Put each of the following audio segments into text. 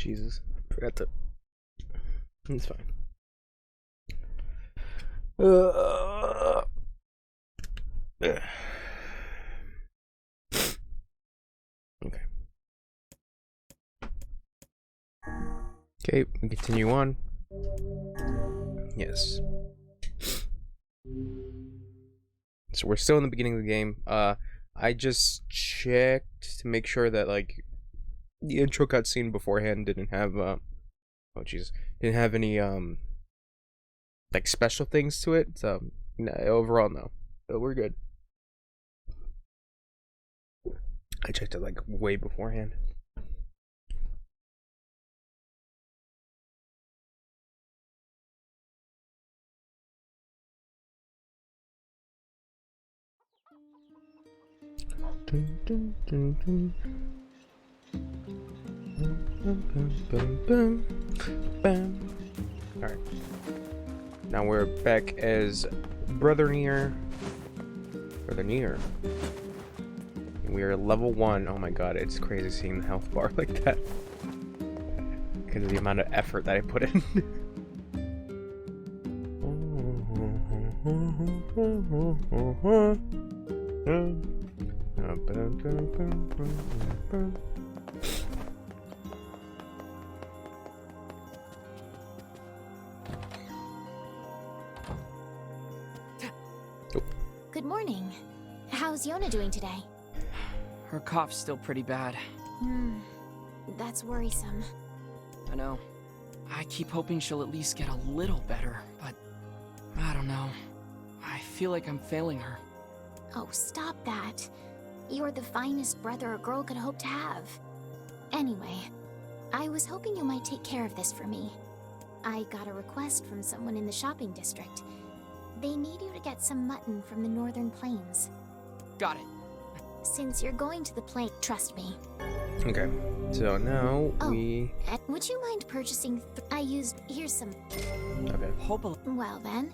Jesus, forgot to. It's fine. Okay. Okay, we continue on. Yes. So we're still in the beginning of the game. I just checked to make sure that like the intro cutscene beforehand didn't have oh jeez, didn't have any like special things to it. So no, overall no, but we're good. I checked it like way beforehand. Dun, dun, dun, dun. Alright. Now we're back as Brother NieR. Brother NieR. We are level 1. Oh my god, it's crazy seeing the health bar like that. Because of the amount of effort that I put in. Good morning. How's Yona doing today? Her cough's still pretty bad. That's worrisome. I know. I keep hoping she'll at least get a little better, but I don't know. I feel like I'm failing her. Oh, stop that. You're the finest brother a girl could hope to have. Anyway, I was hoping you might take care of this for me. I got a request from someone in the shopping district. They need you to get some mutton from the northern plains. Got it. Since you're going to the plain, trust me. Okay, so now we... And would you mind purchasing here's some... Okay. Well then,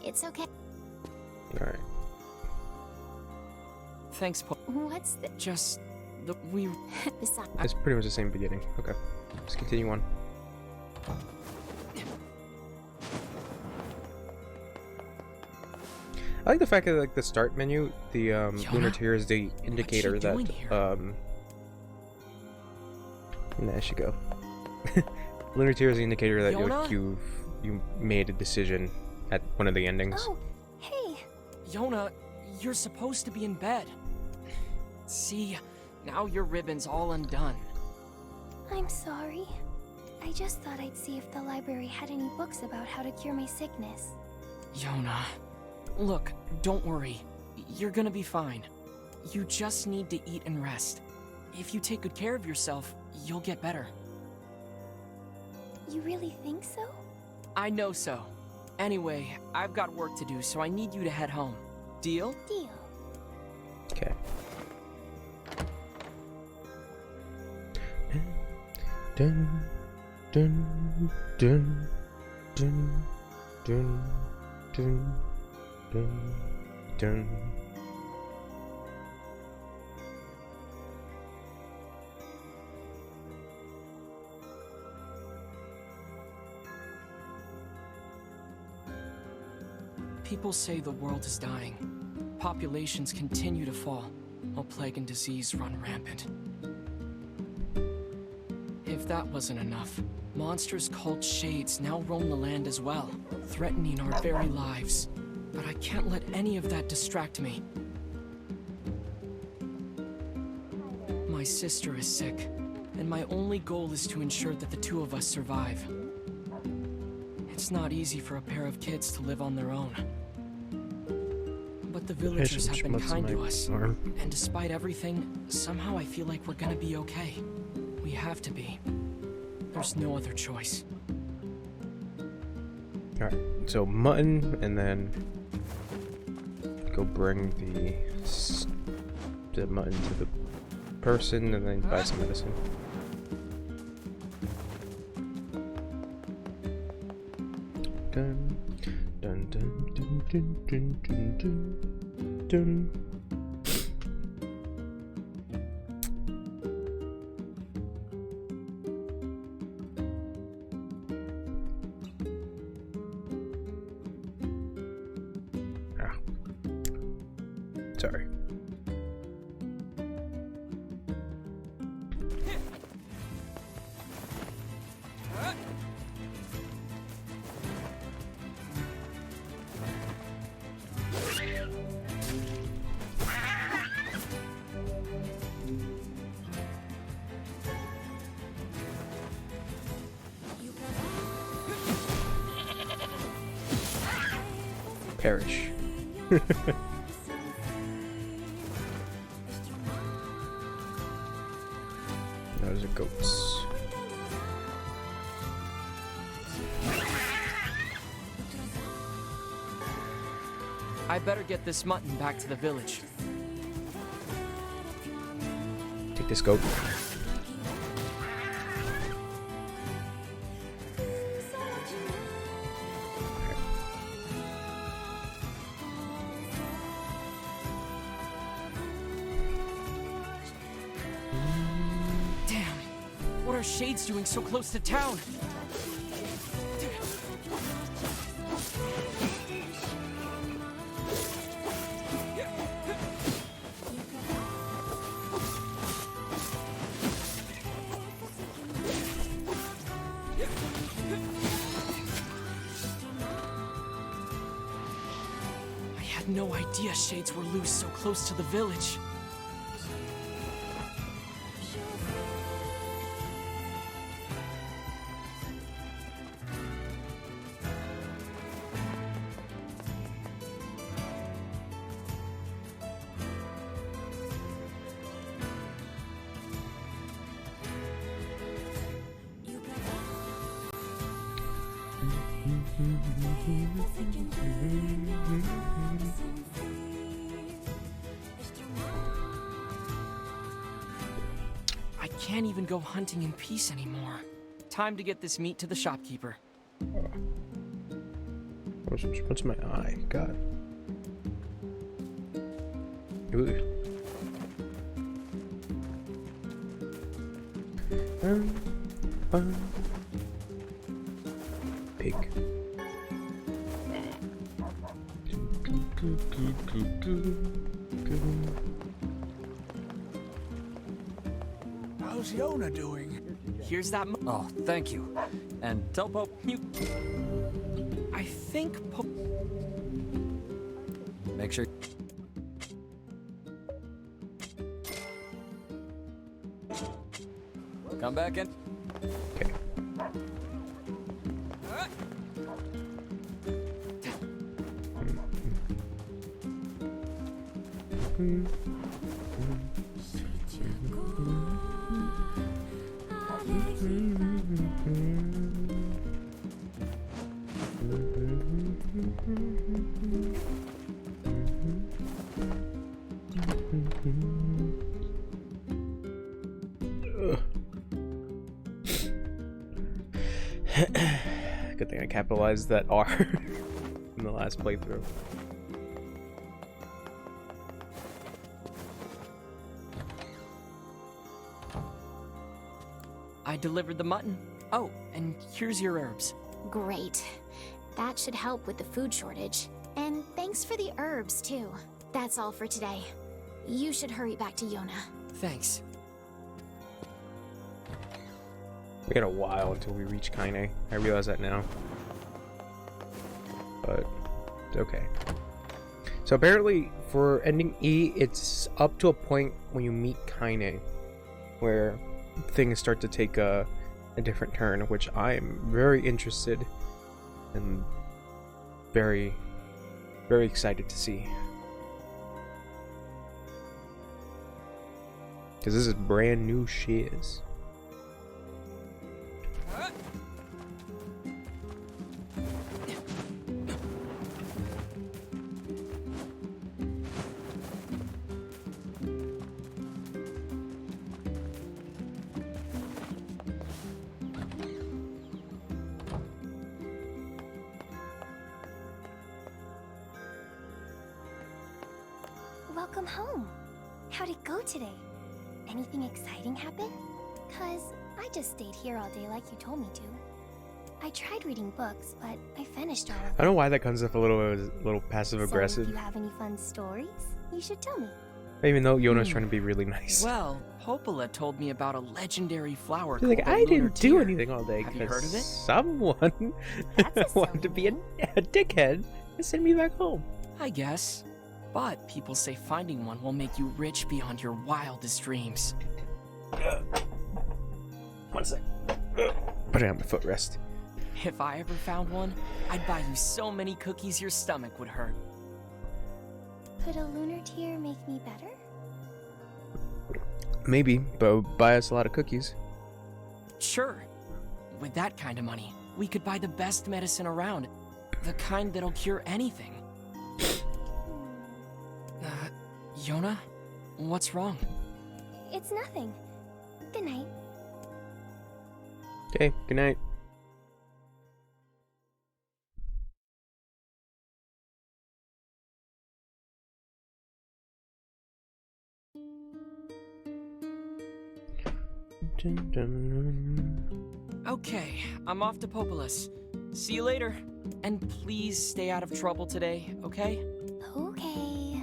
it's okay. Alright. Thanks, Po. What's the... Just... It's pretty much the same beginning. Okay. Let's continue on. I like the fact that like the start menu, the lunar tier is the indicator that nah, I should go. Lunar tier is the indicator that you made a decision at one of the endings. Oh, hey. Yona, you're supposed to be in bed. See, now your ribbon's all undone. I'm sorry. I just thought I'd see if the library had any books about how to cure my sickness. Yona, look, don't worry. You're gonna be fine. You just need to eat and rest. If you take good care of yourself, you'll get better. You really think so? I know so. Anyway, I've got work to do, so I need you to head home. Deal? Deal. Okay. Dun dun dun dun dun dun dun dun. People say the world is dying. Populations continue to fall, while plague and disease run rampant. If that wasn't enough, monsters called Shades now roam the land as well, threatening our very lives. But I can't let any of that distract me. My sister is sick, and my only goal is to ensure that the two of us survive. It's not easy for a pair of kids to live on their own. But the villagers have been kind to us, and despite everything, somehow I feel like we're gonna be okay. We have to be. There's no other choice. Alright, so mutton, and then go bring the mutton to the person, and then buy some medicine. Dun dun dun dun dun dun dun dun dun. Sorry. Perish. Those are goats. I better get this mutton back to the village. Take this goat. Damn, what are Shades doing so close to town? I had no idea Shades were loose so close to the village. I can't even go hunting in peace anymore. Time to get this meat to the shopkeeper. What's my eye? God. Ooh. Pig. How's Yona doing? Here's that Oh, thank you. And tell Pope you... I think make sure. Come back in. Okay. Good thing I capitalized that R in the last playthrough. I delivered the mutton. Oh, and here's your herbs. Great. That should help with the food shortage. And thanks for the herbs, too. That's all for today. You should hurry back to Yona. Thanks. We got a while until we reach Kaine. I realize that now. But it's okay. So apparently for ending E, it's up to a point when you meet Kaine where things start to take a different turn, which I am very interested and very, very excited to see. Because this is brand new shiz. Welcome home. How'd it go today? Anything exciting happen? 'Cause I just stayed here all day like you told me to. I tried reading books, but I finished all of them. I don't know why that comes up a little passive aggressive. So, do you have any fun stories? You should tell me. Even though Yona's trying to be really nice. Well, Popola told me about a legendary flower She's called like, the I lunar didn't do tear. anything all day. Have you heard of it? Someone That's a wanted to be a dickhead and send me back home. I guess. But people say finding one will make you rich beyond your wildest dreams. 1 sec. Put it on my footrest. If I ever found one, I'd buy you so many cookies your stomach would hurt. Could a lunar tear make me better? Maybe, but buy us a lot of cookies. Sure. With that kind of money, we could buy the best medicine around. The kind that'll cure anything. Yona? What's wrong? It's nothing. Good night. Okay, good night. Okay, I'm off to Popolis. See you later. And please stay out of trouble today, okay? Okay.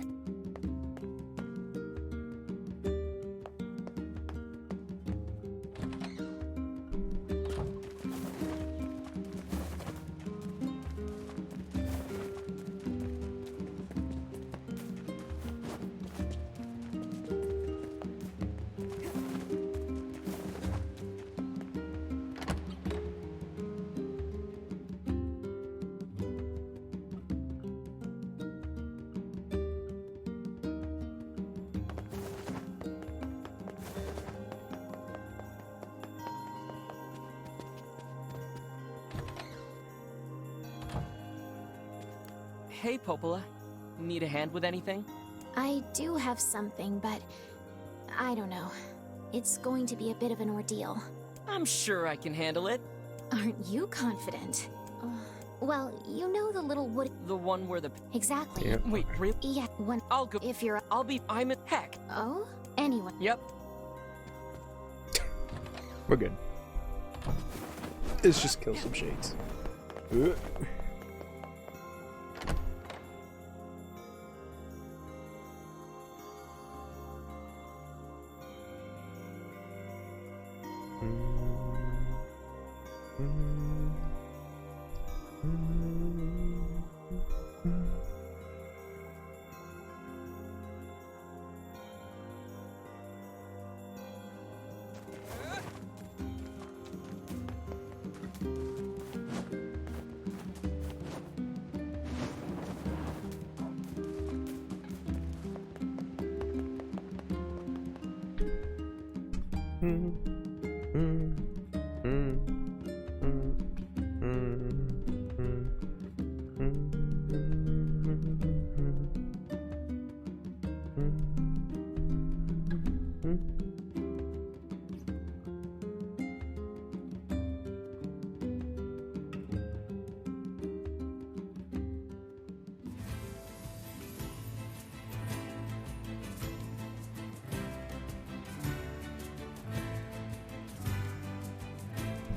Hey, Popola. Need a hand with anything? I do have something, but I don't know. It's going to be a bit of an ordeal. I'm sure I can handle it. Aren't you confident? Well, you know the little wood... The one where the... Exactly. Yeah. Wait, really? Yeah, one... I'll go. If you're... I'm a... Heck. Oh? Anyway. Yep. We're good. Let's just kill some shades.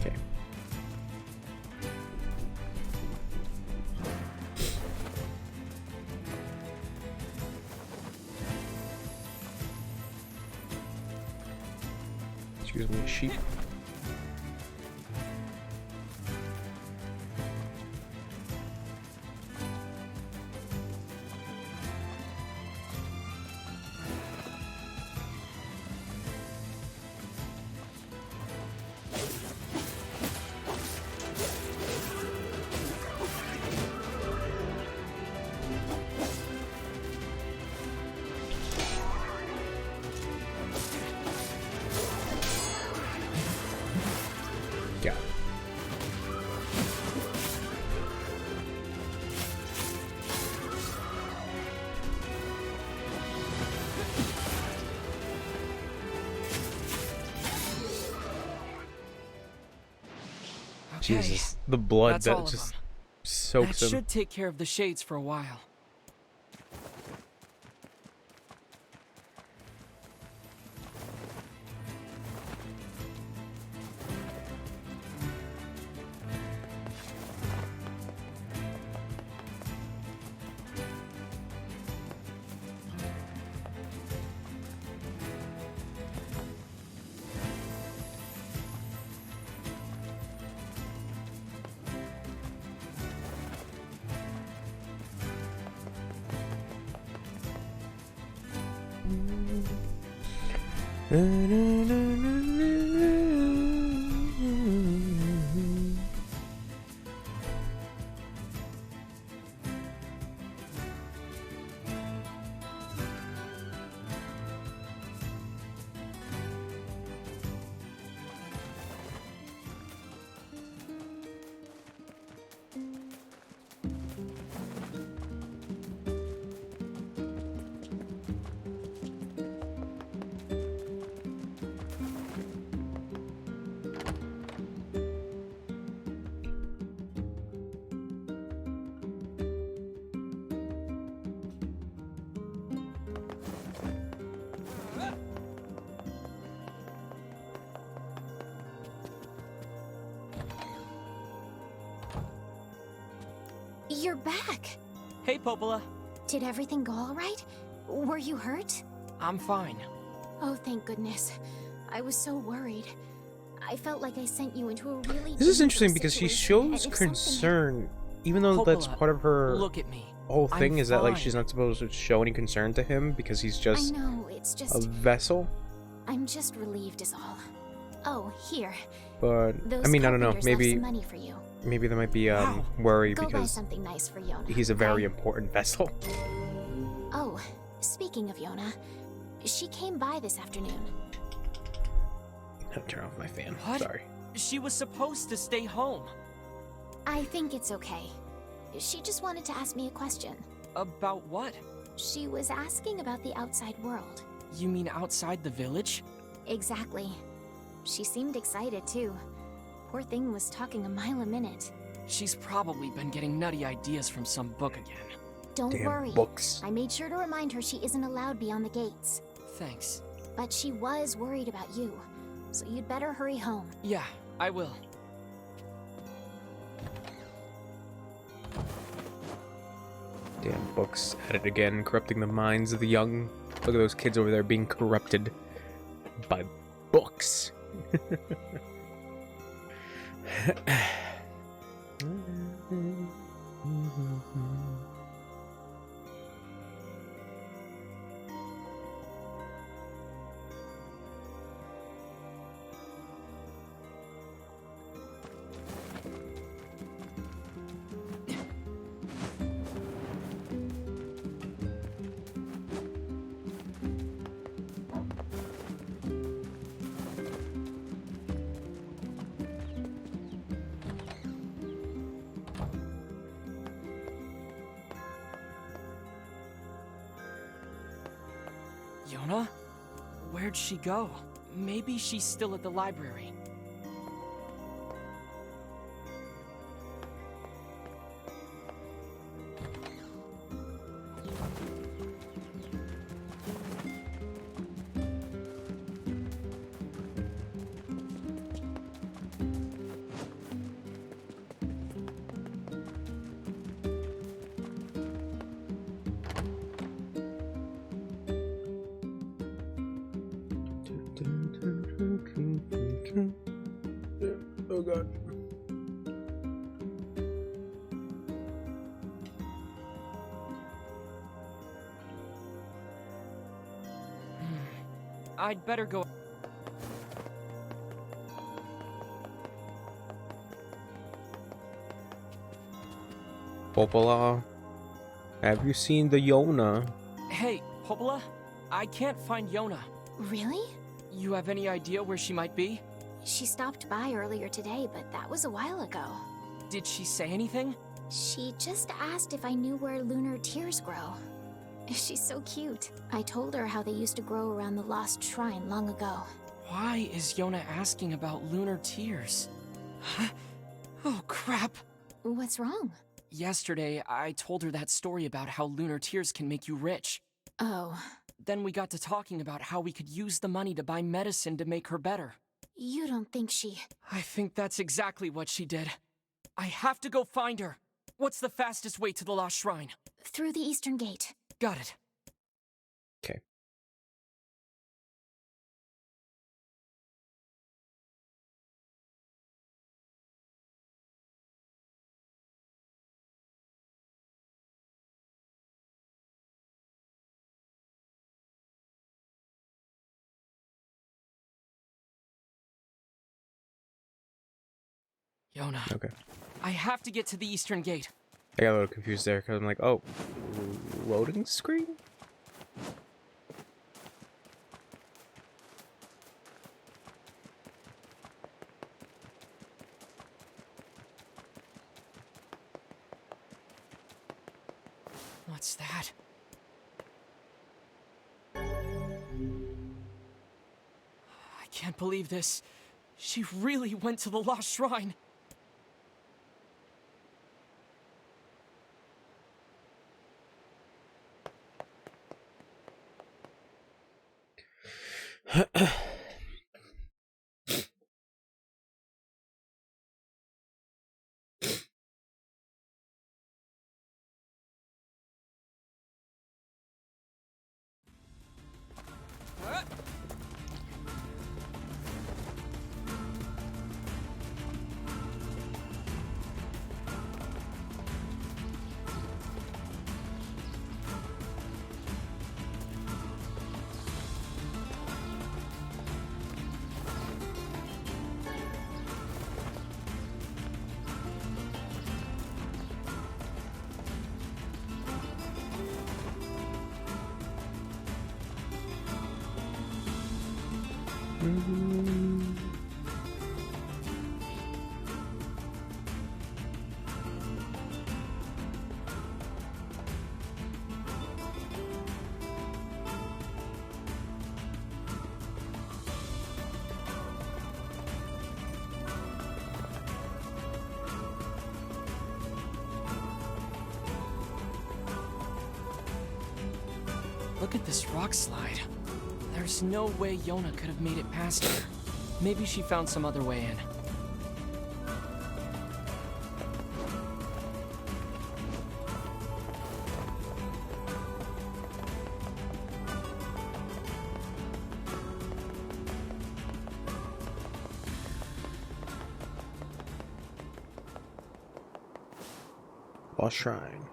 Okay. Excuse me, sheep. Yeah. Okay. Jesus, the blood That's all that of just them. soaks That him. should take care of the shades for a while. You're back! Hey, Popola. Did everything go all right? Were you hurt? I'm fine. Oh, thank goodness. I was so worried. I felt like I sent you into a really This is dangerous interesting because she situation, shows and if something concern, even though that's Popola, part of her look at me. whole thing I'm is that like fine. she's not supposed to show any concern to him because he's I just know, it's a just... vessel. I'm just relieved is all. Oh, here. But Those I mean, I don't know. carpenters left Maybe some money for you. there might be Wow. worry Go buy because something nice for Yona. he's a very okay? important vessel. Oh, speaking of Yona, she came by this afternoon. I'll turn off my fan. What? Sorry. She was supposed to stay home. I think it's okay. She just wanted to ask me a question. About what? She was asking about the outside world. You mean outside the village? Exactly. She seemed excited too. Poor thing was talking a mile a minute. She's probably been getting nutty ideas from some book again. Don't Damn worry. books. I made sure to remind her she isn't allowed beyond the gates. Thanks. But she was worried about you. So you'd better hurry home. Yeah, I will. Damn books at it again, corrupting the minds of the young. Look at those kids over there being corrupted by books. Yona? Where'd she go? Maybe she's still at the library. Oh god. I'd better go. Popola, have you seen the Yona? Hey, Popola? I can't find Yona. Really? You have any idea where she might be? She stopped by earlier today, but that was a while ago. Did she say anything? She just asked if I knew where lunar tears grow. She's so cute. I told her how they used to grow around the lost shrine long ago. Why is Yona asking about lunar tears? Huh? Oh, crap. What's wrong? Yesterday, I told her that story about how lunar tears can make you rich. Oh, Then we got to talking about how we could use the money to buy medicine to make her better. you don't think she... I think that's exactly what she did. I have to go find her. What's the fastest way to the Lost Shrine? Through the eastern gate. Got it. Okay. Yona, Okay. I have to get to the eastern gate. I got a little confused there because I'm like, oh, loading screen? What's that? I can't believe this. She really went to the Lost Shrine. Look at this rock slide. There's no way Yona could have made it past here. Maybe she found some other way in. Lost Shrine.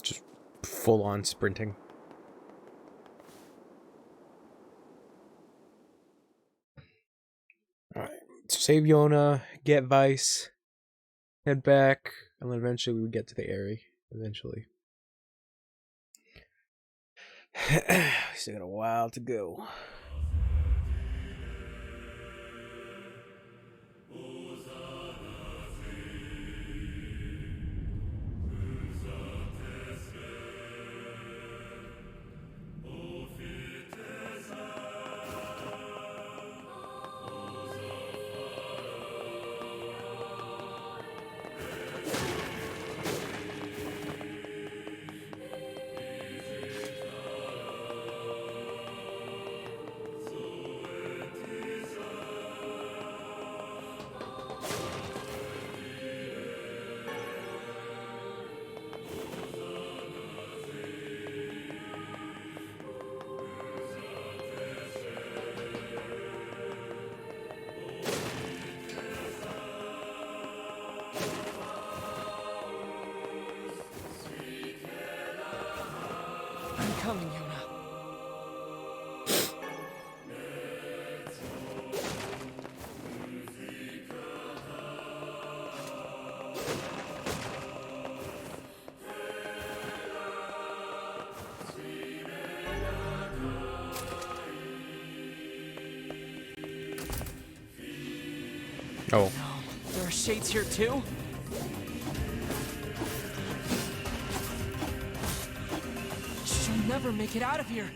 Just full on sprinting. Alright. Save Yona, get Vice, head back, and then eventually we would get to the area. Eventually. Still got a while to go. I'm coming, Yona. Oh. No, there are shades here too? Show me never make it out of here.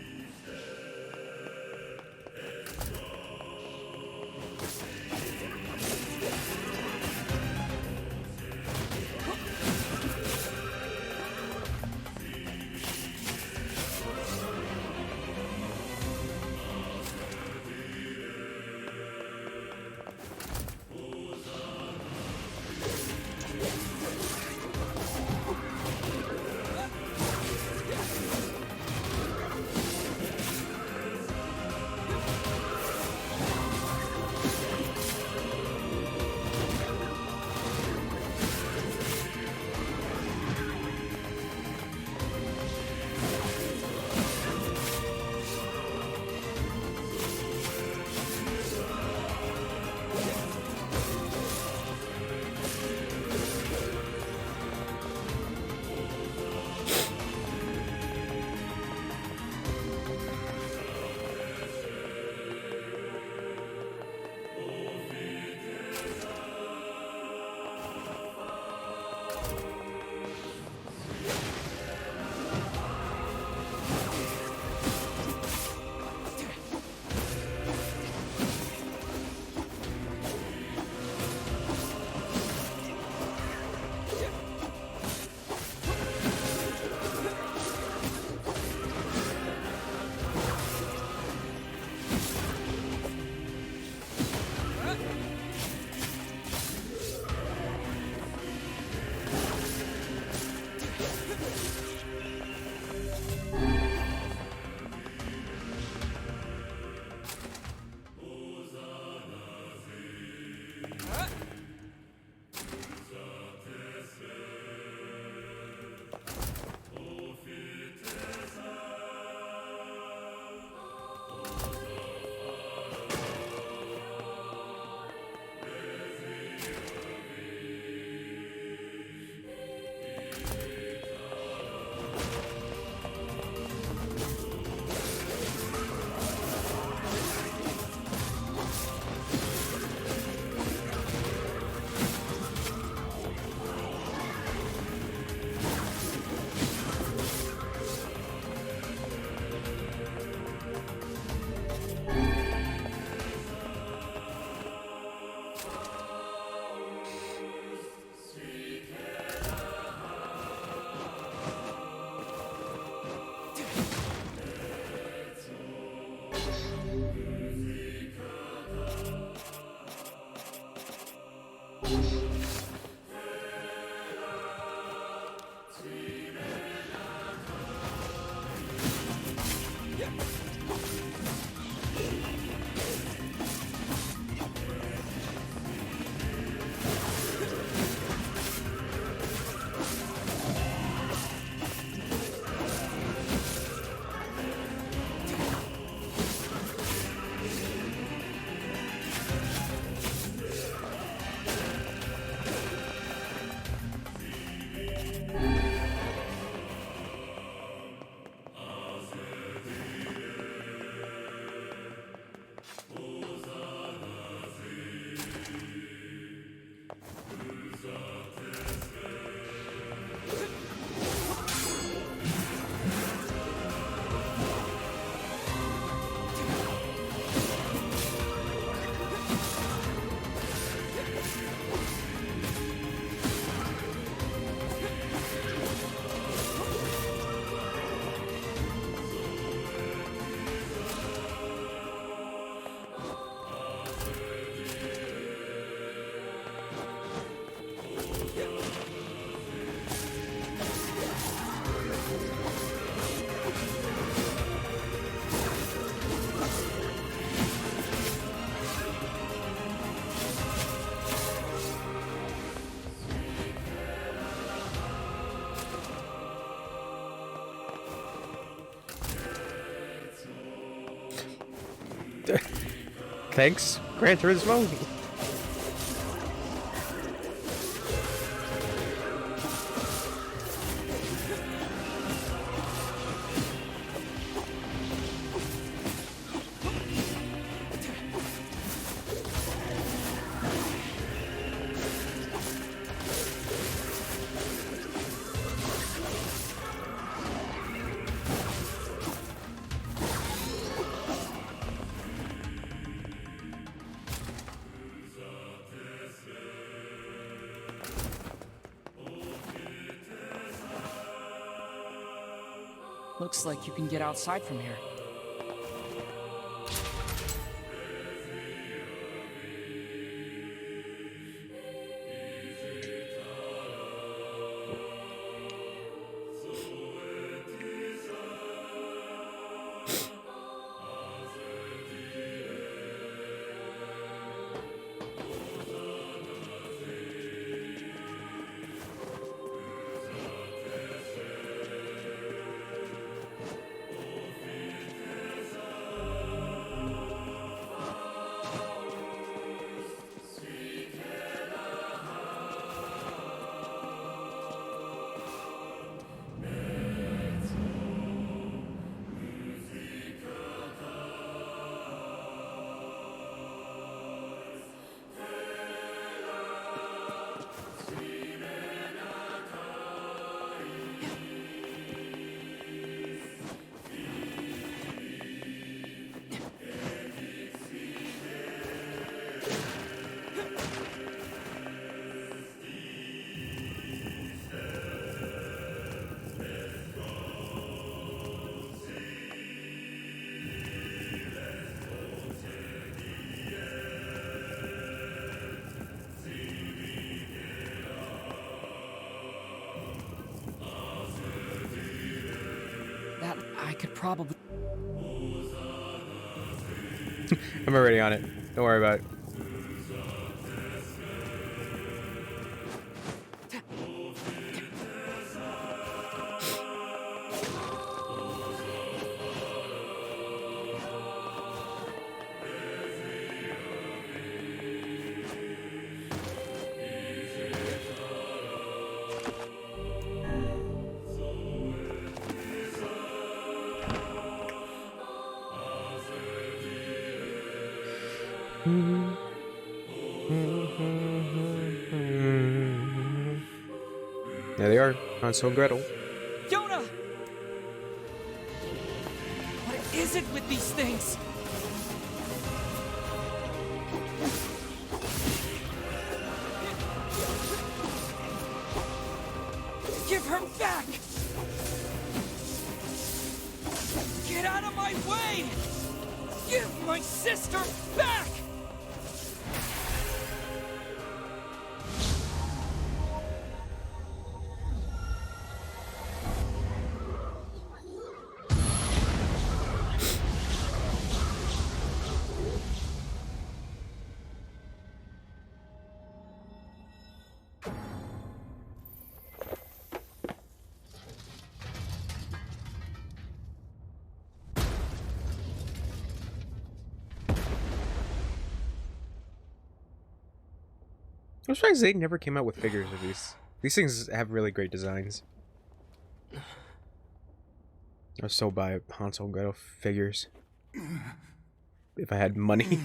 Thanks, Gran Turismo. Looks like you can get outside from here. That I could probably... I'm already on it. Don't worry about it. There they are, Hansel and Gretel. Yona! What is it with these things? Give her back! Get out of my way! Give my sister back! I'm surprised they never came out with figures of these. These things have really great designs. I would so buy Hansel and Gretel figures if I had money.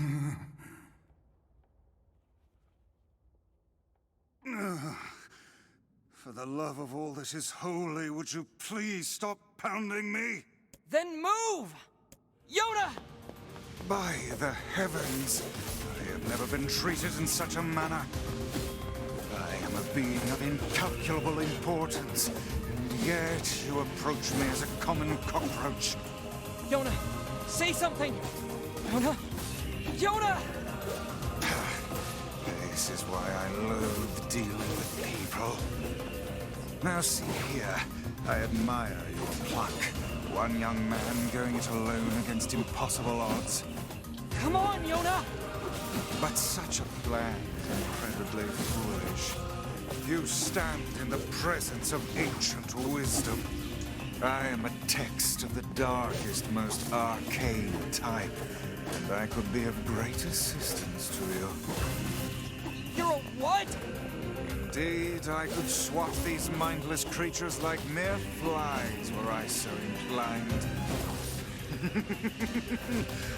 For the love of all that is holy, would you please stop pounding me? Then move! Yona! By the heavens, I have never been treated in such a manner. I am a being of incalculable importance, and yet you approach me as a common cockroach. Yona, say something! Yona! Yona! This is why I loathe dealing with people. Now see here, I admire your pluck. One young man going it alone against impossible odds. Come on, Yona! But such a plan is incredibly foolish. You stand in the presence of ancient wisdom. I am a text of the darkest, most arcane type, and I could be of great assistance to you. You're a what? Indeed, I could swat these mindless creatures like mere flies were I so inclined.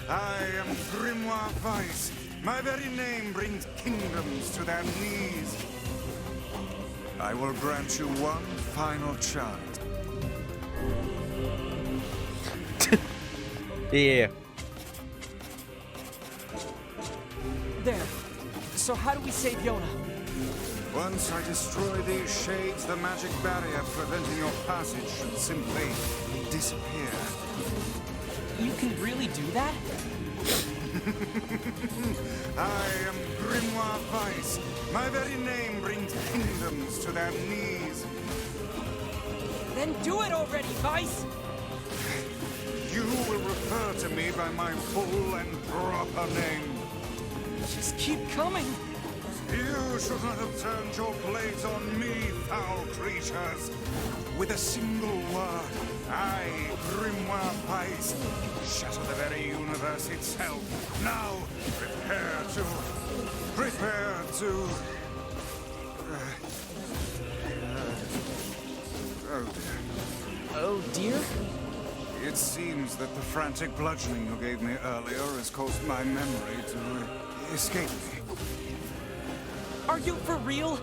I am Grimoire Vice. My very name brings kingdoms to their knees. I will grant you one final chance. Yeah. There. So how do we save Yona? Once I destroy these shades, the magic barrier preventing your passage should simply disappear. You can really do that? I am Grimoire Vice. My very name brings kingdoms to their knees. Then do it already, Vice! You will refer to me by my full and proper name. Just keep coming! You should not have turned your blades on me, foul creatures. With a single word, I, Grimoire Vice, shatter the very universe itself. Now, prepare to... Oh dear. Oh dear? It seems that the frantic bludgeoning you gave me earlier has caused my memory to escape me. Are you for real?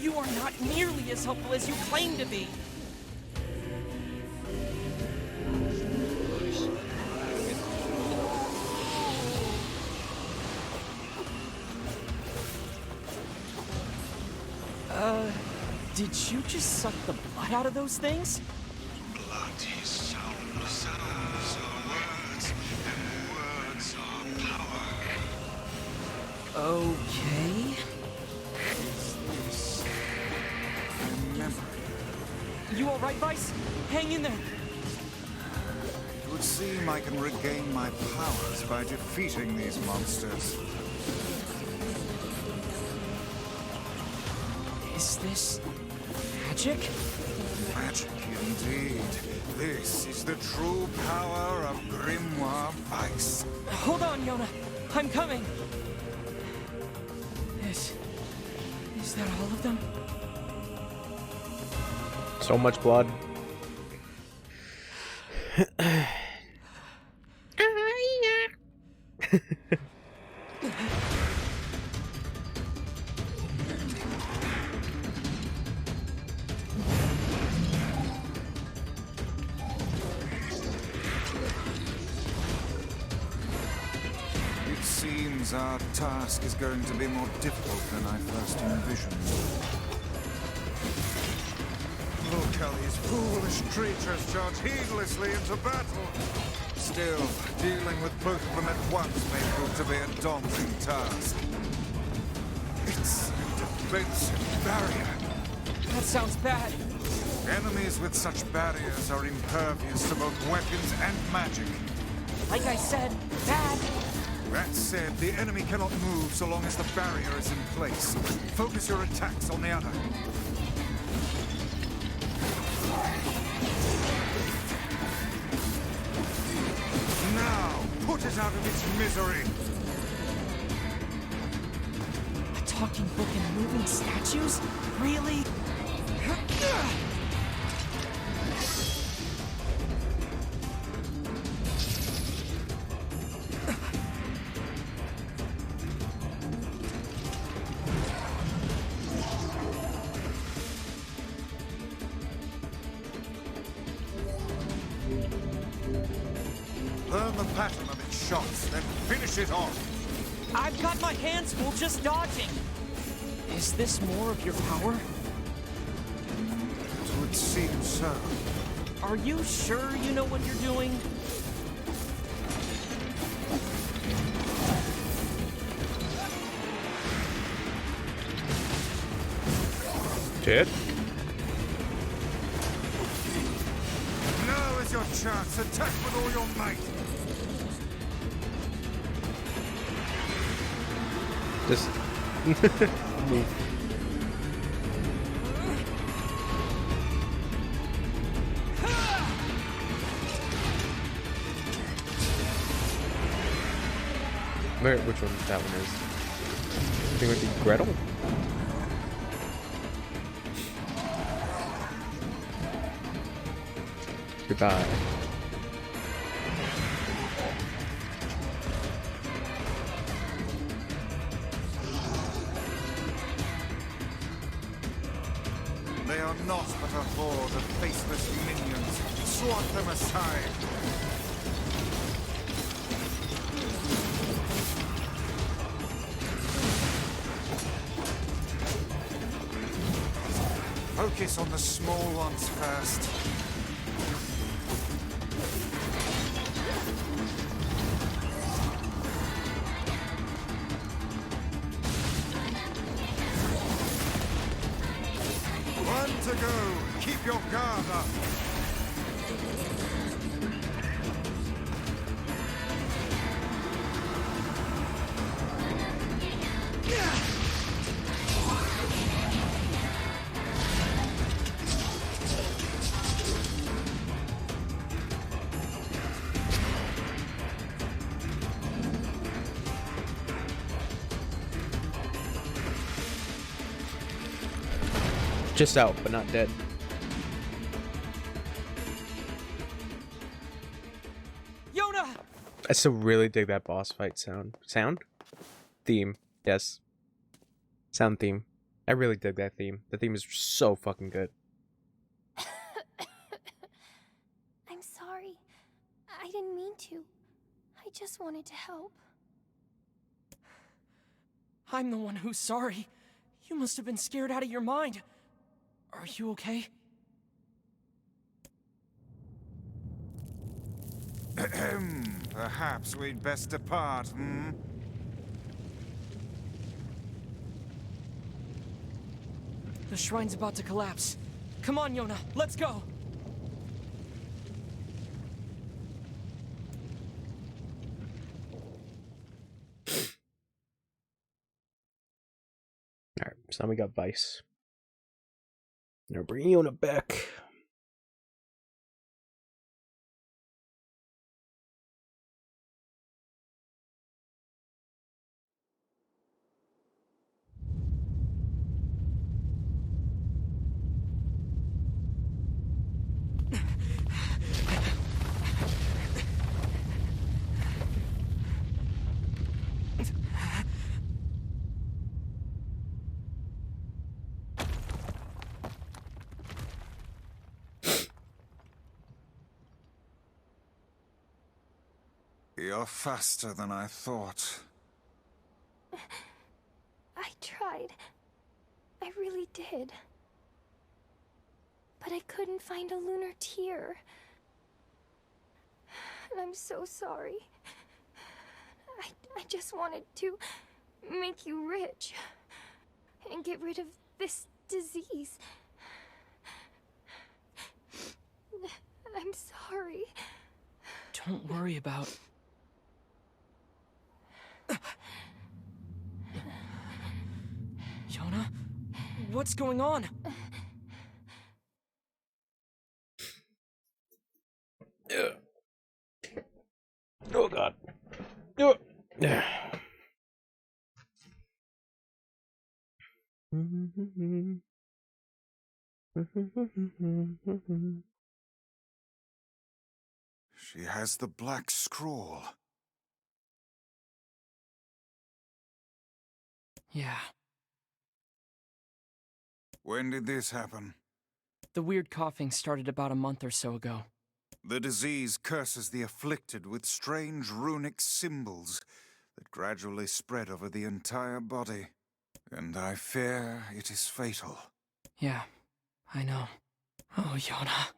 You are not nearly as helpful as you claim to be. Did you just suck the blood out of those things? Blood is sound, sounds are words, and words are power. Okay. Is this a memory? You alright, Vice? Hang in there. It would seem I can regain my powers by defeating these monsters. Is this magic? Magic indeed. This is the true power of Grimoire Vice. Hold on, Yona. I'm coming. Is that all of them? So much blood. It seems our task is going to be more difficult than I first envisioned. Look how these foolish creatures charge heedlessly into battle. Still, dealing with both of them at once may prove to be a daunting task. It's a defensive barrier. That sounds bad. Enemies with such barriers are impervious to both weapons and magic. Like I said, bad. That said, the enemy cannot move so long as the barrier is in place. Focus your attacks on the other. Now, put it out of its misery. A talking book and moving statues? Really? Learn the pattern of its shots, then finish it off. I've got my hands full just dodging. Is this more of your power? It would seem so. Are you sure you know what you're doing? Ted? Now is your chance. Attack with all your might. Just move. Which one that one is? I think it would be Gretel? Goodbye. They are not but a horde of faceless minions. Swat them aside. Focus on the small ones first. One to go. Keep your guard up. Just out, but not dead. Yona! I still really dig that boss fight sound. Theme. Yes. Sound theme. I really dig that theme. The theme is so fucking good. I'm sorry. I didn't mean to. I just wanted to help. I'm the one who's sorry. You must have been scared out of your mind. Are you okay? Perhaps we'd best depart, hmm? The shrine's about to collapse. Come on, Yona, let's go! Alright, so now we got Vice. Now bring Yona back. You're faster than I thought. I tried. I really did. But I couldn't find a lunar tear. And I'm so sorry. I just wanted to make you rich. And get rid of this disease. I'm sorry. Don't worry about... Yona? What's going on? Oh god. She has the black scroll. Yeah, When did this happen? the weird coughing started about a month or so ago. The disease curses the afflicted with strange runic symbols that gradually spread over the entire body. And I fear it is fatal. Yeah, I know. Oh, Yona.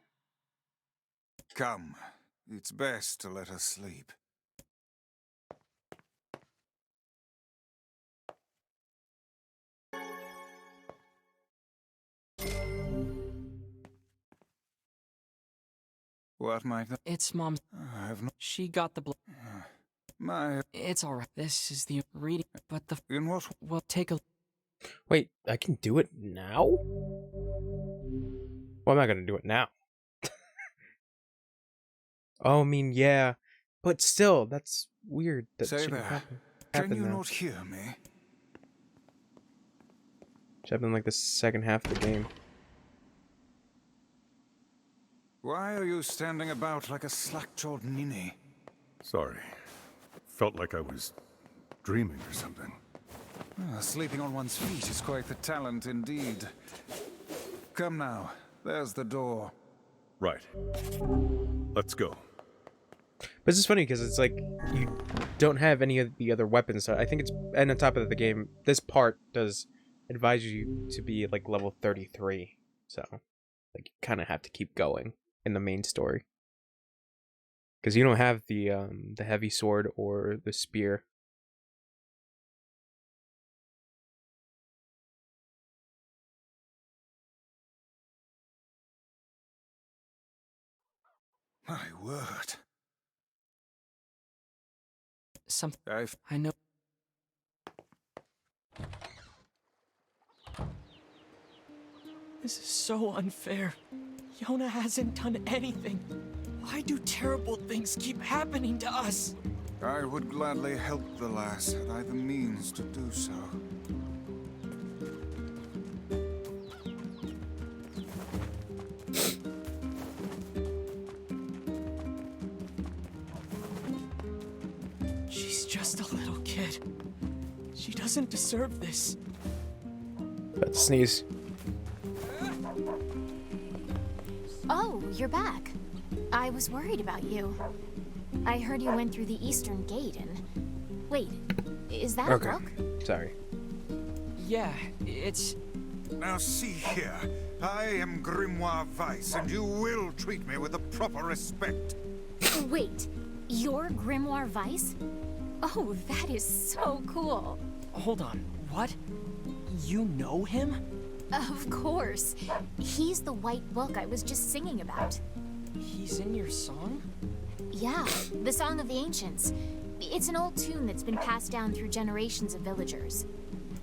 Come, it's best to let her sleep. What might that... It's Mom. I have no... She got the blood. My... It's alright. This is the reading, but the... In what... Well, take a... Wait, I can do it now? Well, I'm not gonna do it now. Oh, I mean, yeah. But still, that's weird. That Say shouldn't there. Can happen you now. not hear me? Should happen like the second half of the game. Why are you standing about like a slack-jawed ninny? Sorry. Felt like I was dreaming or something. Sleeping on one's feet is quite the talent indeed. Come now, there's the door. Right. Let's go. But it's funny because it's like you don't have any of the other weapons. So I think it's, and on top of the game, this part does advise you to be like level 33. So, like, you kind of have to keep going in the main story. Because you don't have the heavy sword or the spear. My word. I know. This is so unfair. Yona hasn't done anything. Why do terrible things keep happening to us? I would gladly help the lass had I the means to do so. She's just a little kid. She doesn't deserve this. About to sneeze. Oh, you're back. I was worried about you. I heard you went through the eastern gate and... Wait, is that a Okay. brook? Sorry. Yeah, it's... Now see here. I am Grimoire Weiss, and you will treat me with the proper respect. Wait, you're Grimoire Weiss? Oh, that is so cool. Hold on, what? You know him? Of course. He's the white book I was just singing about. He's in your song? Yeah, the Song of the Ancients. It's an old tune that's been passed down through generations of villagers.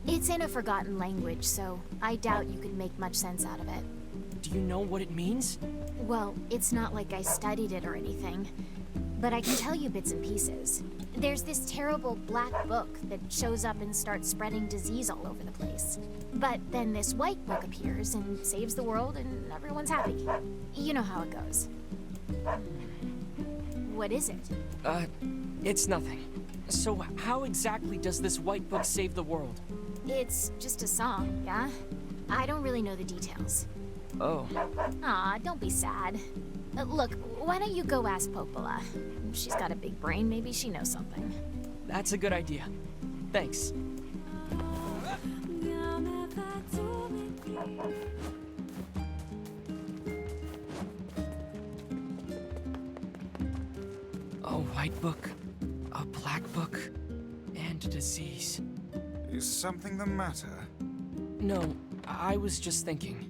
It's in a forgotten language, so I doubt you could make much sense out of it. Do you know what it means? Well, it's not like I studied it or anything, but I can tell you bits and pieces. There's this terrible black book that shows up and starts spreading disease all over the place. But then this white book appears and saves the world and everyone's happy. You know how it goes. What is it? It's nothing. So how exactly does this white book save the world? It's just a song, yeah? I don't really know the details. Oh. Aw, don't be sad. Look, why don't you go ask Popola? She's got a big brain, maybe she knows something. That's a good idea. Thanks. A white book, a black book, and disease. Is something the matter? No, I was just thinking.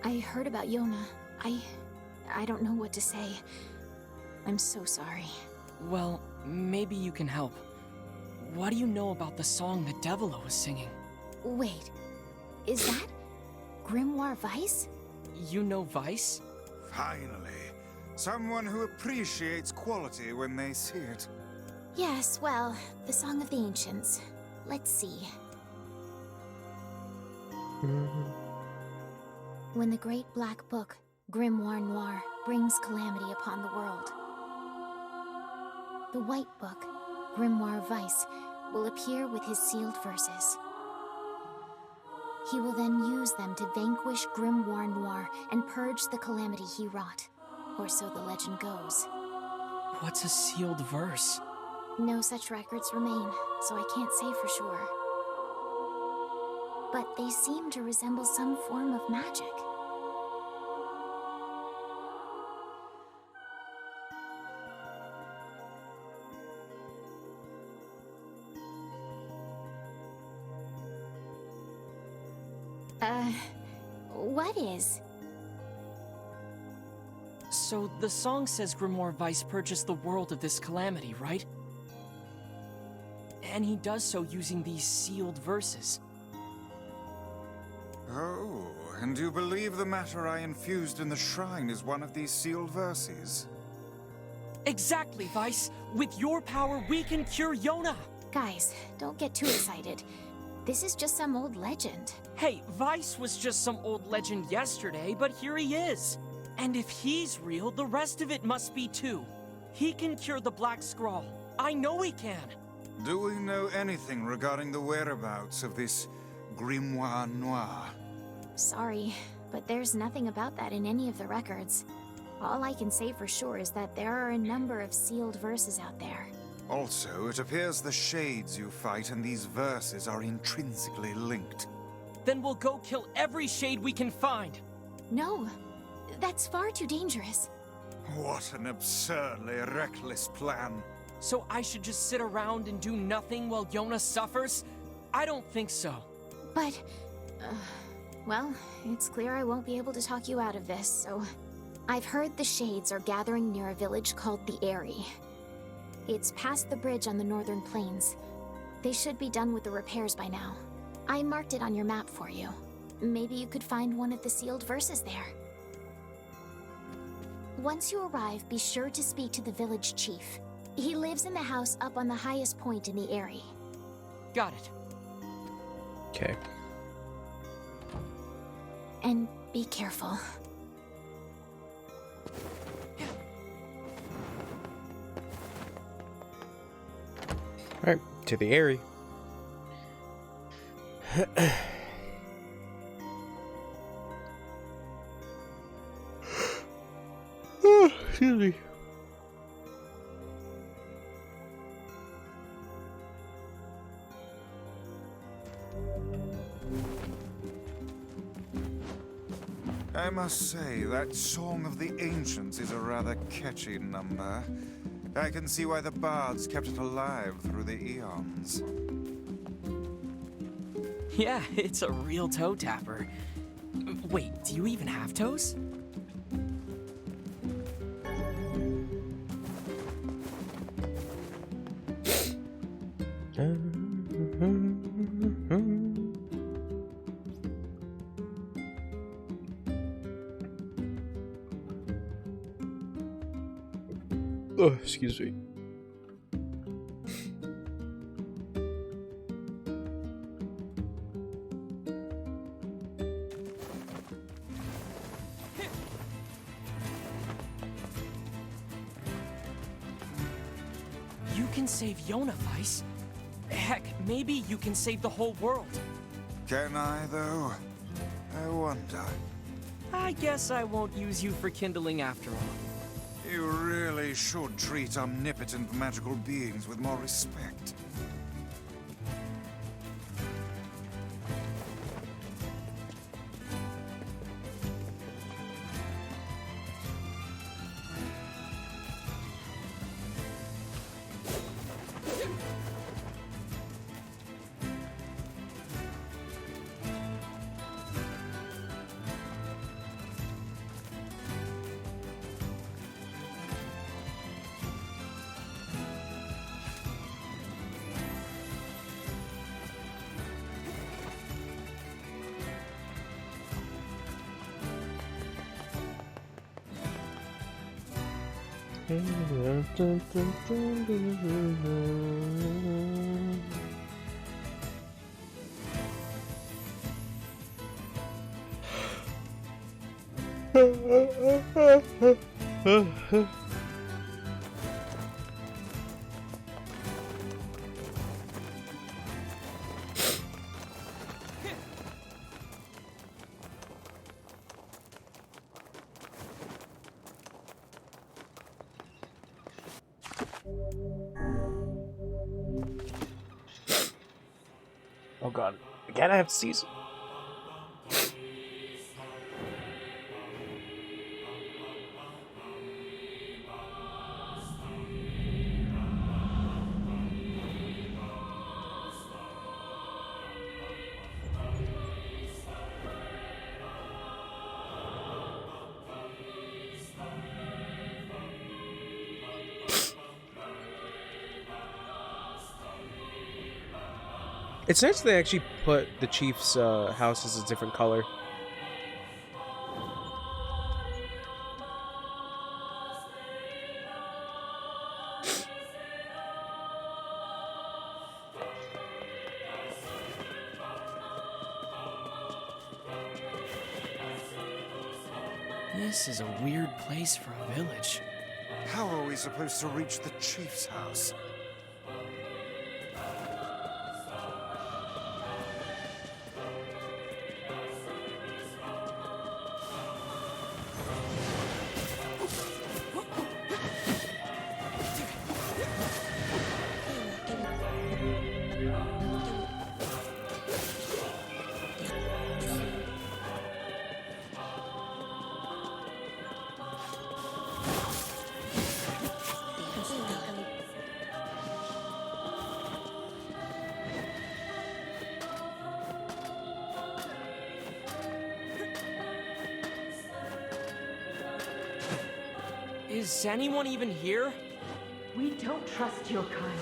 I heard about Yona. I don't know what to say. I'm so sorry. Well, maybe you can help. What do you know about the song that Devilo was singing? Wait, is that Grimoire Weiss? You know Weiss? Finally. Someone who appreciates quality when they see it. Yes, well, the Song of the Ancients. Let's see. When the great black book, Grimoire Noir, brings calamity upon the world, the white book, Grimoire Weiss, will appear with his sealed verses. He will then use them to vanquish Grimoire Noir and purge the calamity he wrought, or so the legend goes. What's a sealed verse? No such records remain, so I can't say for sure. But they seem to resemble some form of magic. What is? So the song says Grimoire Weiss purchased the world of this calamity, right? And he does so using these sealed verses. Oh, and you believe the matter I infused in the shrine is one of these sealed verses? Exactly, Weiss! With your power, we can cure Yona! Guys, don't get too excited. This is just some old legend. Hey, Weiss was just some old legend yesterday, but here he is. And if he's real, the rest of it must be too. He can cure the Black Scrawl. I know he can. Do we know anything regarding the whereabouts of this grimoire noir. Sorry, but there's nothing about that in any of the records. All I can say for sure is that there are a number of sealed verses out there. Also, it appears the shades you fight in these verses are intrinsically linked. Then we'll go kill every shade we can find. No, that's far too dangerous. What an absurdly reckless plan. So I should just sit around and do nothing while Yona suffers? I don't think so. But, well, it's clear I won't be able to talk you out of this, so... I've heard the Shades are gathering near a village called the Eyrie. It's past the bridge on the northern plains. They should be done with the repairs by now. I marked it on your map for you. Maybe you could find one of the sealed verses there. Once you arrive, be sure to speak to the village chief. He lives in the house up on the highest point in the Eyrie. Got it. Okay. And be careful. Alright, to the area. Excuse me. I must say, that Song of the Ancients is a rather catchy number. I can see why the bards kept it alive through the eons. Yeah, it's a real toe tapper. Wait, do you even have toes? Oh, excuse me. You can save Yona, Weiss. Heck, maybe you can save the whole world. Can I, though? I wonder. I guess I won't use you for kindling after all. You really should treat omnipotent magical beings with more respect. Oh god. Again, I have to seize it. It's nice they actually put the chief's house as a different color. This is a weird place for a village. How are we supposed to reach the chief's house? Is anyone even here? We don't trust your kind.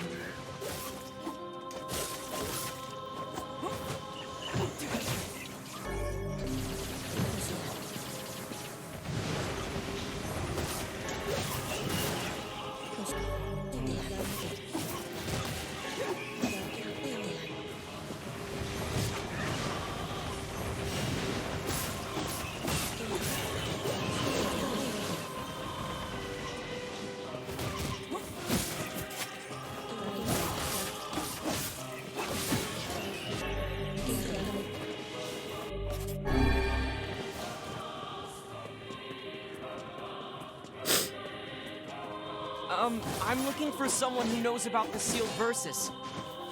I'm looking for someone who knows about the sealed verses.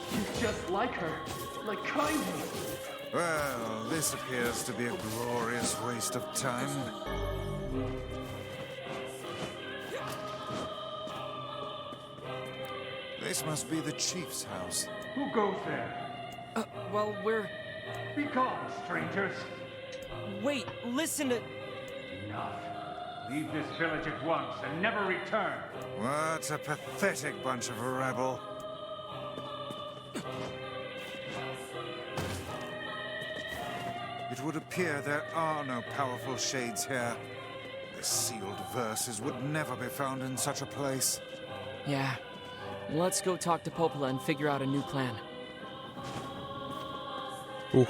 She's just like her. Like Kindly. Well, this appears to be a glorious waste of time. This must be the chief's house. Who goes there? Well, we're... Be gone, strangers. Wait, listen to... Enough. Leave this village at once and never return. What a pathetic bunch of rabble. It would appear there are no powerful shades here. The sealed verses would never be found in such a place. Yeah. Let's go talk to Popola and figure out a new plan. Ooh.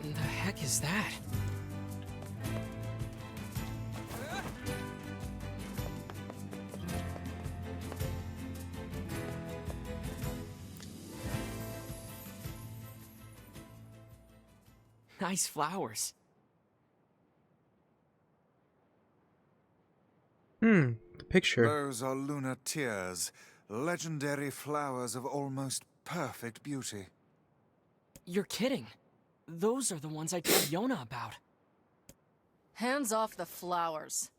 The heck is that? Nice flowers. The picture. Those are lunar tears, legendary flowers of almost perfect beauty. You're kidding. Those are the ones I told Yona about. Hands off the flowers.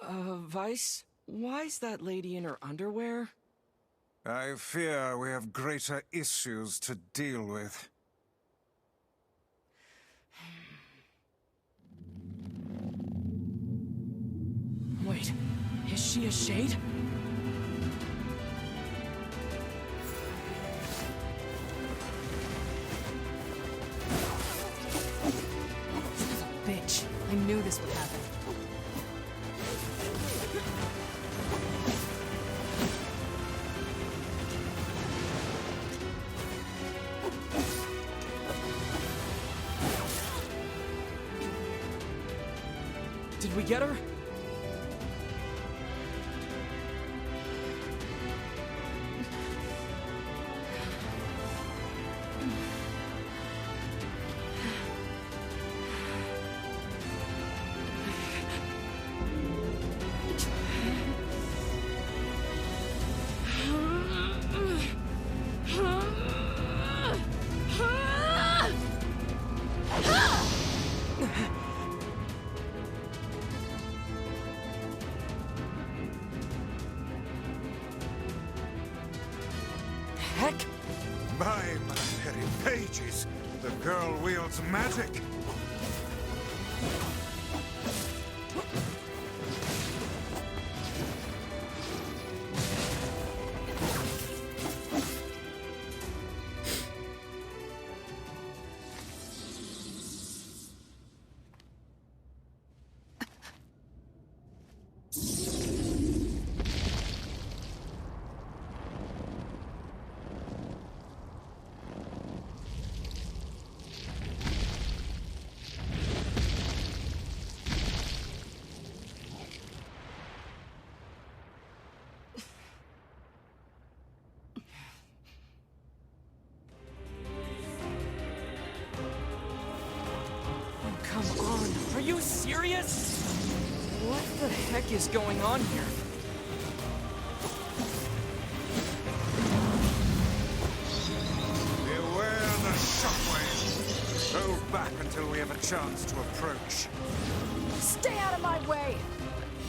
Vice? Why's that lady in her underwear? I fear we have greater issues to deal with. Wait, is she a shade? Bitch, I knew this would happen. Did we get her? Heck? By my very pages, the girl wields magic. you serious? What the heck is going on here? Beware the shockwave. Hold back until we have a chance to approach. Stay out of my way!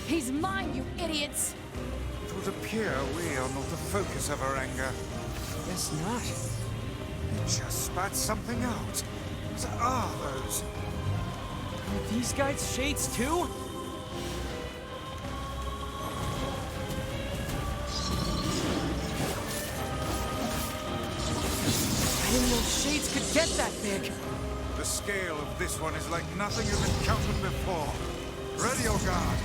He's mine, you idiots! It would appear we are not the focus of her anger. Guess not. It just spat something out. What are those? Are these guys shades too? I didn't know shades could get that big. The scale of this one is like nothing you've encountered before. Ready your guard.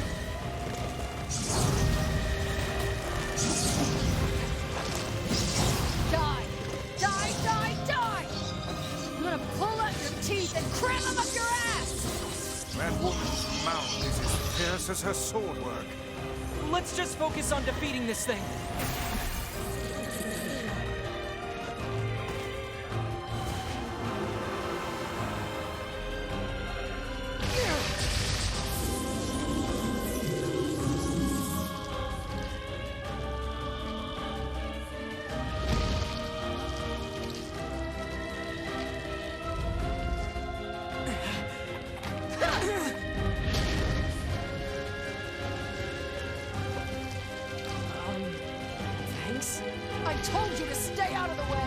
Die! Die, die, die! I'm gonna pull out your teeth and cram them up your ass! That woman's mouth is as fierce as her sword work. Let's just focus on defeating this thing. Thanks? I told you to stay out of the way!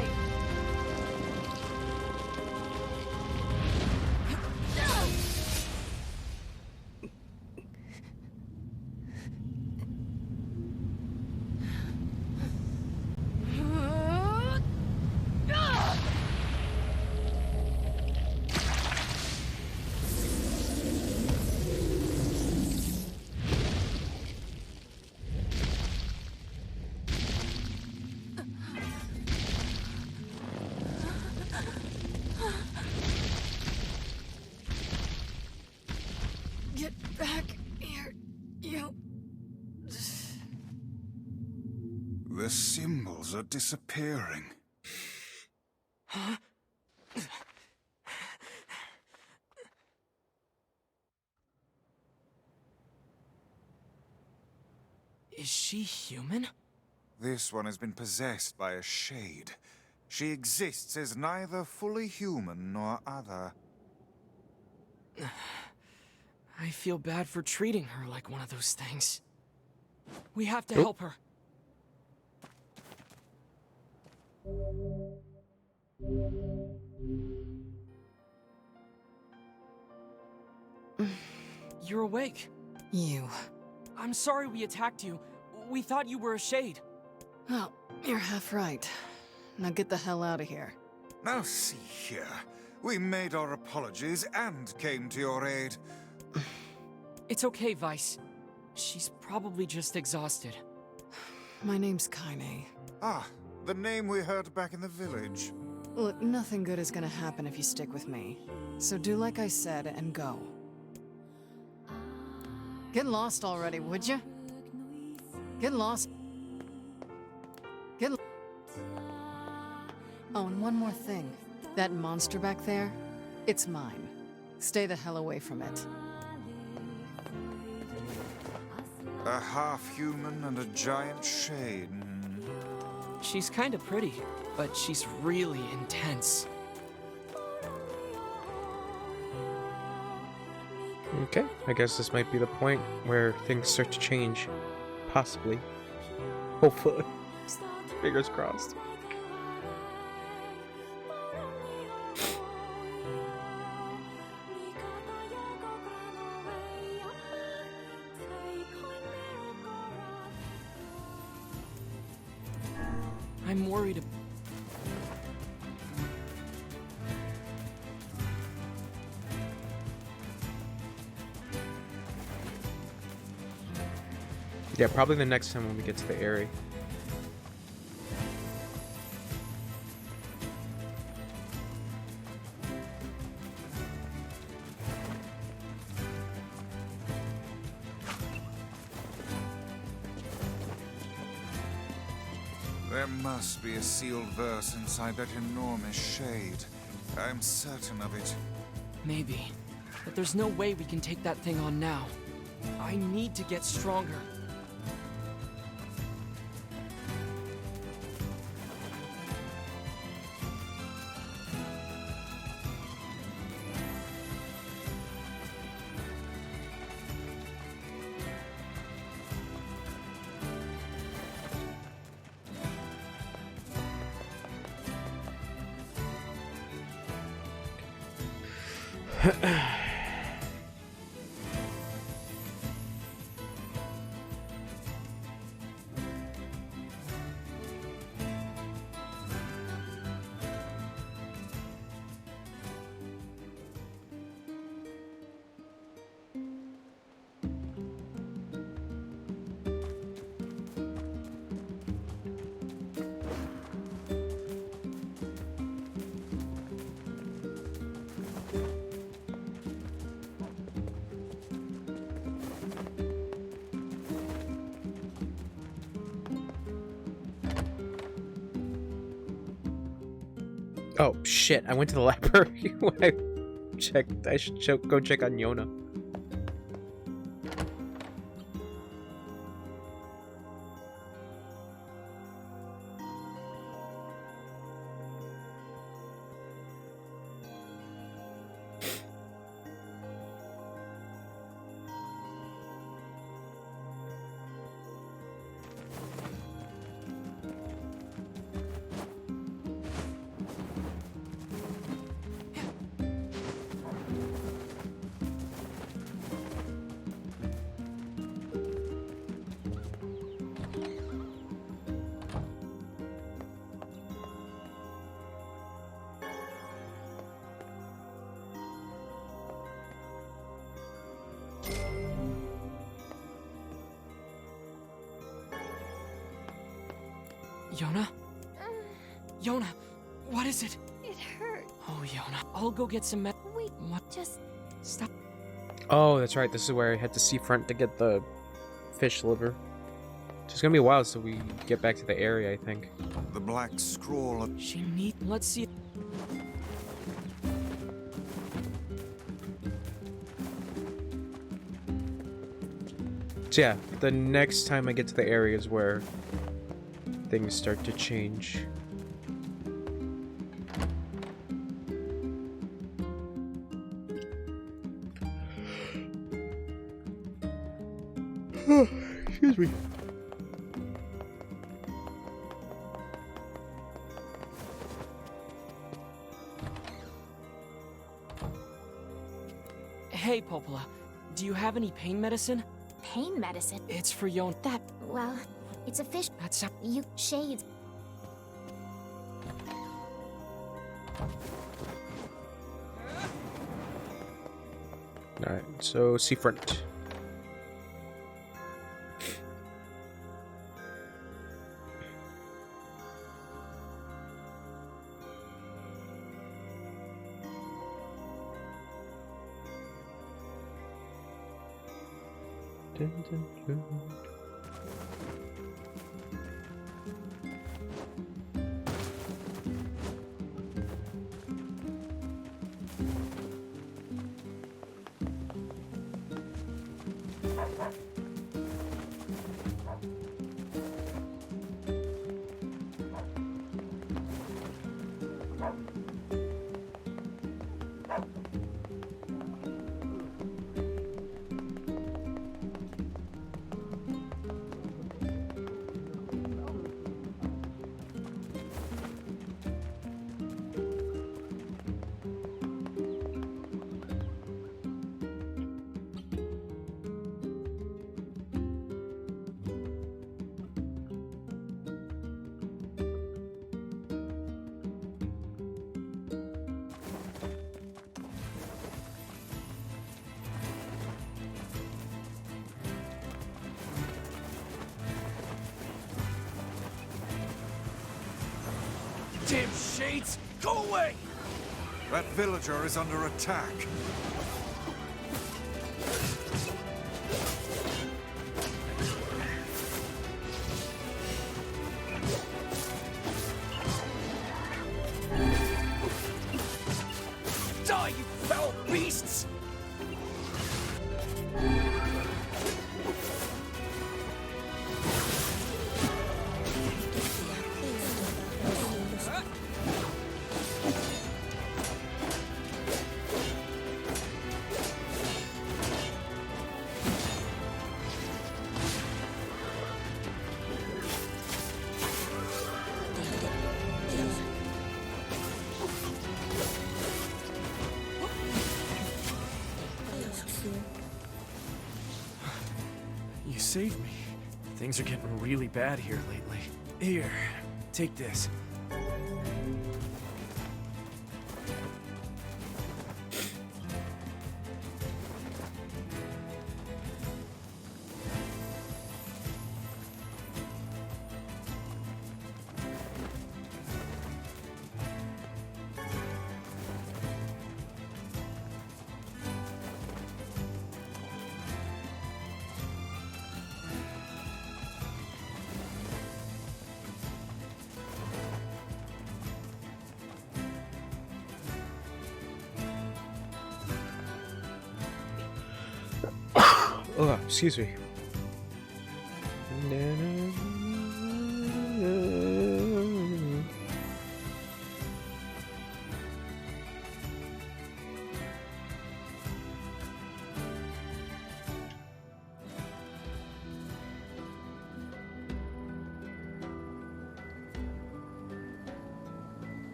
Get back here, you... The symbols are disappearing. Huh? Is she human? This one has been possessed by a shade. She exists as neither fully human nor other. I feel bad for treating her like one of those things. We have to help her. You're awake. You. I'm sorry we attacked you. We thought you were a shade. Oh, you're half right. Now get the hell out of here. Now see here. We made our apologies and came to your aid. It's okay, Vice. She's probably just exhausted. My name's Kaine. Ah, the name we heard back in the village. Look, nothing good is gonna happen if you stick with me. So do like I said and go. Get lost already, would you? Get lost. Oh, and one more thing. That monster back there, it's mine. Stay the hell away from it. A half-human and a giant shade. She's kinda pretty, but she's really intense. Okay, I guess this might be the point where things start to change. Possibly. Hopefully. Fingers crossed. I'm worried. Yeah, probably the next time when we get to the area. There must be a sealed verse inside that enormous shade. I'm certain of it. Maybe. but there's no way we can take that thing on now. I need to get stronger. Oh shit! I went to the library when I checked. I should go check on Yona. Yona? Yona, what is it? It hurt. Oh, Yona, I'll go get some Wait, What? just Stop. Oh, that's right. This is where I had to seafront to get the fish liver. It's gonna be a while till we get back to the area, I think. The black scroll of... She need. Let's see. So yeah, the next time I get to the area is where things start to change. Excuse me. Hey, Popola, do you have any pain medicine? Pain medicine? It's for Yona. That, well, it's a fish. That's a... You shades. Alright, so seafront. Dun, dun, dun. Damn shades! Go away! That villager is under attack. Die, you foul beasts! save me. Things are getting really bad here lately. Here, take this. Oh, excuse me.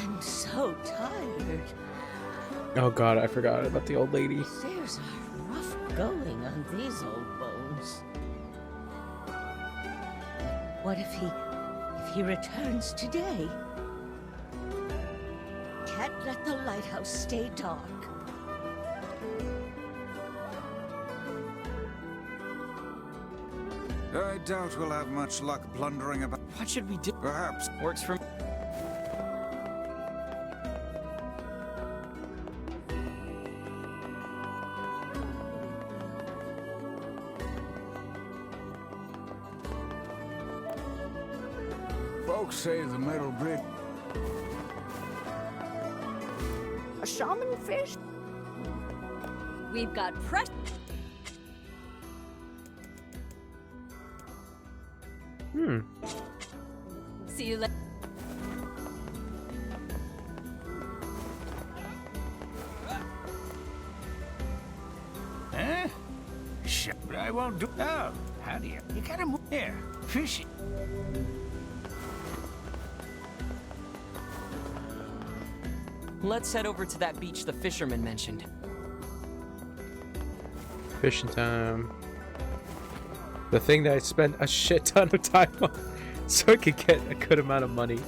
I'm so tired. Oh god, I forgot about the old lady. There's rough going on these old bones. What if he returns today? Can't let the lighthouse stay dark. I doubt we'll have much luck blundering about. What should we do? Perhaps. Works for me. Folks say the metal bridge. A shaman fish? We've got fresh. See you later. Huh? Shit, I won't do. Oh, how do you? You gotta move here. Fishy. Let's head over to that beach the fisherman mentioned. Fishing time. The thing that I spent a shit ton of time on so I could get a good amount of money.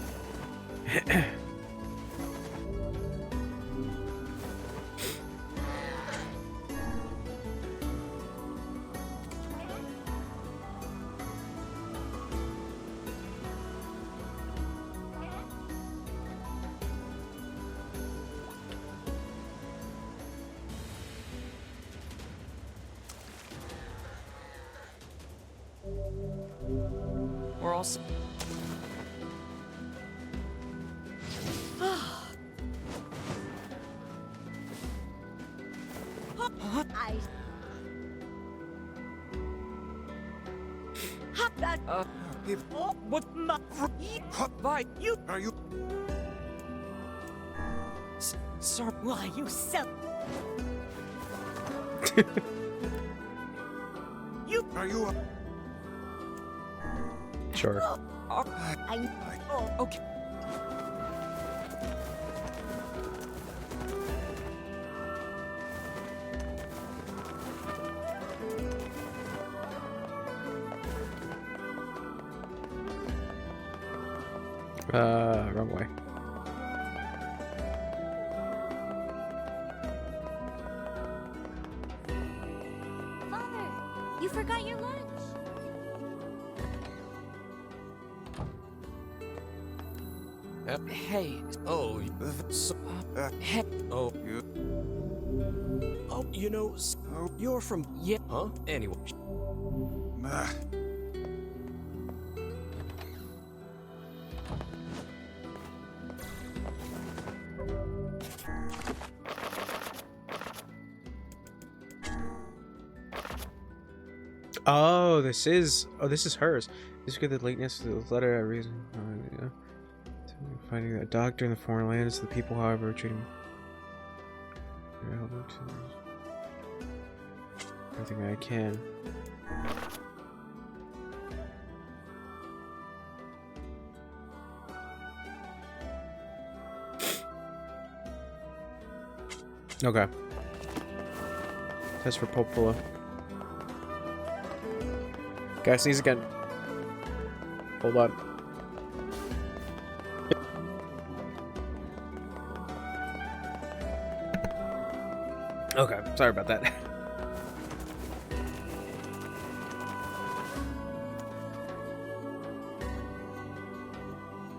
We're all. What my Why you are you? Sir, why you sell? You Are you? Sure. okay. Wrong way. Father, you forgot your lunch. Hey. Oh, Hey. oh, you. Oh, you know, you're from. Yeah. Huh? Anyway. Ah. Oh, this is hers. This could the lateness of the letter at reason. Yeah. Finding that doctor in the foreign lands, the people, however, are treating everything I can. Okay. Test for Popola. Gotta sneeze again. Hold on. Okay, sorry about that.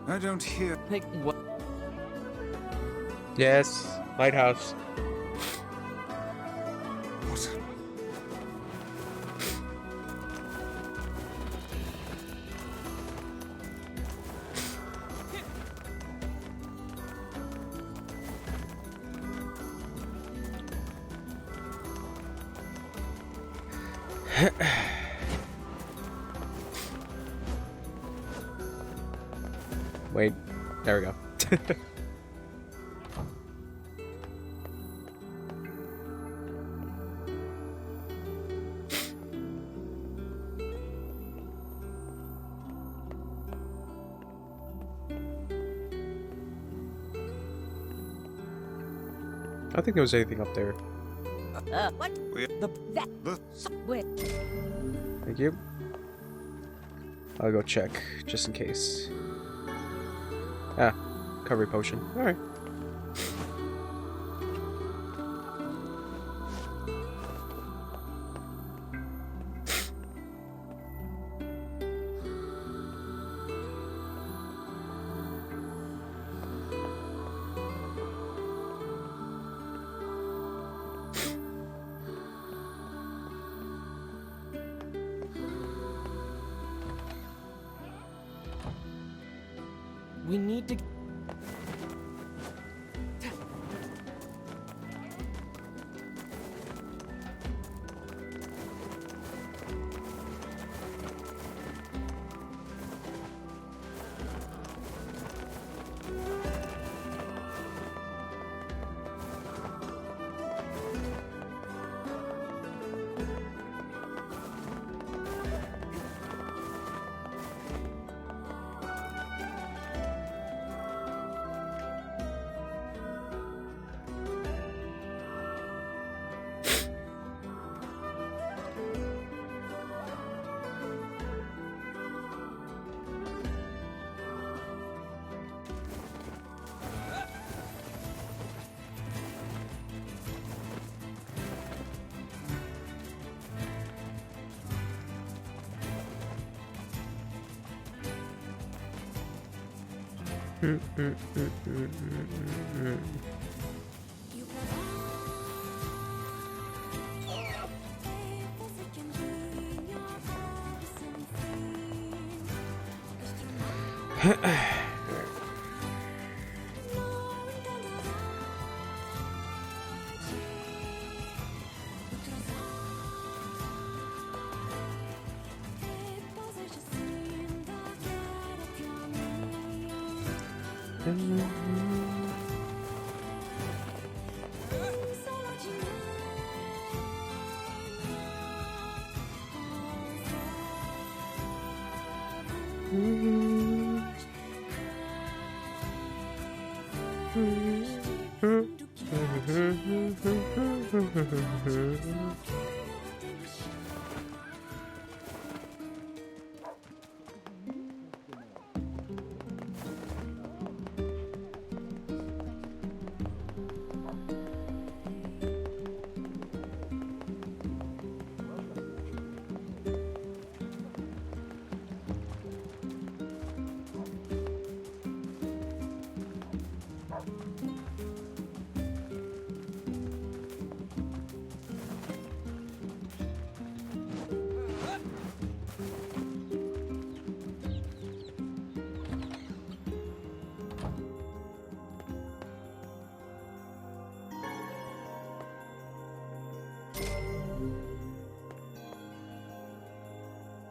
I don't hear. Like, what? Yes, lighthouse. What? Wait, there we go. I don't think there was anything up there. What? The Thank you. I'll go check, just in case. Ah, recovery potion. Alright. We need to...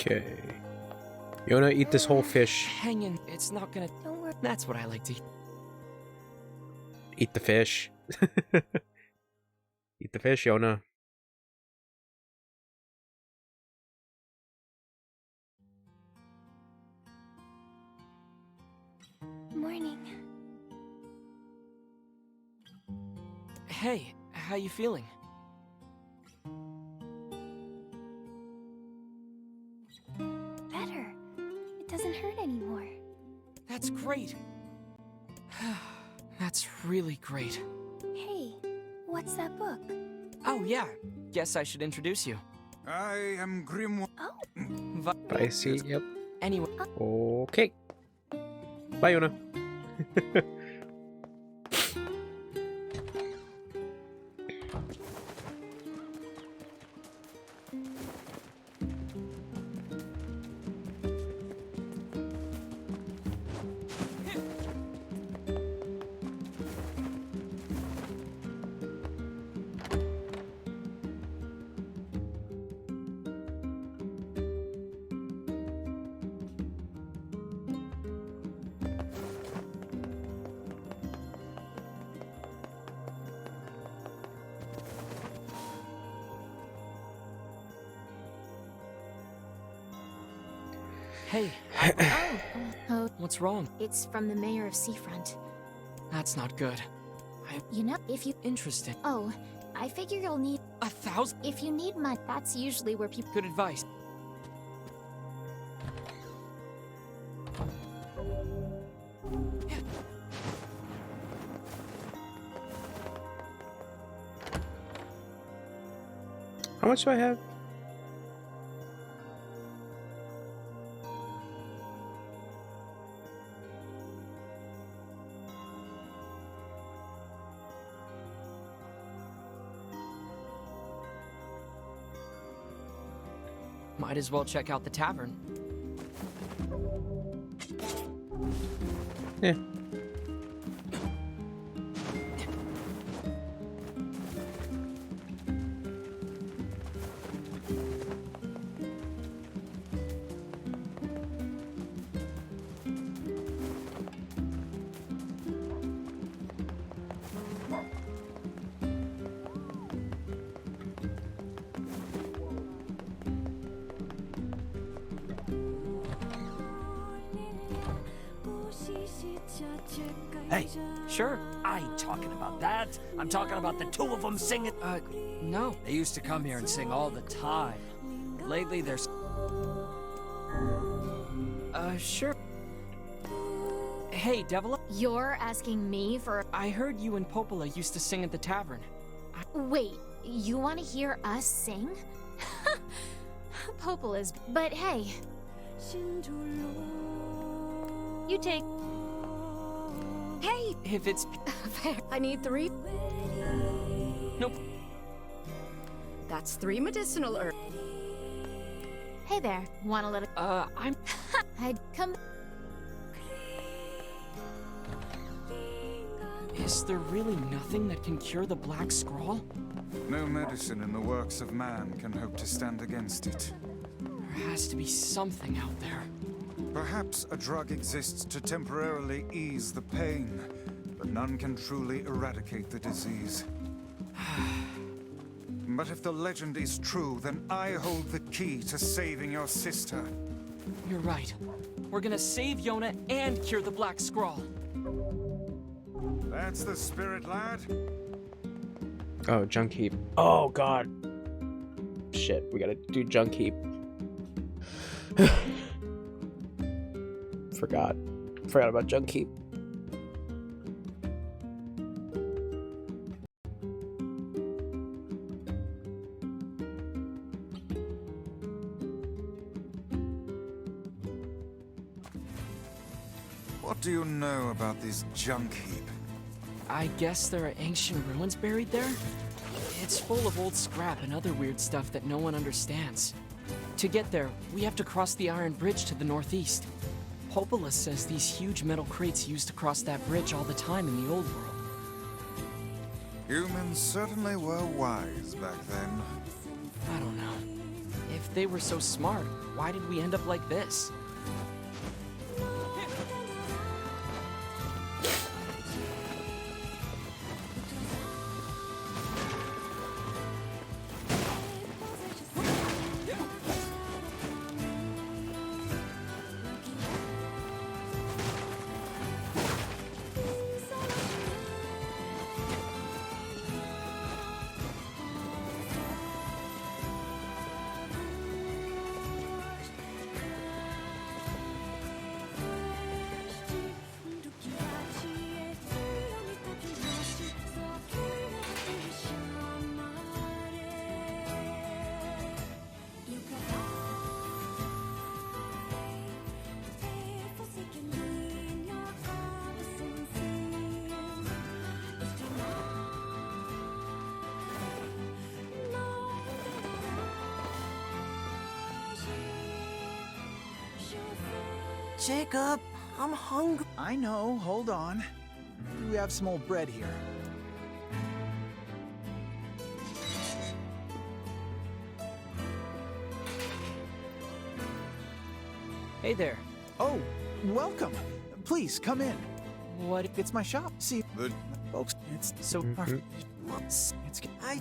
Okay. Yona, eat this whole fish. Hang in. It's not gonna... Don't worry. That's what I like to... Eat the fish. Eat the fish, Yona. Morning. Hey, how you feeling? Better. It doesn't hurt anymore. That's great. That's really great. Hey, what's that book? Oh, yeah. Guess I should introduce you. I am Grimoire. Oh, I see, yep. Anyway. Okay. Bye, Yona. Hey, Oh, what's wrong? it's from the mayor of Seafront. That's not good. You know, if you... Interesting. Oh, I figure you'll need... 1,000? If you need money, that's usually where people... Good advice. How much do I have? Might as well check out the tavern. Yeah. Hey, Sure. I ain't talking about that. I'm talking about the two of them singing. No. They used to come here and sing all the time. Lately, there's... Sure. Hey, Devil. You're asking me for... I heard you and Popola used to sing at the tavern. Wait, you want to hear us sing? Popola's... But hey... You take... Hey! If it's... I need 3. Nope. That's 3 medicinal herbs. Hey there, want a little... I'm... I'd come... Is there really nothing that can cure the Black Scrawl? No medicine in the works of man can hope to stand against it. There has to be something out there. Perhaps a drug exists to temporarily ease the pain, but none can truly eradicate the disease. But if the legend is true, then I hold the key to saving your sister. You're right. We're gonna save Yona and cure the Black Scrawl. That's the spirit, lad. Oh, junk heap. Oh, God. Shit, we gotta do junk heap. Forgot about junk heap. What do you know about this junk heap? I guess there are ancient ruins buried there? It's full of old scrap and other weird stuff that no one understands. To get there, we have to cross the Iron Bridge to the northeast. Popola says these huge metal crates used to cross that bridge all the time in the old world. Humans certainly were wise back then. I don't know. If they were so smart, why did we end up like this? Jacob, I'm hungry. I know, hold on. We have some old bread here. Hey there. Oh, welcome. Please, come in. What? It's my shop. See, The folks, it's so... It's...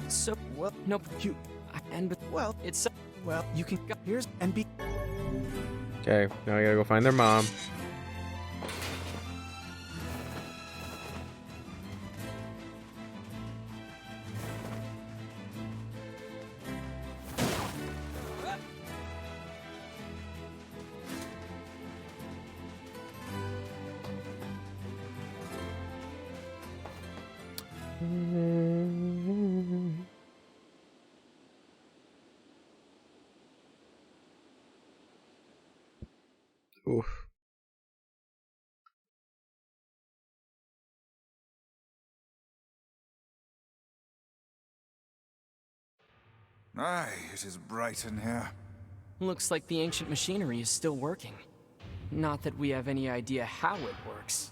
So... Well, Nope. You... And... Well, It's well, you can... Here's... And be... Okay, now I gotta go find their mom. Oof. Aye, it is bright in here. Looks like the ancient machinery is still working. Not that we have any idea how it works.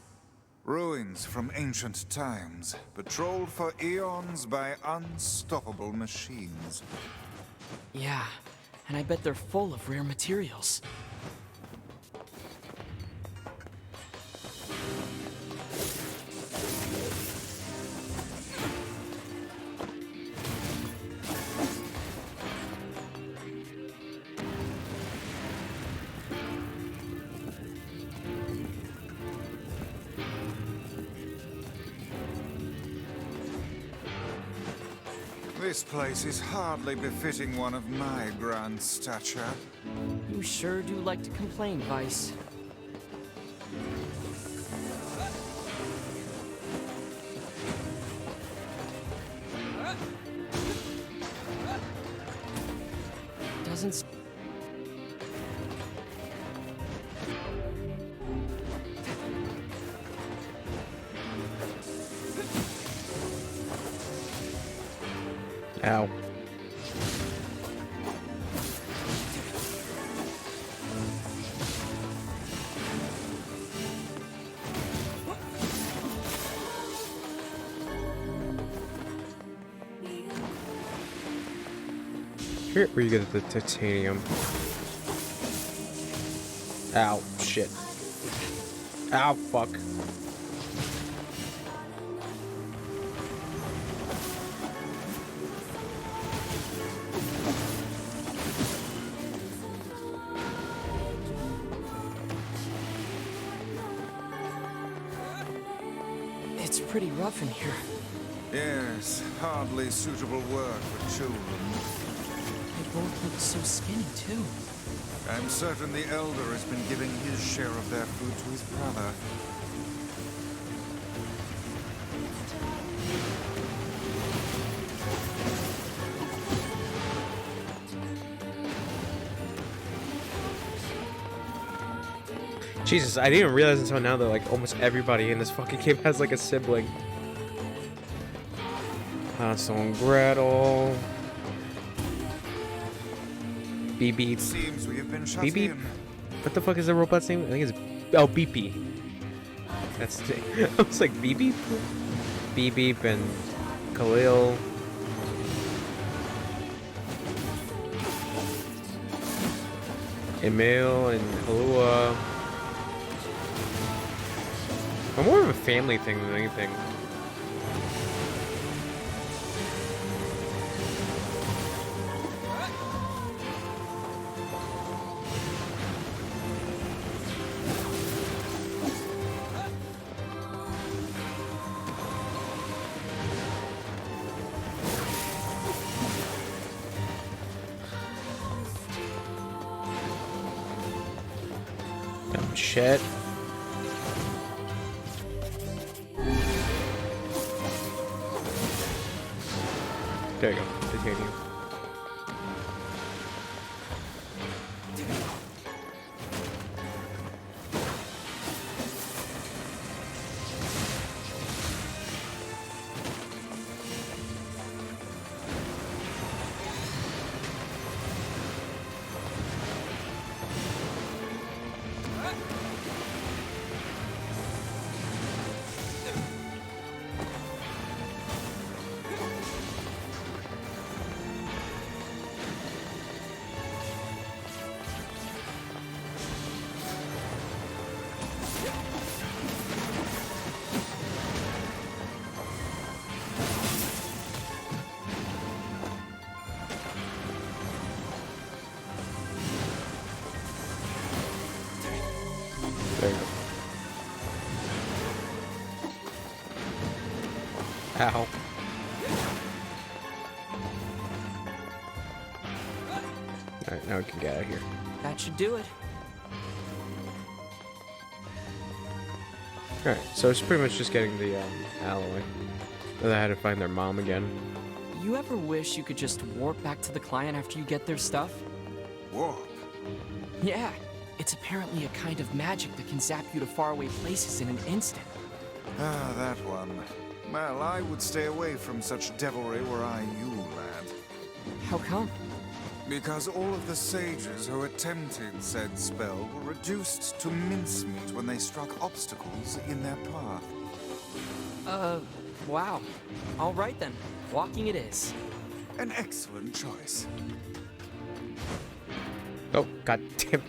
Ruins from ancient times, patrolled for eons by unstoppable machines. Yeah, and I bet they're full of rare materials. This place is hardly befitting one of my grand stature. You sure do like to complain, Vice. Doesn't... Ow. Here, where you get the titanium. Ow, shit. Ow, fuck. It's pretty rough in here. Yes, hardly suitable work for children. They both look so skinny, too. I'm certain the Elder has been giving his share of their food to his brother. Jesus, I didn't realize until now that like almost everybody in this fucking game has like a sibling. Hansel and Gretel. Beep beep. Seems we have been shut Beep beep. in. What the fuck is the robot's name? I think it's Beep Beep. That's the I was like Beep Beep. Beep Beep and Khalil. Emil and Halua. I'm more of a family thing than anything. Dumb shit. There you go. Titanium. Ow. Alright, now we can get out of here. That should do it. Alright, so it's pretty much just getting the alloy. Then I had to find their mom again. You ever wish you could just warp back to the client after you get their stuff? Warp? Yeah. It's apparently a kind of magic that can zap you to faraway places in an instant. Ah, that one. Well, I would stay away from such devilry were I you, lad. How come? Because all of the sages who attempted said spell were reduced to mincemeat when they struck obstacles in their path. Wow. All right then. Walking it is. An excellent choice. Oh, god damn.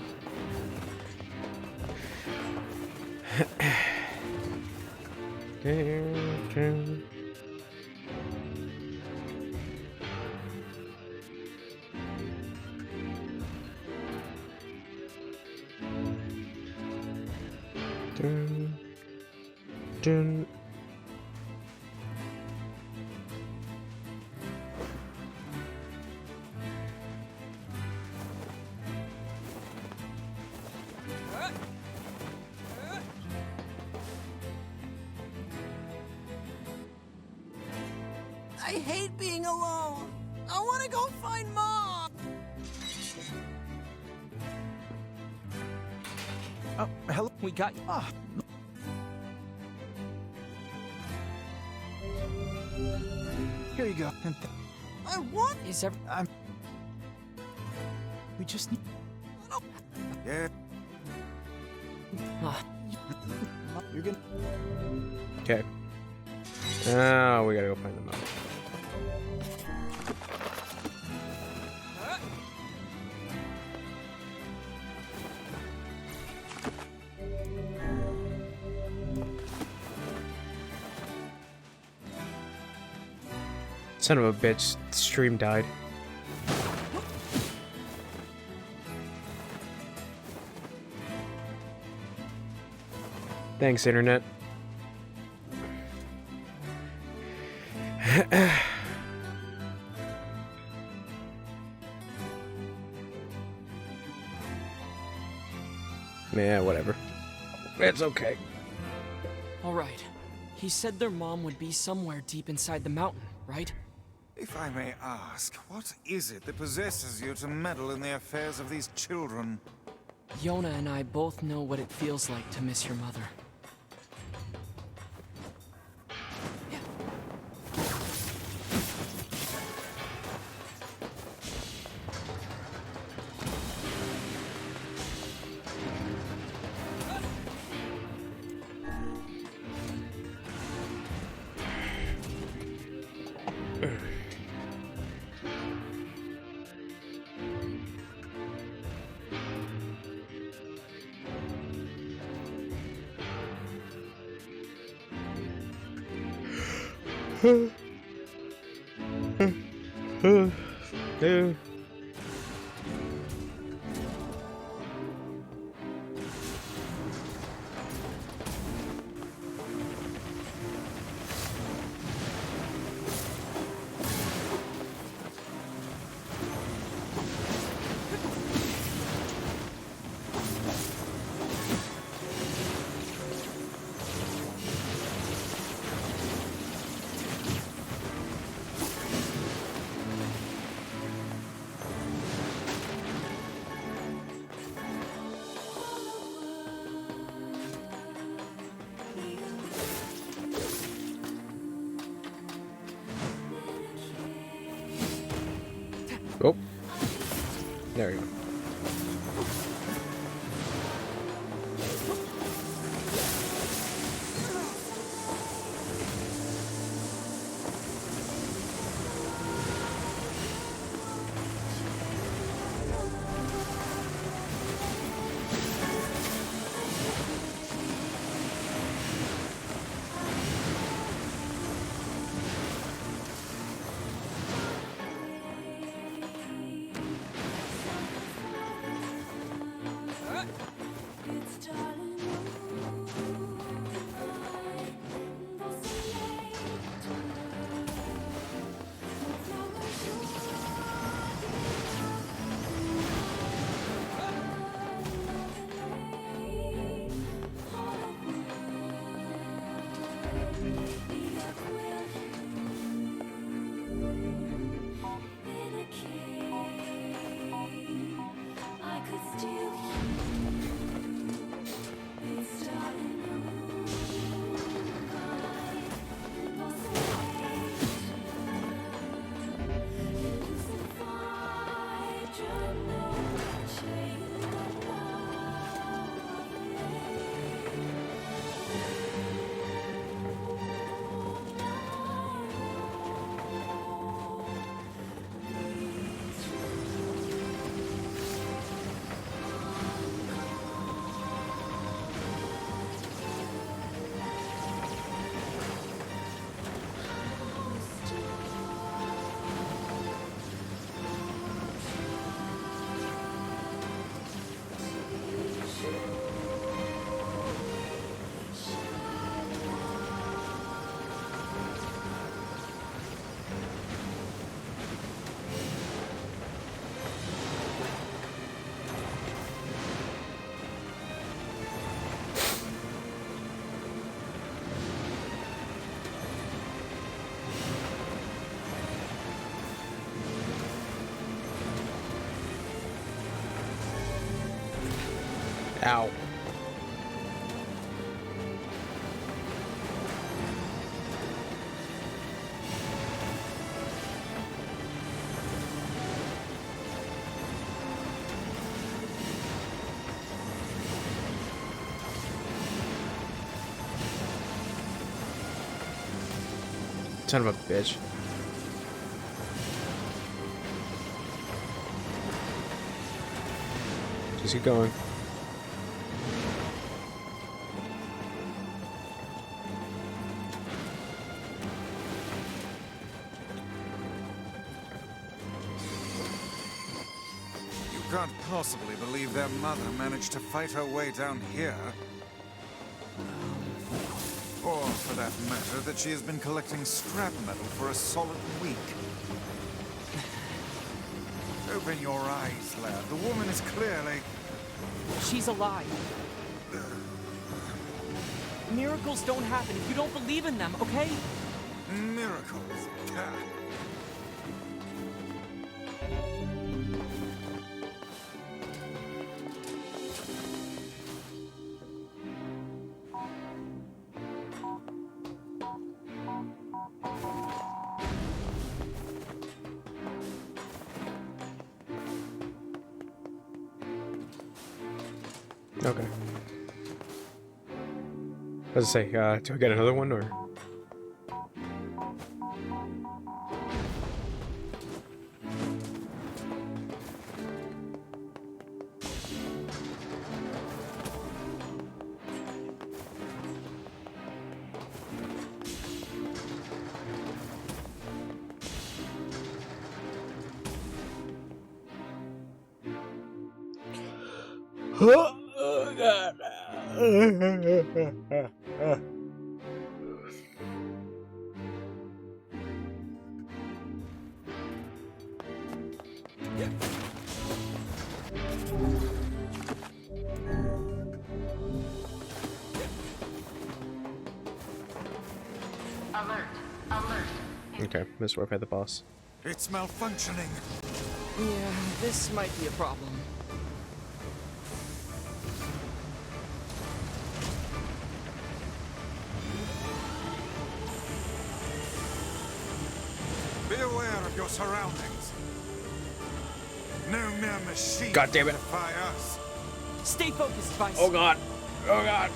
Dun, dun. I hate being alone. I want to go find Mom. Oh, hello. We got you. Ah. Here you go. I want. Is ever. We just need. Yeah. You're gonna. Okay. Now we gotta go find the mom. Son of a bitch, stream died. Thanks, internet. Yeah, whatever. It's okay. All right. He said their mom would be somewhere deep inside the mountain, right? If I may ask, what is it that possesses you to meddle in the affairs of these children? Yona and I both know what it feels like to miss your mother. Oh, there we go. Ow. Son of a bitch. Just keep going. You can't possibly believe their mother managed to fight her way down here. Or, for that matter, that she has been collecting scrap metal for a solid week. Open your eyes, lad. The woman is clearly... She's alive. Miracles don't happen if you don't believe in them, okay? Miracles. Ah. Okay. As I say, do I get another one or? Oh God. Alert. Alert. Okay, this way by the boss. It's malfunctioning. Yeah, this might be a problem. Be aware of your surroundings. No mere machine God damn it. can defy us. Stay focused, Vice. Oh God. Oh God.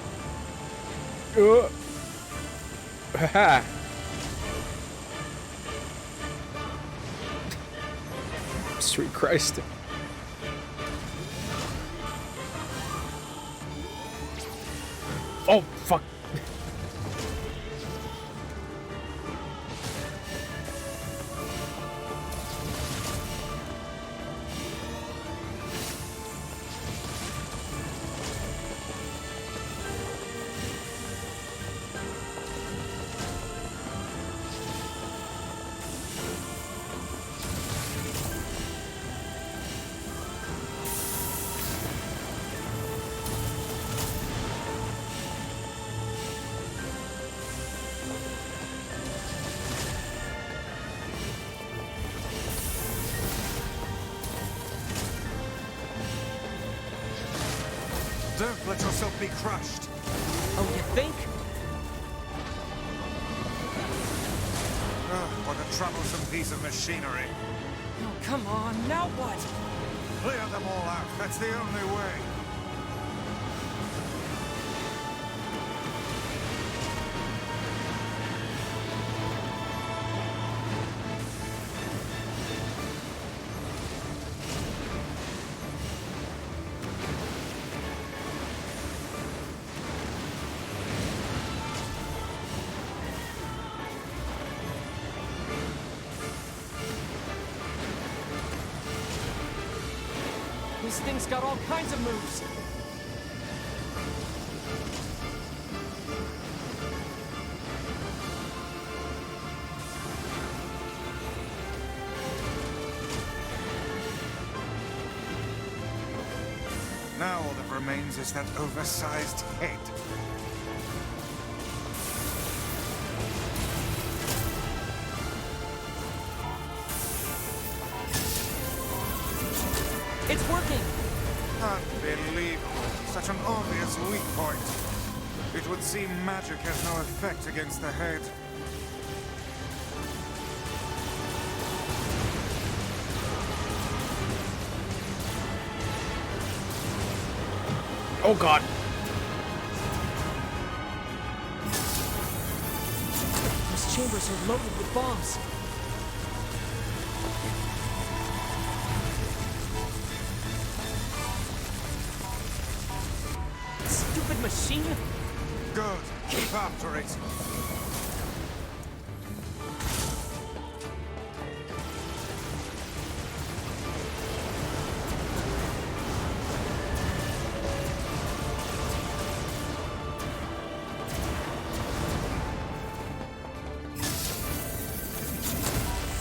Haha. Sweet Christ. Oh, fuck. Don't let yourself be crushed. Oh, you think? What a troublesome piece of machinery. Oh, come on, now what? Clear them all out. That's the only way. This thing's got all kinds of moves. Now all that remains is that oversized head. It's working! Unbelievable. Such an obvious weak point. It would seem magic has no effect against the head. Oh god. Those chambers are loaded with bombs. Stupid machine! Good. Keep after it.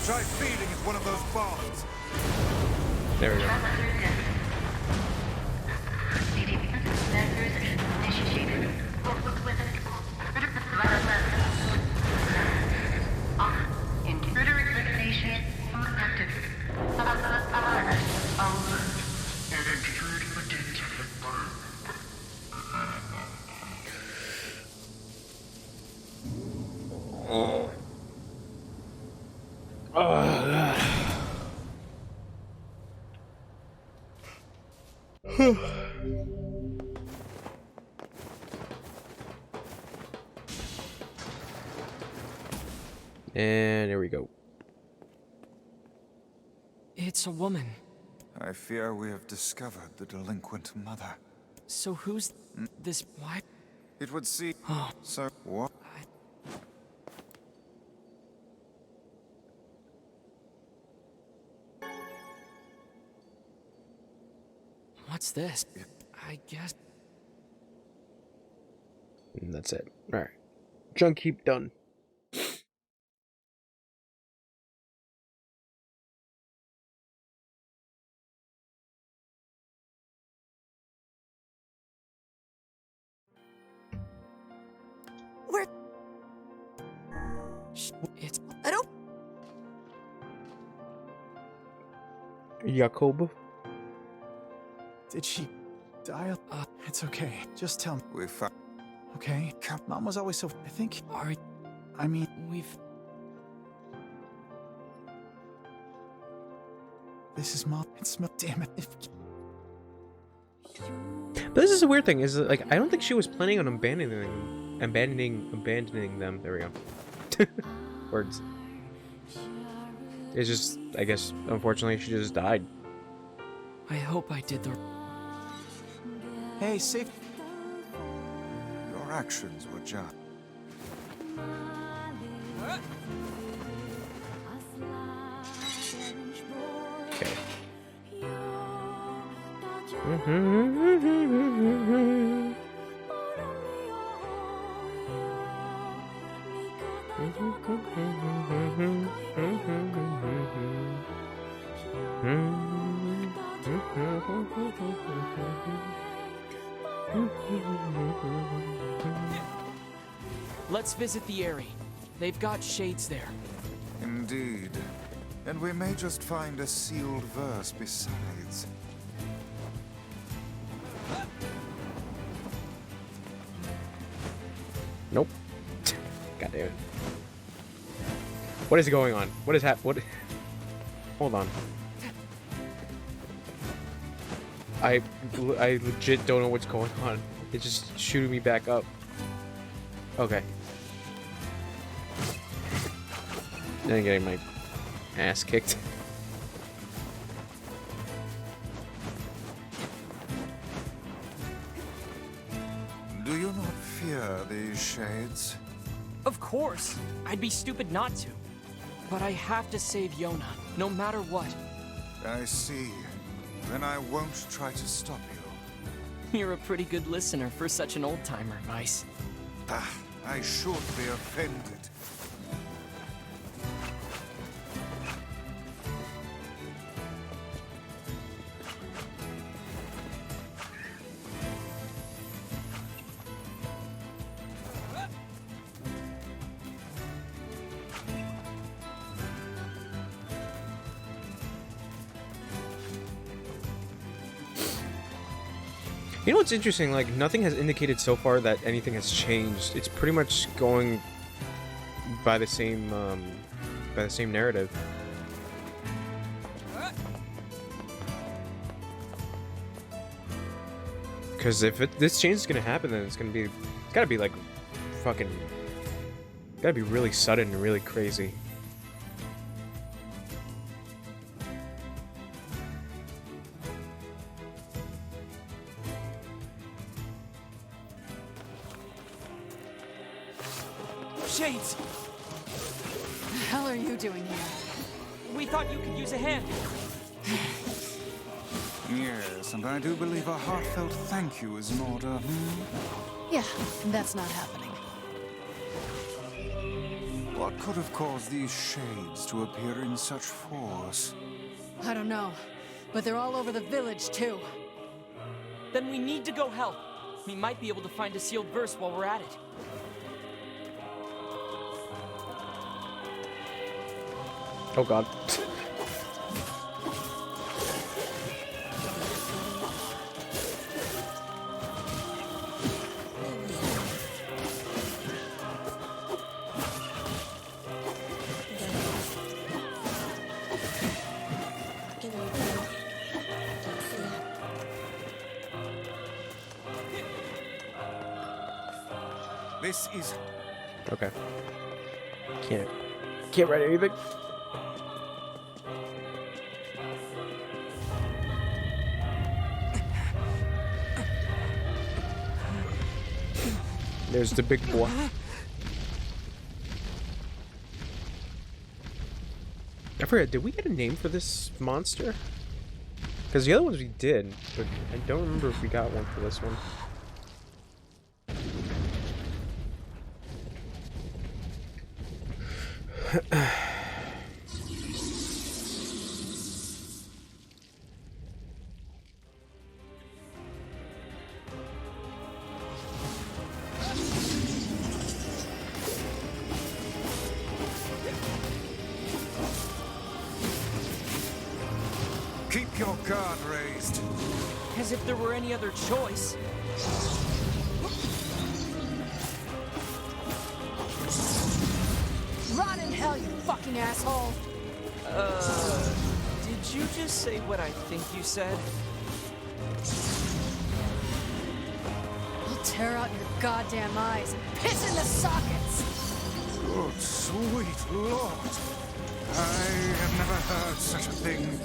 Try feeding it one of those bombs. There we go. Intruder elimination active. An intruder identified. And there we go. It's a woman. I fear we have discovered the delinquent mother. So who's this? Why? It would seem. Oh. So what? What's this? I guess. And that's it. Alright. Junk heap done. Where? It's. I don't. Jacob. Did she die? It's okay. Just tell me. We found. Okay. Mom was always so. I think. Are I mean. we've. This is Mom. It smells. Damn it. But this is a weird thing, is that, like, I don't think she was planning on abandoning them. There we go. Words. It's just, I guess, unfortunately, she just died. I hope I did the. Hey, safe. Your actions were just. Okay. Let's visit the Eyrie. They've got shades there. Indeed. And we may just find a sealed verse besides. Nope. God damn it. What is going on? What is what? Hold on. I legit don't know what's going on. It's just shooting me back up. Okay. Then getting my ass kicked. Do you not fear these shades? Of course. I'd be stupid not to. But I have to save Yona, no matter what. I see. Then I won't try to stop you. You're a pretty good listener for such an old-timer, Vice. Ah, I should be offended. You know what's interesting? Like, nothing has indicated so far that anything has changed. It's pretty much going by the same narrative. Because if this change is gonna happen, then it's gotta be like, fucking, gotta be really sudden and really crazy. Shades! The hell are you doing here? We thought you could use a hand. Yes, and I do believe a heartfelt thank you is in order. Yeah, that's not happening. What could have caused these shades to appear in such force? I don't know, but they're all over the village, too. Then we need to go help. We might be able to find a sealed verse while we're at it. Oh god. This is... Okay. Can't write anything. There's the big boy. I forgot, did we get a name for this monster? Because the other ones we did, but I don't remember if we got one for this one. Keep your guard raised. As if there were any other choice. Rot in hell, you fucking asshole! Did you just say what I think you said? I'll tear out your goddamn eyes and piss in the sockets! Good sweet Lord. I have never heard such a thing.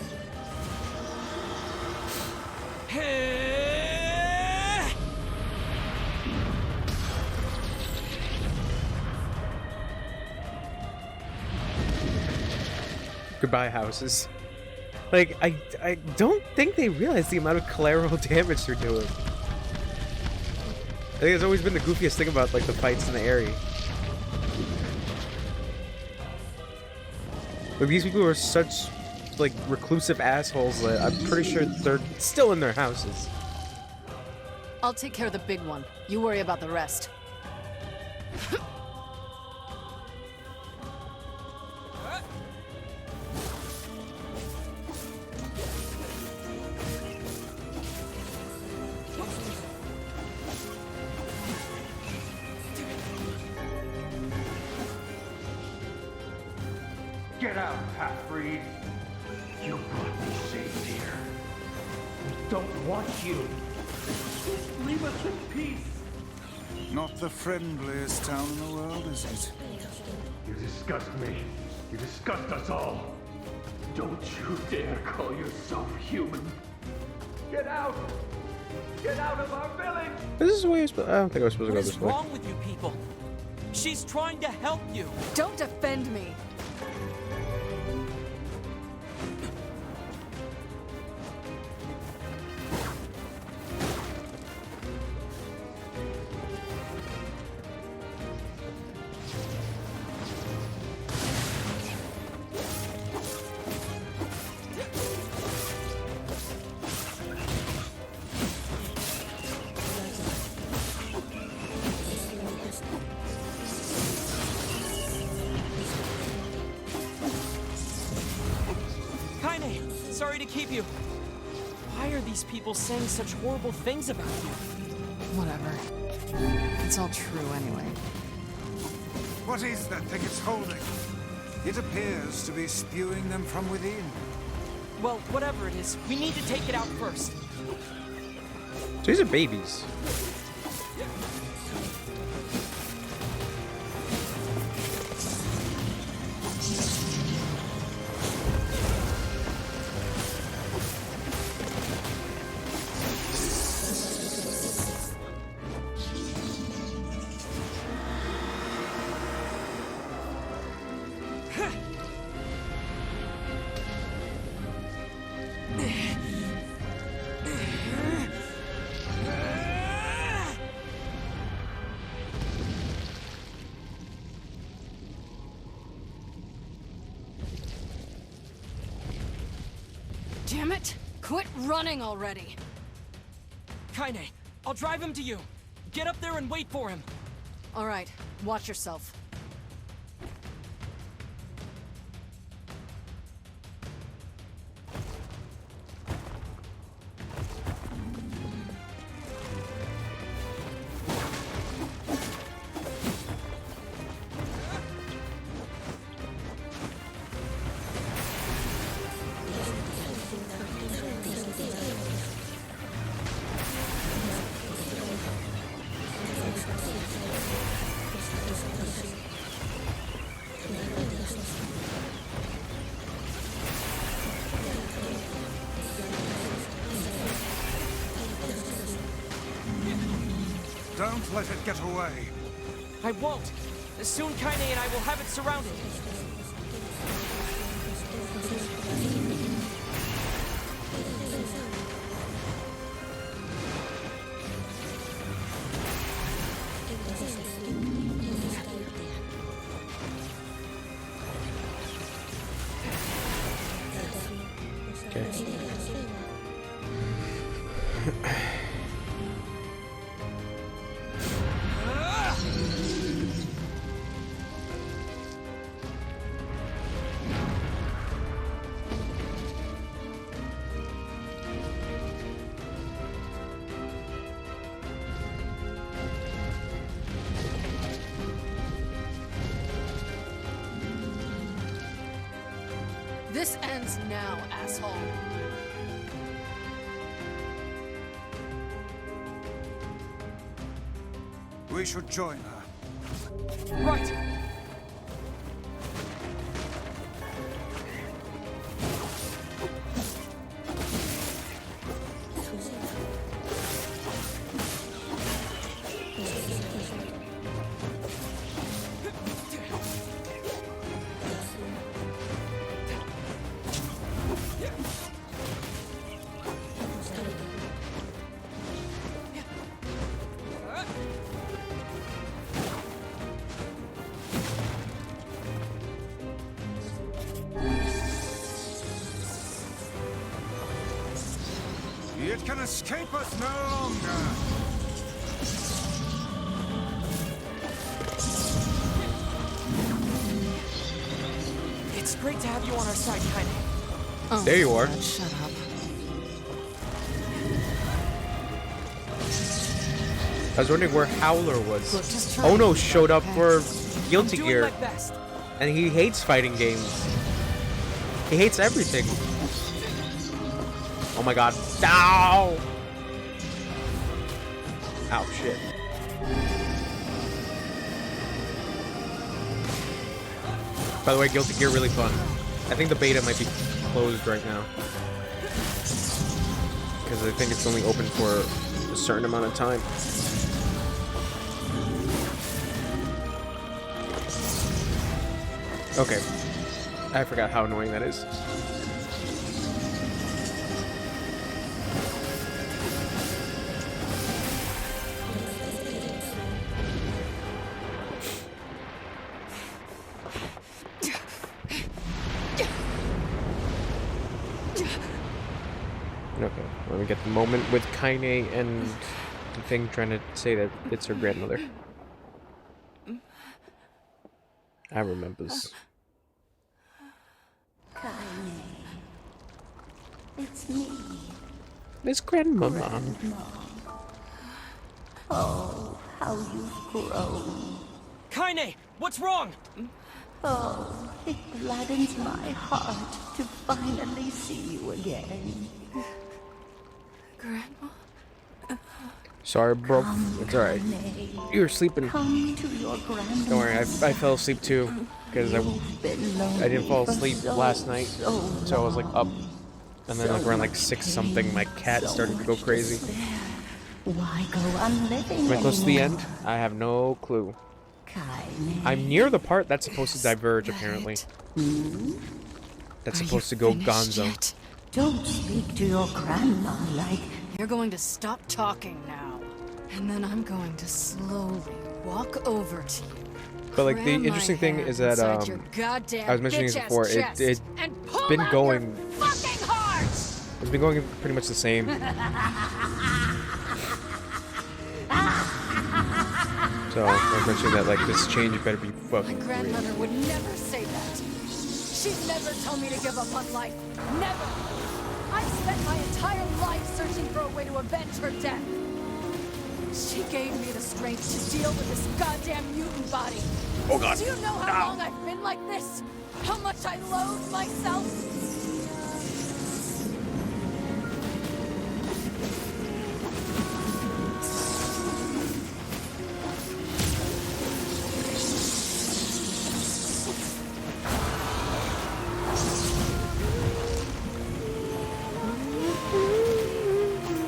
Goodbye, houses. Like, I don't think they realize the amount of collateral damage they're doing. I think it's always been the goofiest thing about, like, the fights in the area. Like, these people are such, like, reclusive assholes that I'm pretty sure they're still in their houses. I'll take care of the big one. You worry about the rest. Get out, half-breed. You brought me safe here. We don't want you. Just leave us in peace. Not the friendliest town in the world, is it? You disgust me. You disgust us all. Don't you dare call yourself human. Get out! Get out of our village! This is the way I don't think I was supposed to go What this is way. wrong with you people? She's trying to help you. Don't defend me. Sorry to keep you. Why are these people saying such horrible things about you? Whatever. It's all true anyway. What is that thing it's holding? It appears to be spewing them from within. Well, whatever it is, we need to take it out first. So these are babies. Damn it! Quit running already! Kaine, I'll drive him to you. Get up there and wait for him. Alright, watch yourself. Don't let it get away. I won't. Soon Kaine and I will have it surrounded. This ends now, asshole. We should join her. Right. It can escape us no longer. It's great to have you on our side, Kaine. Oh, there you are. God, shut up. I was wondering where Howler was. Look, just try Oh no, and keep showed that up for pace. Guilty I'm doing Gear, my best. and he hates fighting games. He hates everything. Oh my god. Ow! Ow, shit. By the way, Guilty Gear really fun. I think the beta might be closed right now. Because I think it's only open for a certain amount of time. Okay. I forgot how annoying that is. Okay, let me get the moment with Kaine and the thing trying to say that it's her grandmother. I remembers. Kaine, it's me. Miss Grandmama. Oh, how you've grown. Kaine, what's wrong? Oh, it gladdens my heart to finally see you again. Grandma? Sorry, bro. It's alright. You were sleeping. Come to your grandma. Don't worry, I fell asleep too. Because I didn't fall asleep last night. So I was like up. And then like around like 6 something, my cat started to go crazy. Why go on living? Am I close to the end? I have no clue. I'm near the part that's supposed to diverge, apparently. That's supposed to go gonzo. Don't speak to your grandma like... You're going to stop talking now. And then I'm going to slowly walk over to you. But like the interesting thing is that I was mentioning this before, it's been going it's been going pretty much the same. So I was mentioning that like this change better be fucking My grandmother would never say that. She'd never tell me to give up on life. Never. I've spent my entire life searching for a way to avenge her death. She gave me the strength to deal with this goddamn mutant body. Oh god. Do you know how long I've been like this? How much I loathe myself?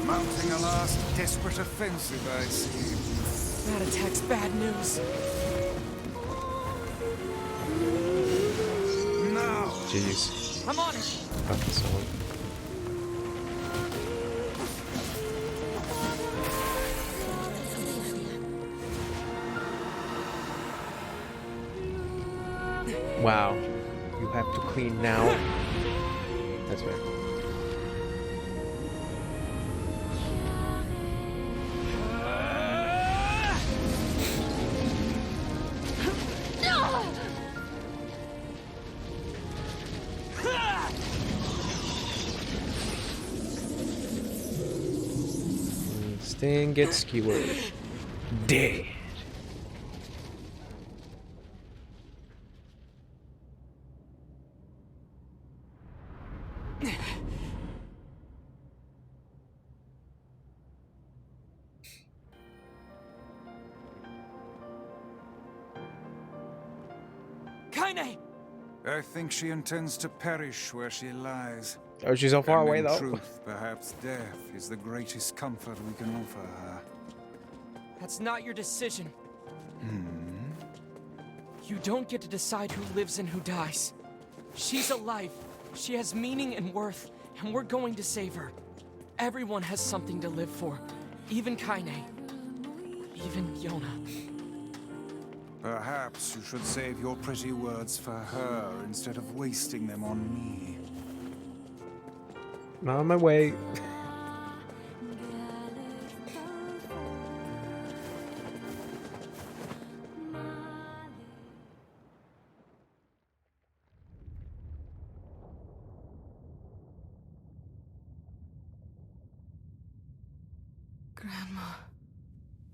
Mounting a last desperate offensive, I see. That attack's bad news. Now. Jeez. I'm on it. Fucking song. Wow. You have to clean now. That's fair. Sting gets skewered. Dead. Kaine! I think she intends to perish where she lies. Oh, she's so far And away in though. truth, perhaps death is the greatest comfort we can offer her. That's not your decision. You don't get to decide who lives and who dies. She's alive. She has meaning and worth, and we're going to save her. Everyone has something to live for. Even Kaine. Even Yona. Perhaps you should save your pretty words for her instead of wasting them on me. I'm on my way. Grandma,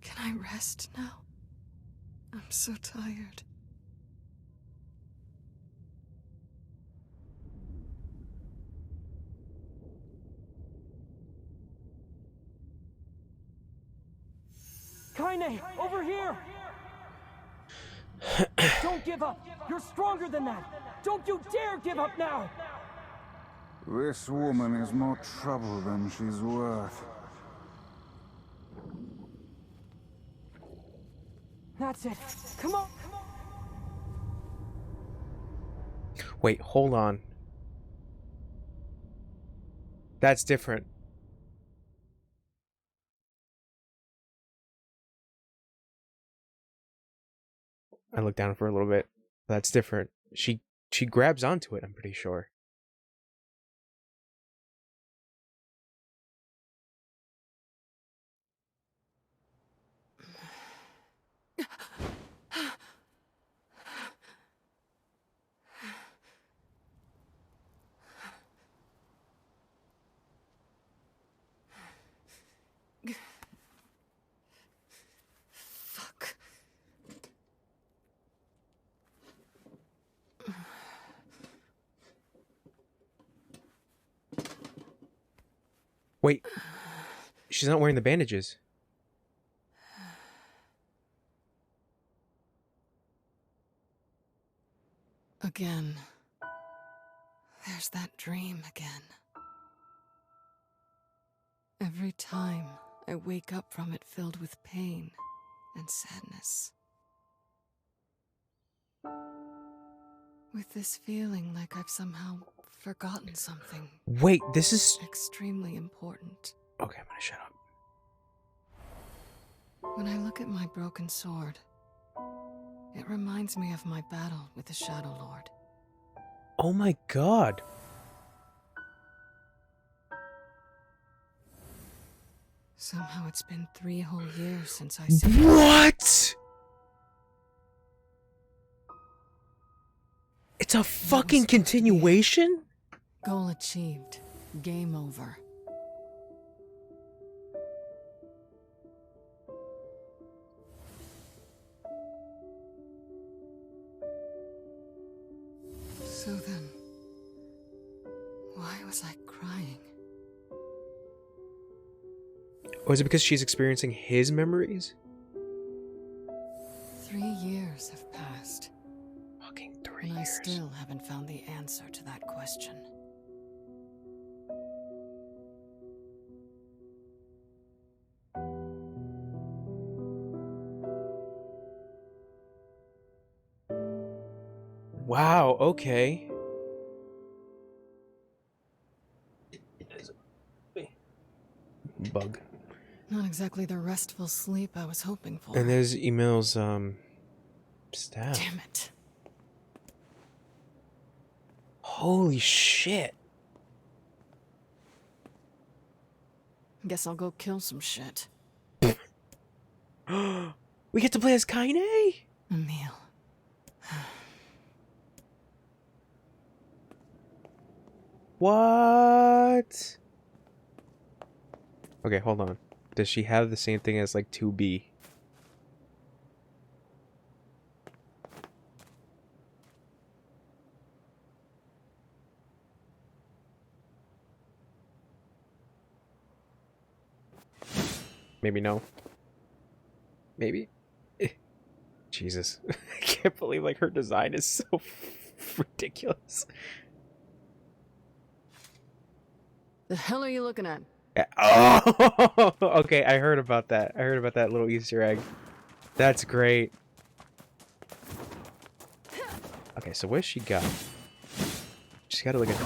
can I rest now? I'm so tired. Kaine, over here! Don't give up! You're stronger than that! Don't you dare give up now! This woman is more trouble than she's worth. That's it. Come on! Wait, hold on. That's different. I looked down for a little bit. That's different. She grabs onto it, I'm pretty sure. Fuck. Wait. She's not wearing the bandages. Again. There's that dream again. Every time I wake up from it filled with pain and sadness. With this feeling like I've somehow forgotten something. Wait, this is extremely important. Okay, I'm gonna shut up. When I look at my broken sword, it reminds me of my battle with the Shadow Lord. Oh my god. Somehow it's been 3 whole years since I saved What? It's a fucking continuation? Goal achieved. Game over. So then, why was I crying? Was it because she's experiencing his memories? 3 years have passed. Fucking 3 and years. I still haven't found the answer to that question. Wow, okay. Bug. Not exactly the restful sleep I was hoping for. And there's Emil's staff. Damn it. Holy shit. Guess I'll go kill some shit. We get to play as Kaine? Emil. What? Okay, hold on. Does she have the same thing as like 2B? Maybe no. Maybe. Jesus. I can't believe like her design is so ridiculous. The hell are you looking at? Oh, okay, I heard about that. I heard about that little Easter egg. That's great. Okay, so what's she got? She's got like a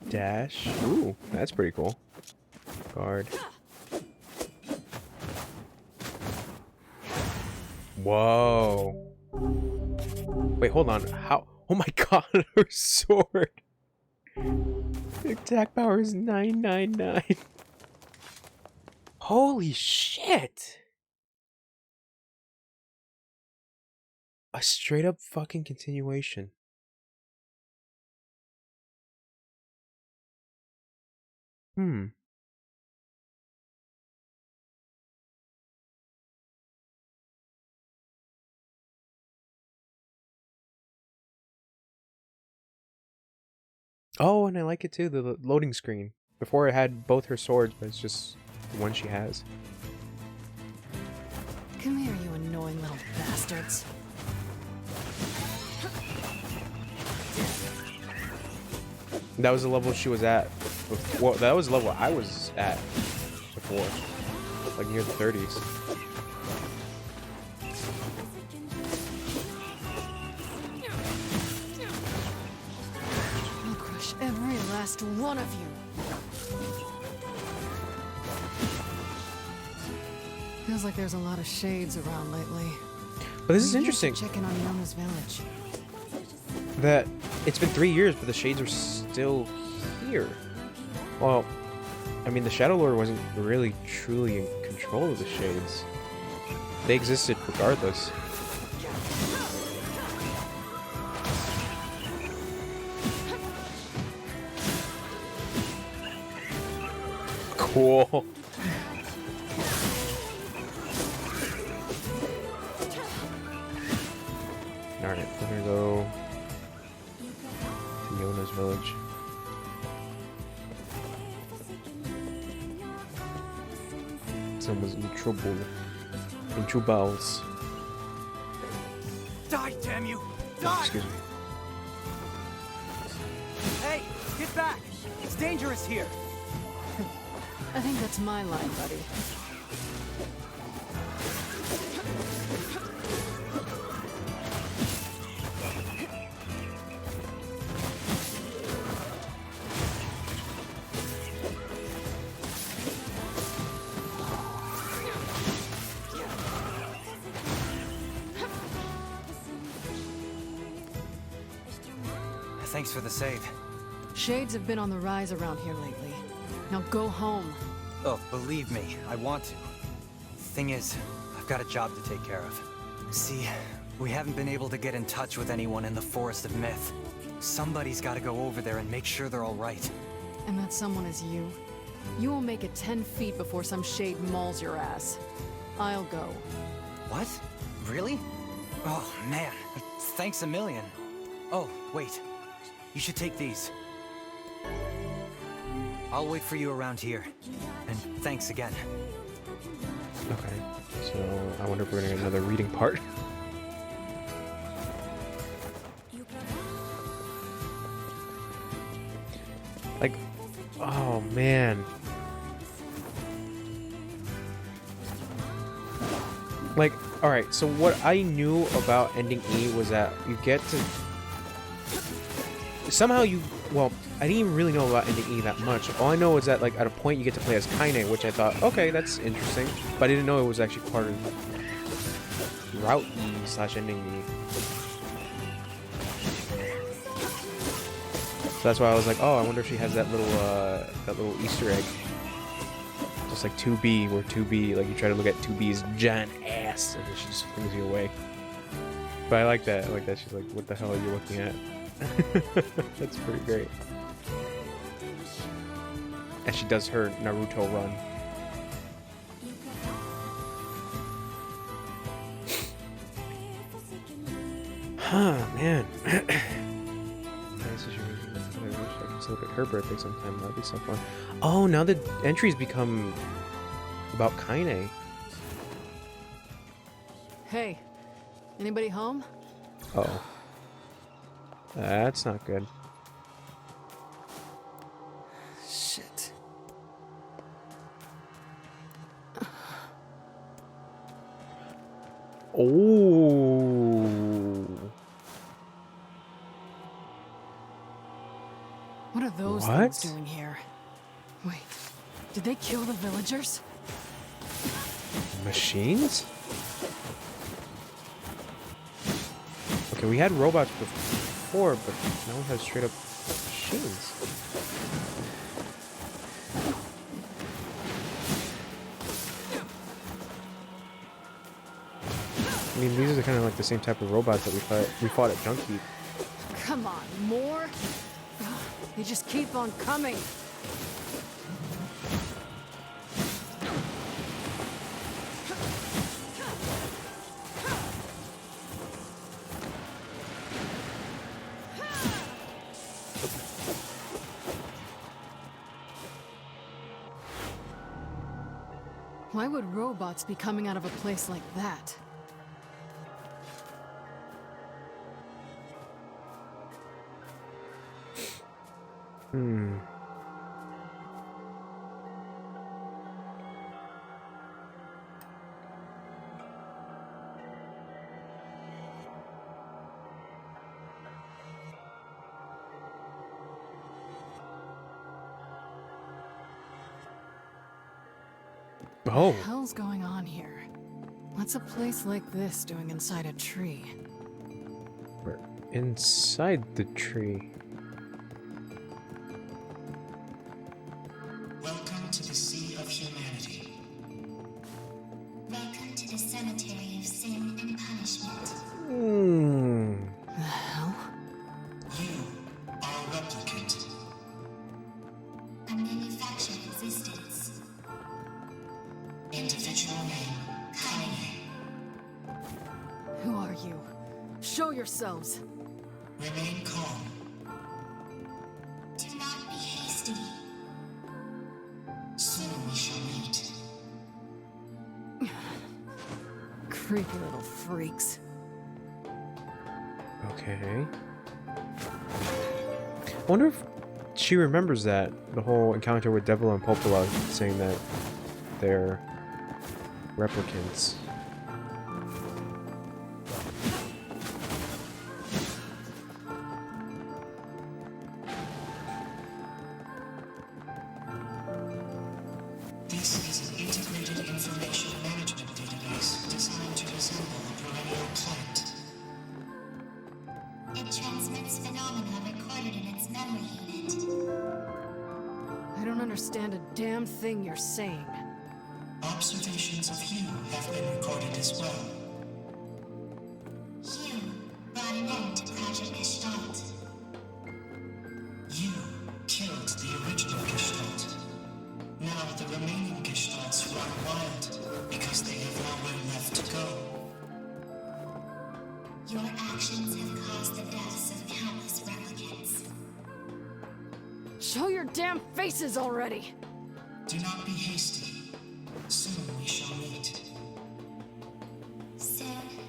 dash. Ooh, that's pretty cool. Guard. Whoa. Wait, hold on. How? Oh my god, her sword. Attack power is 999. Holy shit. A straight up fucking continuation. Hmm. Oh, and I like it too, the loading screen. Before it had both her swords, but it's just the one she has. Come here, you Meddling little bastards. That was the level she was at. Well, that was the level I was at before, like near the 30s. I'll crush every last one of you. Feels like there's a lot of shades around lately. But this is interesting. Check in on Yona's village. That it's been 3 years, but the shades are still here. Well, I mean, the Shadow Lord wasn't really truly in control of the shades. They existed regardless. Cool. Alright, we're gonna go to Yona's village. Someone's in trouble. In troubles. Die, damn you! Die! Excuse me. Hey, get back! It's dangerous here. I think that's my line, buddy. Thanks for the save. Shades have been on the rise around here lately. Now go home. Oh, believe me, I want to. Thing is, I've got a job to take care of. See, we haven't been able to get in touch with anyone in the Forest of Myth. Somebody's got to go over there and make sure they're all right. And that someone is you. You will make it 10 feet before some shade mauls your ass. I'll go. What? Really? Oh, man. Thanks a million. Oh, wait. You should take these. I'll wait for you around here. And thanks again. Okay, so I wonder if we're gonna get another reading part. Like, oh man. Like, alright, so what I knew about ending E was that you get to... Somehow you... Well, I didn't even really know about ending E that much. All I know is that, like, at a point you get to play as Kaine, which I thought, okay, that's interesting. But I didn't know it was actually part of Route E / ending E. So that's why I was like, oh, I wonder if she has that little Easter egg. Just like 2B, where 2B, like, you try to look at 2B's giant ass, and then she just flings you away. But I like that. I like that. She's like, what the hell are you looking at? That's pretty great. And she does her Naruto run. Huh, man. I wish I could celebrate her birthday sometime. That'd be so fun. Oh, now the entries become about Kaine. Hey, anybody home? Oh. That's not good. Shit. Oh. What are those things doing here? Wait, did they kill the villagers? Machines? Okay, we had robots before, but now we have straight up machines. I mean, these are kind of like the same type of robots that we fought at Junkie. Come on, more? They just keep on coming. Why would robots be coming out of a place like that? Hmm. What Oh. the hell's going on here? What's a place like this doing inside a tree? We're inside the tree. Welcome to the Sea of Humanity. Welcome to the cemetery of sin and punishment. Hmm. The hell? You are a replicant. A manufactured existence. Individual name, Kanye. Who are you? Show yourselves! Remain calm. Do not be hasty. Soon we shall meet. Creepy little freaks. Okay. I wonder if she remembers that, the whole encounter with Devil and Popola, saying that they're replicants. This is an integrated information management database designed to resemble a perennial plant. It transmits phenomena recorded in its memory unit. I don't understand a damn thing you're saying. Observations of you have been recorded as well. You brought an end to Project Gestalt. You killed the original Gestalt. Now the remaining Gestalts run wild because they have nowhere left to go. Your actions have caused the deaths of countless replicants. Show your damn faces already! Do not be hasty. Soon we shall meet. Soon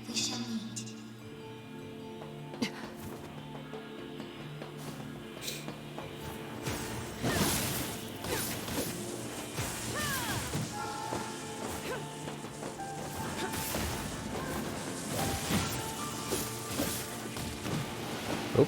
we shall meet. Oh.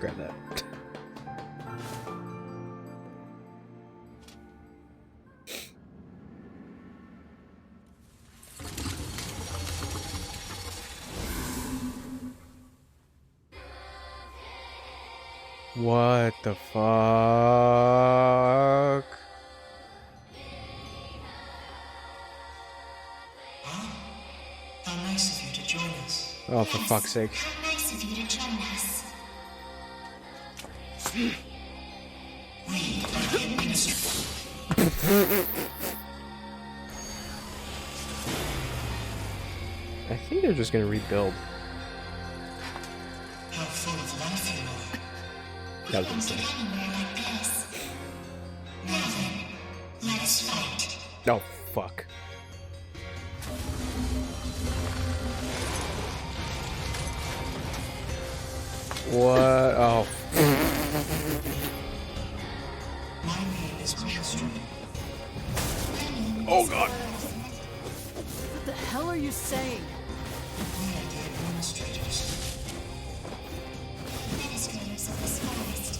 Grab that. What the fuck? How nice of you to join us. Oh, for fuck's sake. How nice of you to join us. We are the administrators. I think they're just gonna rebuild. How full of life you are. That was insane. Anywhere like this. Now then, let us fight. Oh, fuck. What? Oh. My name is Maelstrom. Oh, God. What the hell are you saying? We are the administrators. Administrators of this forest.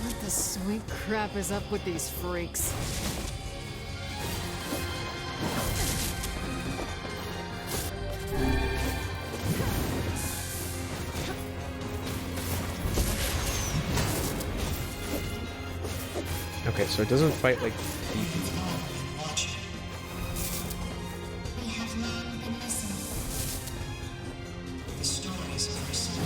What the sweet crap is up with these freaks? Okay, so it doesn't fight like. We have long been listening. The stories of her son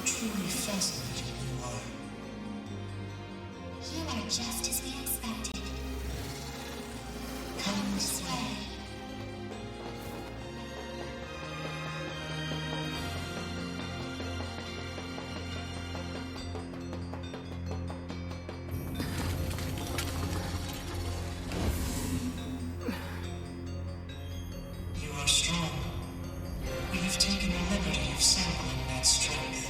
truly fascinating you are. You are just as we expected. Come this way. You are strong. We have taken the liberty of sampling that strength.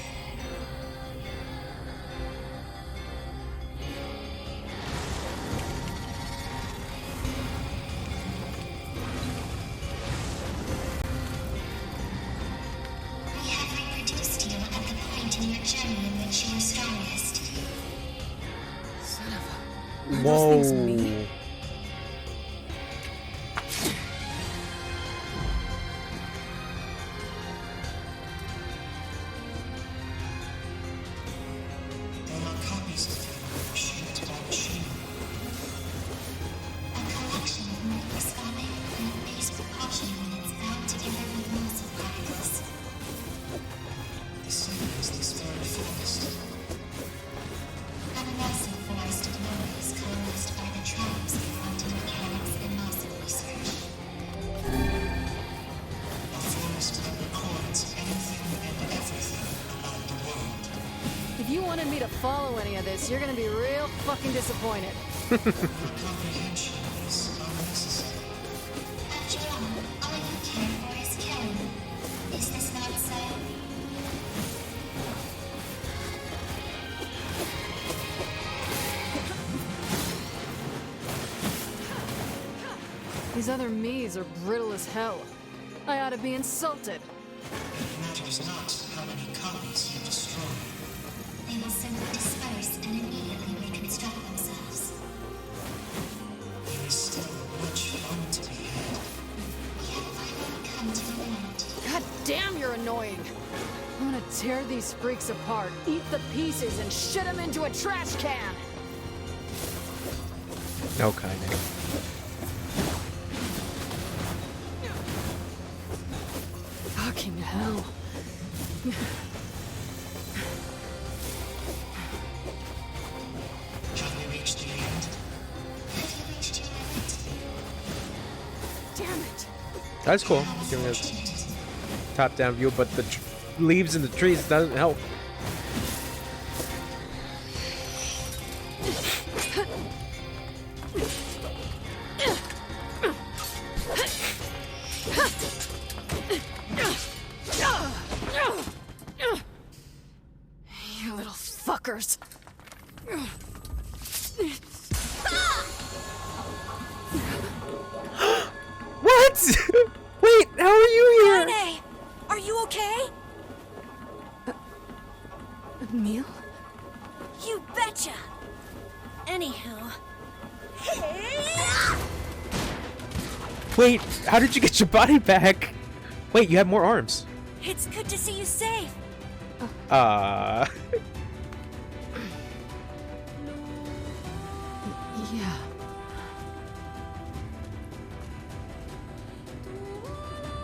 We have reproduced you at the point in your journey in which you are strongest. Son of a... Are those Whoa. things me? They are copies of you shaped by machinery. A collection of microscopic and phase precaution units bound together with massive particles. The same as this very forest. A massive forest of memories coalesced by the tribes of quantum mechanics and massive research. A forest that records anything and everything about the world. If you wanted me to follow any of this, you're gonna be real fucking disappointed. Your comprehension is unnecessary. After all you care for is killing. Is this not so? These other me's are brittle as hell. I ought to be insulted. It matters not how many copies you destroy. They will simply disperse and immediately reconstruct themselves. There is still much fun to be had. We have finally come to an end. God damn, you're annoying. I'm gonna tear these freaks apart, eat the pieces, and shit them into a trash can. No kind of. Fucking hell. Have we reached the end? Have you reached your limit? Damn it. That's cool. Giving us top-down view, but the leaves in the trees doesn't help. You little fuckers. What? Wait, how are you here? Renee, are you okay? Neil? You betcha. Anywho. Wait, how did you get your body back? Wait, you have more arms. It's good to see you safe. Yeah.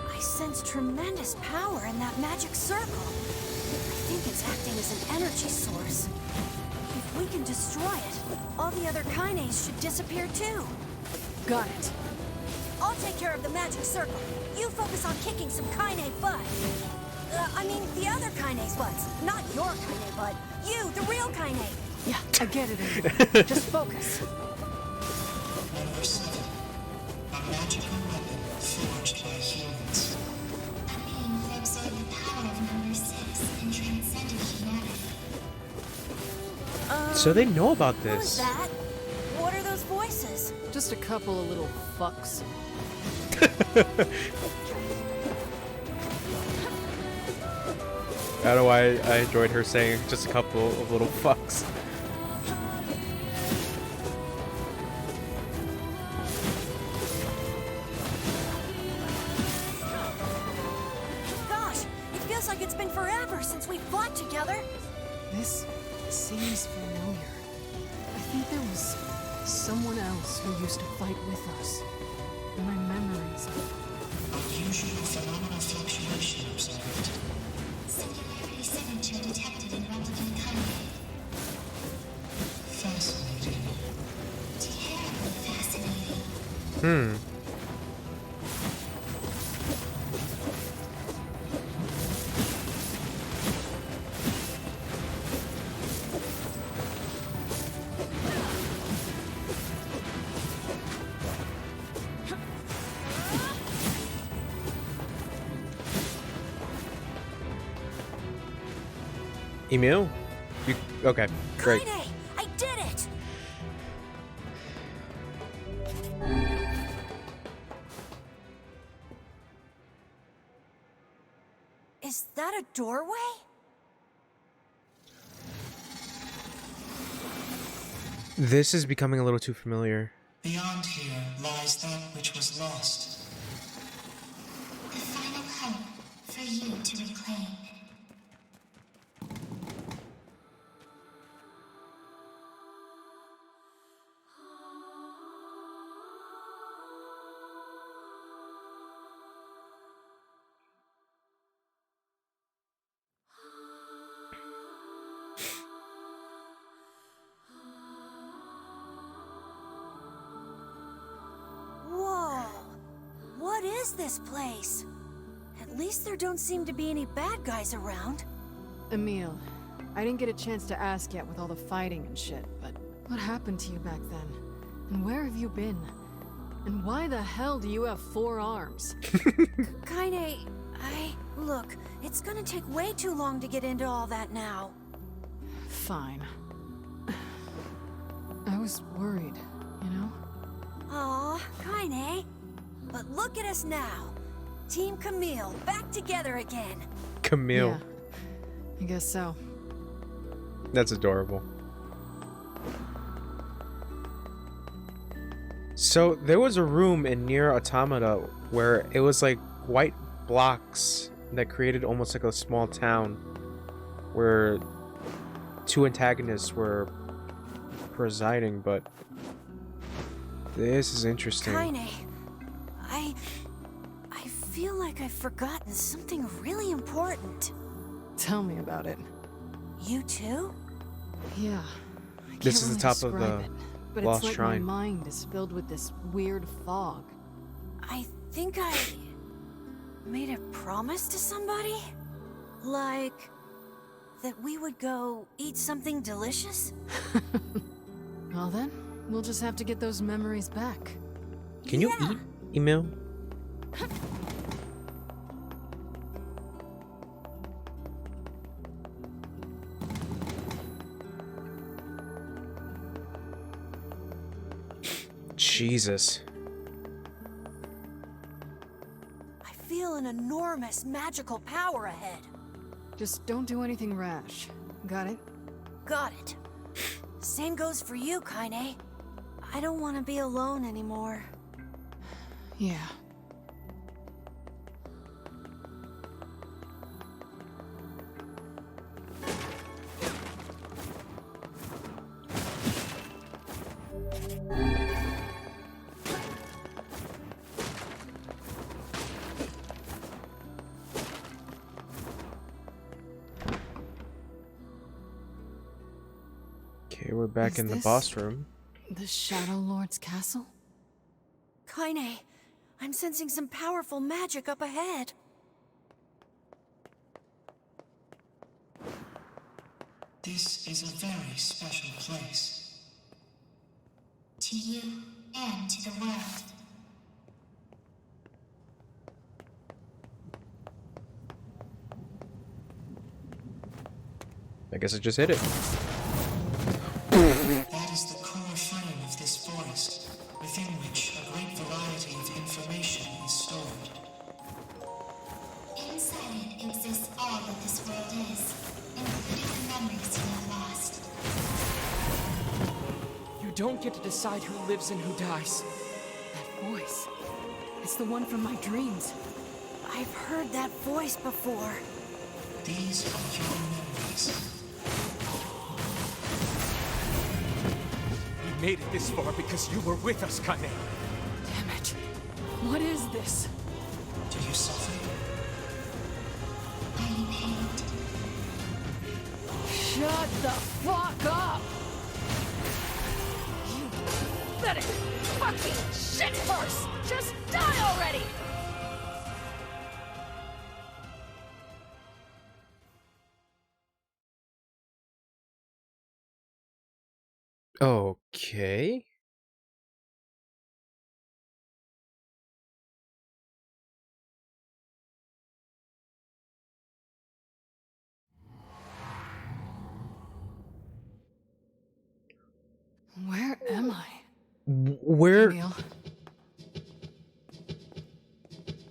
I sense tremendous power in that magic circle. I think it's acting as an energy source. If we can destroy it, all the other kinaes should disappear too. Got it. I'll take care of the magic circle. You focus on kicking some kaine butt. I mean, the other kaine's butts. Not your kaine butt. You, the real kaine. Yeah, I get it, Amy. Just focus. Number 7. A magical weapon forged by humans. A being who absorbed the power of number 6 and transcended humanity. So they know about Who is this. that? What are those voices? Just a couple of little fucks. I don't know why I enjoyed her saying just a couple of little fucks. Gosh, it feels like it's been forever since we fought together. This seems familiar. I think there was someone else who used to fight with us. My memories. Unusual phenomenal fluctuation observed. Singularity signature detected. Hmm. Emil? You okay, great. Kaine, I did it! Is that a doorway? This is becoming a little too familiar. Beyond here lies that which was lost. The final hope for you to reclaim. Whoa! What is this place? At least there don't seem to be any bad guys around. Emil, I didn't get a chance to ask yet with all the fighting and shit, but what happened to you back then? And where have you been? And why the hell do you have 4 arms? Kaine, Look, it's gonna take way too long to get into all that now. Fine. I was worried, you know? Aw, Kaine. But look at us now. Team Camille, back together again. Camille. Yeah, I guess so. That's adorable. So there was a room in NieR Automata where it was like white blocks that created almost like a small town where 2 antagonists were presiding, but this is interesting. Kaine, I feel like I've forgotten something really important. Tell me about it. You too? Yeah. I This can't is the really top of describe the it, but Lost it's like Shrine. my mind is filled with this weird fog. I think I made a promise to somebody? Like that we would go eat something delicious? Well then, we'll just have to get those memories back. Can you eat email? Jesus. I feel an enormous magical power ahead. Just don't do anything rash. Got it? Got it. Same goes for you, Kaine. I don't want to be alone anymore. Yeah. Okay, we're back Is in the this boss room. the Shadow Lord's castle? Kaine, I'm sensing some powerful magic up ahead. This is a very special place. To you and to the world. I guess I just hit it. That is the core frame of this forest, within which a great variety of information is stored. Inside it exists all that this world is, including the memories you have lost. You don't get to decide who lives and who dies. That voice. It's the one from my dreams. I've heard that voice before. These are your memories. We made it this far because you were with us, Kaine. Damn it. What is this? Do you suffer? Are you pained? Shut the fuck up! You pathetic fucking shit horse! Just die already! Okay. Where am I? Where? Camille?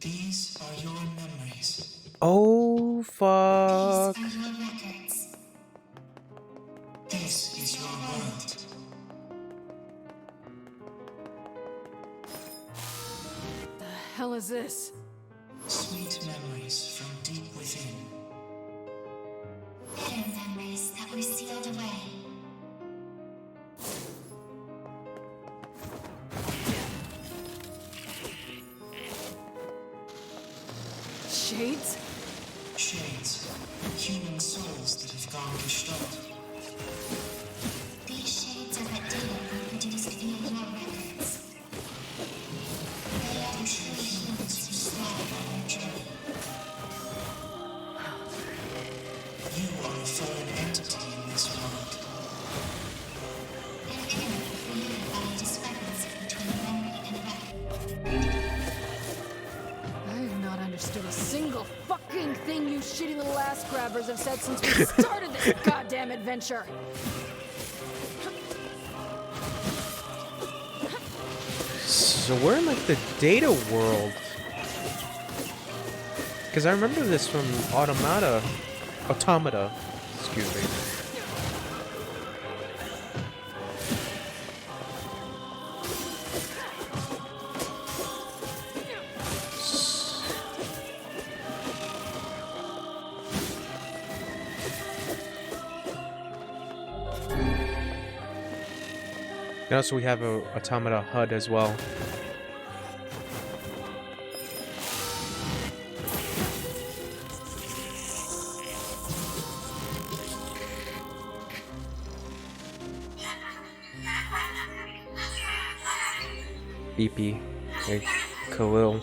These are your memories. Oh, fuck. These are your records. This is your world. The hell is this? Sweet memories from deep within. Bitter memories that were sealed away. Shades? Shades. Human souls that have gone gestalt. These shades are what data were produced via your records. They are the true humans who slide on their journey. You are a foreign entity in this world. An enemy created by a discrepancy between memory and record. I have not understood a single fucking thing you shitty little ass grabbers have said since we started this goddamn adventure. So we're in like the data world. Because I remember this from Automata. Excuse me. And also we have a Automata HUD as well. BP. Hey, Khalil.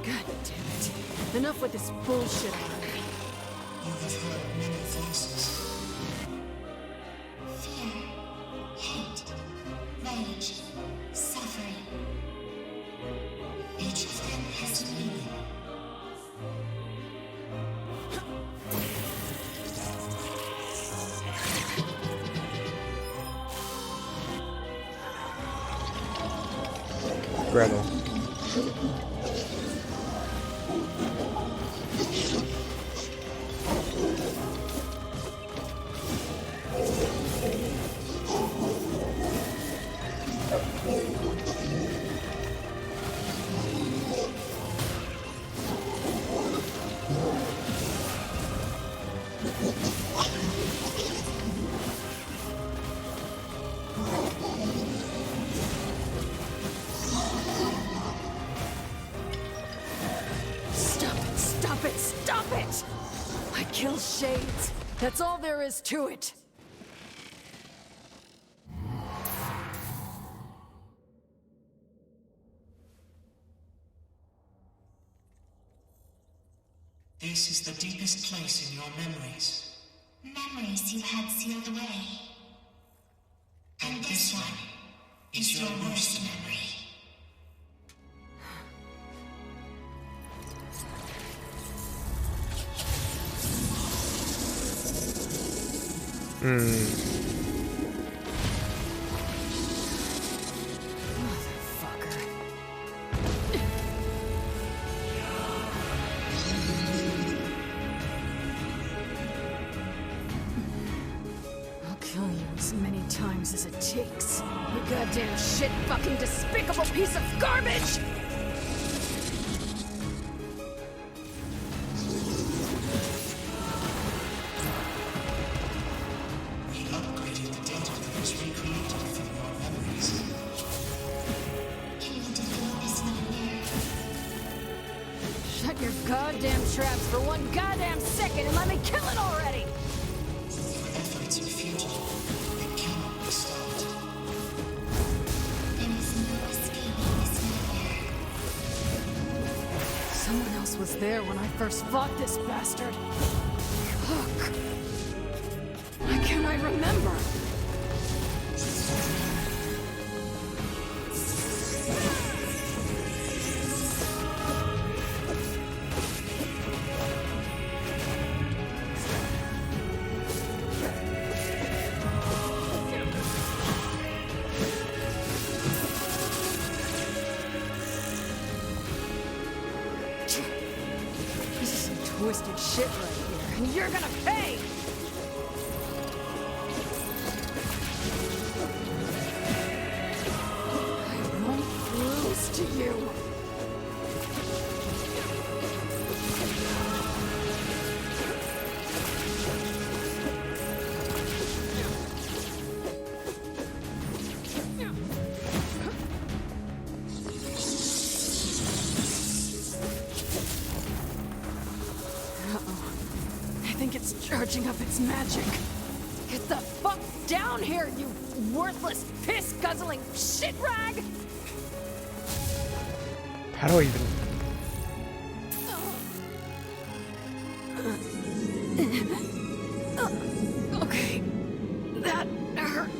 God damn it. Enough with this bullshit already. You have heard many voices. Fear, hate, rage, suffering. Each of them has meaning. Gretel. Stop it! Stop it! I kill Shades. That's all there is to it. This is the deepest place in your memories. Memories you had sealed away. And this one is your worst memory. I'll kill you as many times as it takes. You goddamn shit fucking despicable piece of garbage! We upgraded the data that was recreated from your memories. Can you defeat this one here? Shut your goddamn traps for one goddamn second and let me kill it already! Your efforts are futile. It cannot be stopped. There is no escaping this nightmare. Someone else was there when I first fought this bastard. Fuck. Why can't I remember? This is some twisted shit right here, and you're gonna pay! I won't lose to you! Uh-oh. I think it's charging up its magic. Get the fuck down here, you worthless, piss-guzzling shit rag! How do I even... Okay, that hurt.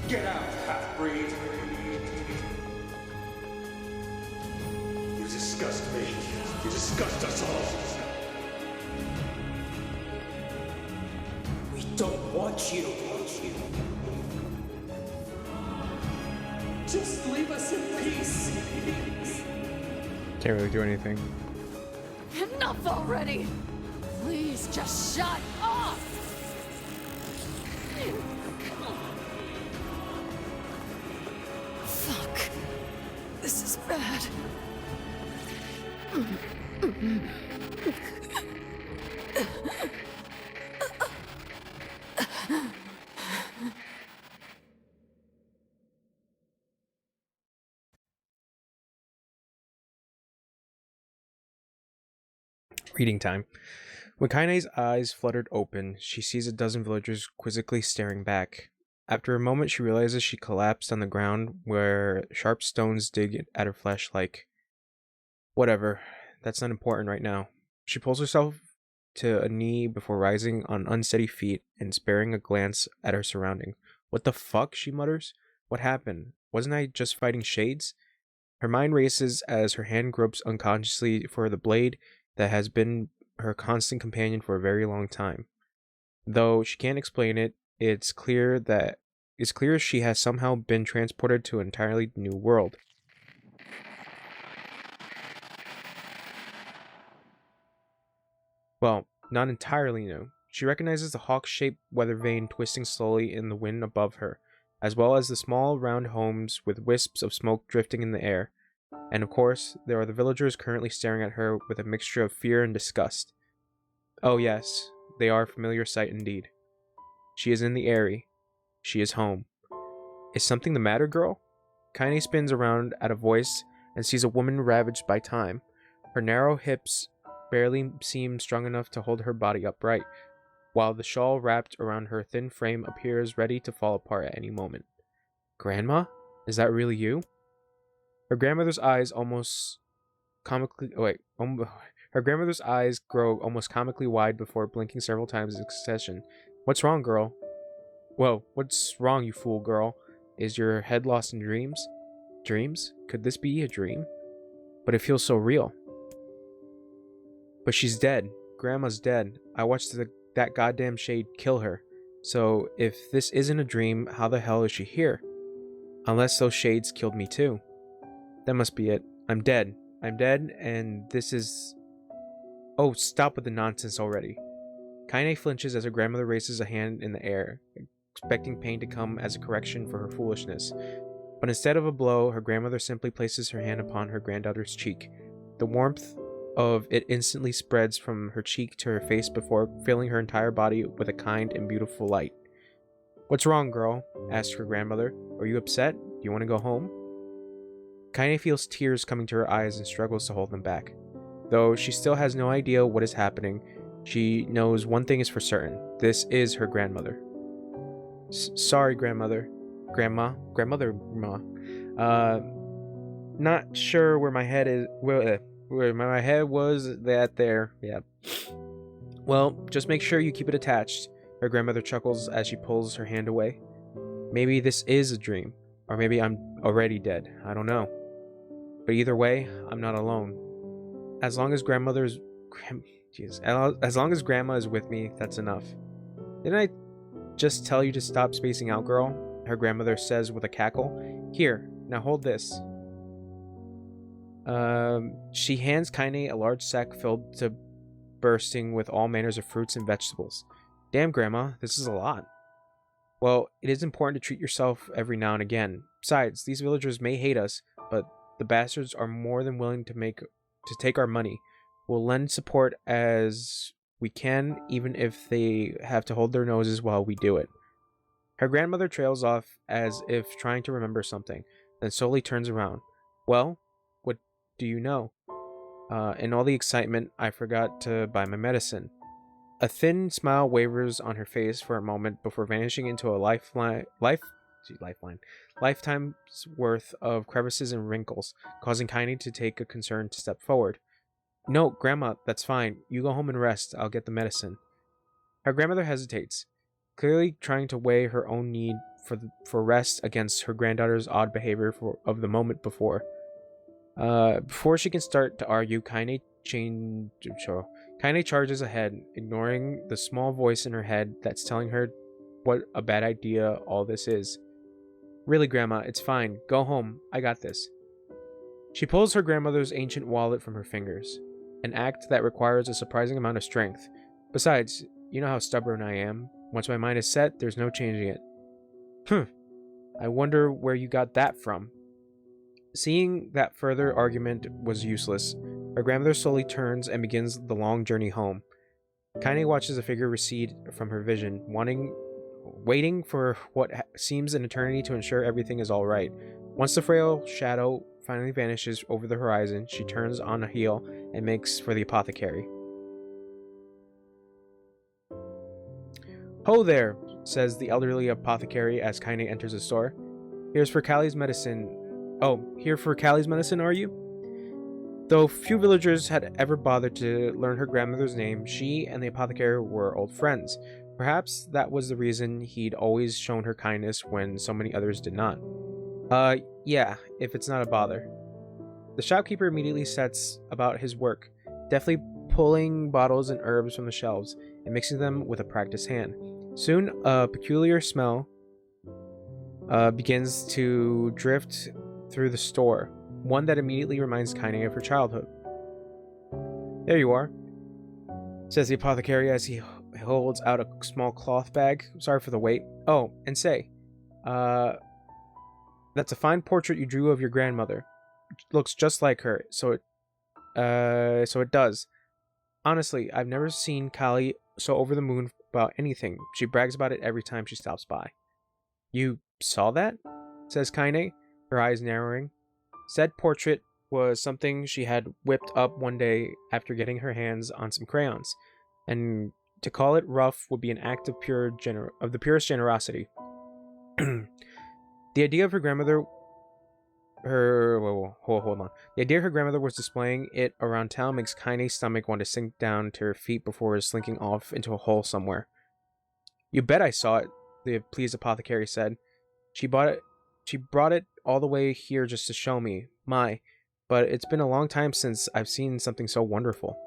Get out, half-breed! You disgust me. You disgust us all. We don't want you. Just leave us in peace. Can't really do anything. Enough already! Please just shut up! Fuck. This is bad. Reading time. When Kaine's eyes fluttered open, she sees a dozen villagers quizzically staring back. After a moment, she realizes she collapsed on the ground where sharp stones dig at her flesh like... Whatever, that's not important right now. She pulls herself to a knee before rising on unsteady feet and sparing a glance at her surroundings. What the fuck, she mutters. What happened? Wasn't I just fighting shades? Her mind races as her hand gropes unconsciously for the blade that has been her constant companion for a very long time. Though she can't explain it, it's clear she has somehow been transported to an entirely new world. Well, not entirely new. She recognizes the hawk-shaped weather vane twisting slowly in the wind above her, as well as the small round homes with wisps of smoke drifting in the air. And of course, there are the villagers currently staring at her with a mixture of fear and disgust. Oh yes, they are a familiar sight indeed. She is in the Eyrie. She is home. Is something the matter, girl? Kaine spins around at a voice and sees a woman ravaged by time. Her narrow hips barely seem strong enough to hold her body upright, while the shawl wrapped around her thin frame appears ready to fall apart at any moment. Grandma? Is that really you? Her grandmother's eyes Her grandmother's eyes grow almost comically wide before blinking several times in succession. What's wrong, girl? Whoa, what's wrong, you fool girl? Is your head lost in dreams? Dreams? Could this be a dream? But it feels so real. But she's dead. Grandma's dead. I watched that goddamn shade kill her. So if this isn't a dream, how the hell is she here? Unless those shades killed me too. That must be it. I'm dead. I'm dead, and this is... Oh, stop with the nonsense already. Kaine flinches as her grandmother raises a hand in the air, expecting pain to come as a correction for her foolishness. But instead of a blow, her grandmother simply places her hand upon her granddaughter's cheek. The warmth of it instantly spreads from her cheek to her face before filling her entire body with a kind and beautiful light. "What's wrong, girl?" asked her grandmother. "Are you upset? Do you want to go home?" Kaine feels tears coming to her eyes and struggles to hold them back. Though she still has no idea what is happening, she knows one thing is for certain. This is her grandmother. "Sorry, grandmother. Grandmother, ma. Not sure where my head is. Where my head was. That there. Yeah. Well, just make sure you keep it attached." Her grandmother chuckles as she pulls her hand away. "Maybe this is a dream, or maybe I'm already dead. I don't know. But either way, I'm not alone. As long as as long as Grandma is with me, that's enough." "Didn't I just tell you to stop spacing out, girl?" her grandmother says with a cackle. "Here, now hold this." She hands Kaine a large sack filled to bursting with all manners of fruits and vegetables. "Damn, Grandma, this is a lot." "Well, it is important to treat yourself every now and again. Besides, these villagers may hate us, but the bastards are more than willing to take our money. We'll lend support as we can, even if they have to hold their noses while we do it." Her grandmother trails off as if trying to remember something, then slowly turns around. "Well, what do you know?" In all the excitement, I forgot to buy my medicine." A thin smile wavers on her face for a moment before vanishing into a lifetime's worth of crevices and wrinkles, causing Kaine to take a concerned step forward. "No, Grandma, that's fine. You go home and rest. I'll get the medicine." Her grandmother hesitates, clearly trying to weigh her own need for rest against her granddaughter's odd behavior of the moment before. Before she can start to argue, Kaine charges ahead, ignoring the small voice in her head that's telling her what a bad idea all this is. "Really, Grandma, it's fine. Go home. I got this." She pulls her grandmother's ancient wallet from her fingers, an act that requires a surprising amount of strength. Besides, you know how stubborn I am. Once my mind is set, there's no changing it. I wonder where you got that from." Seeing that further argument was useless, her grandmother slowly turns and begins the long journey home. Kaine watches the figure recede from her vision, waiting for what seems an eternity to ensure everything is all right. Once the frail shadow finally vanishes over the horizon, she turns on a heel and makes for the apothecary. "Ho there," says the elderly apothecary as Kaine enters the store. Here for Callie's medicine, are you?" Though few villagers had ever bothered to learn her grandmother's name, she and the apothecary were old friends. Perhaps that was the reason he'd always shown her kindness when so many others did not. Yeah, if it's not a bother." The shopkeeper immediately sets about his work, deftly pulling bottles and herbs from the shelves and mixing them with a practiced hand. Soon, a peculiar smell begins to drift through the store, one that immediately reminds Kaine of her childhood. "There you are," says the apothecary as he holds out a small cloth bag. "Sorry for the wait. Oh, and say, that's a fine portrait you drew of your grandmother. Looks just like her, so it does. Honestly, I've never seen Callie so over the moon about anything. She brags about it every time she stops by." "You saw that?" says Kaine, her eyes narrowing. Said portrait was something she had whipped up one day after getting her hands on some crayons, and to call it rough would be an act of the purest generosity. The idea of her grandmother hold on. The idea her grandmother was displaying it around town makes Kaine's stomach want to sink down to her feet before slinking off into a hole somewhere. "You bet I saw it," the pleased apothecary said. She brought it all the way here just to show me. But it's been a long time since I've seen something so wonderful."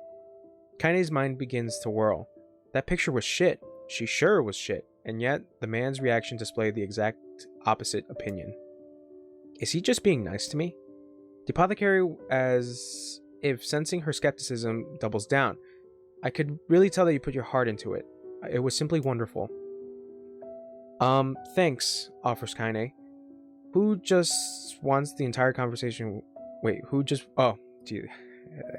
Kaine's mind begins to whirl. That picture was shit. She sure was shit. And yet, the man's reaction displayed the exact opposite opinion. Is he just being nice to me? The apothecary, as if sensing her skepticism, doubles down. "I could really tell that you put your heart into it. It was simply wonderful." Thanks, offers Kaine, who just wants the entire conversation. Wait, who just... Oh, gee.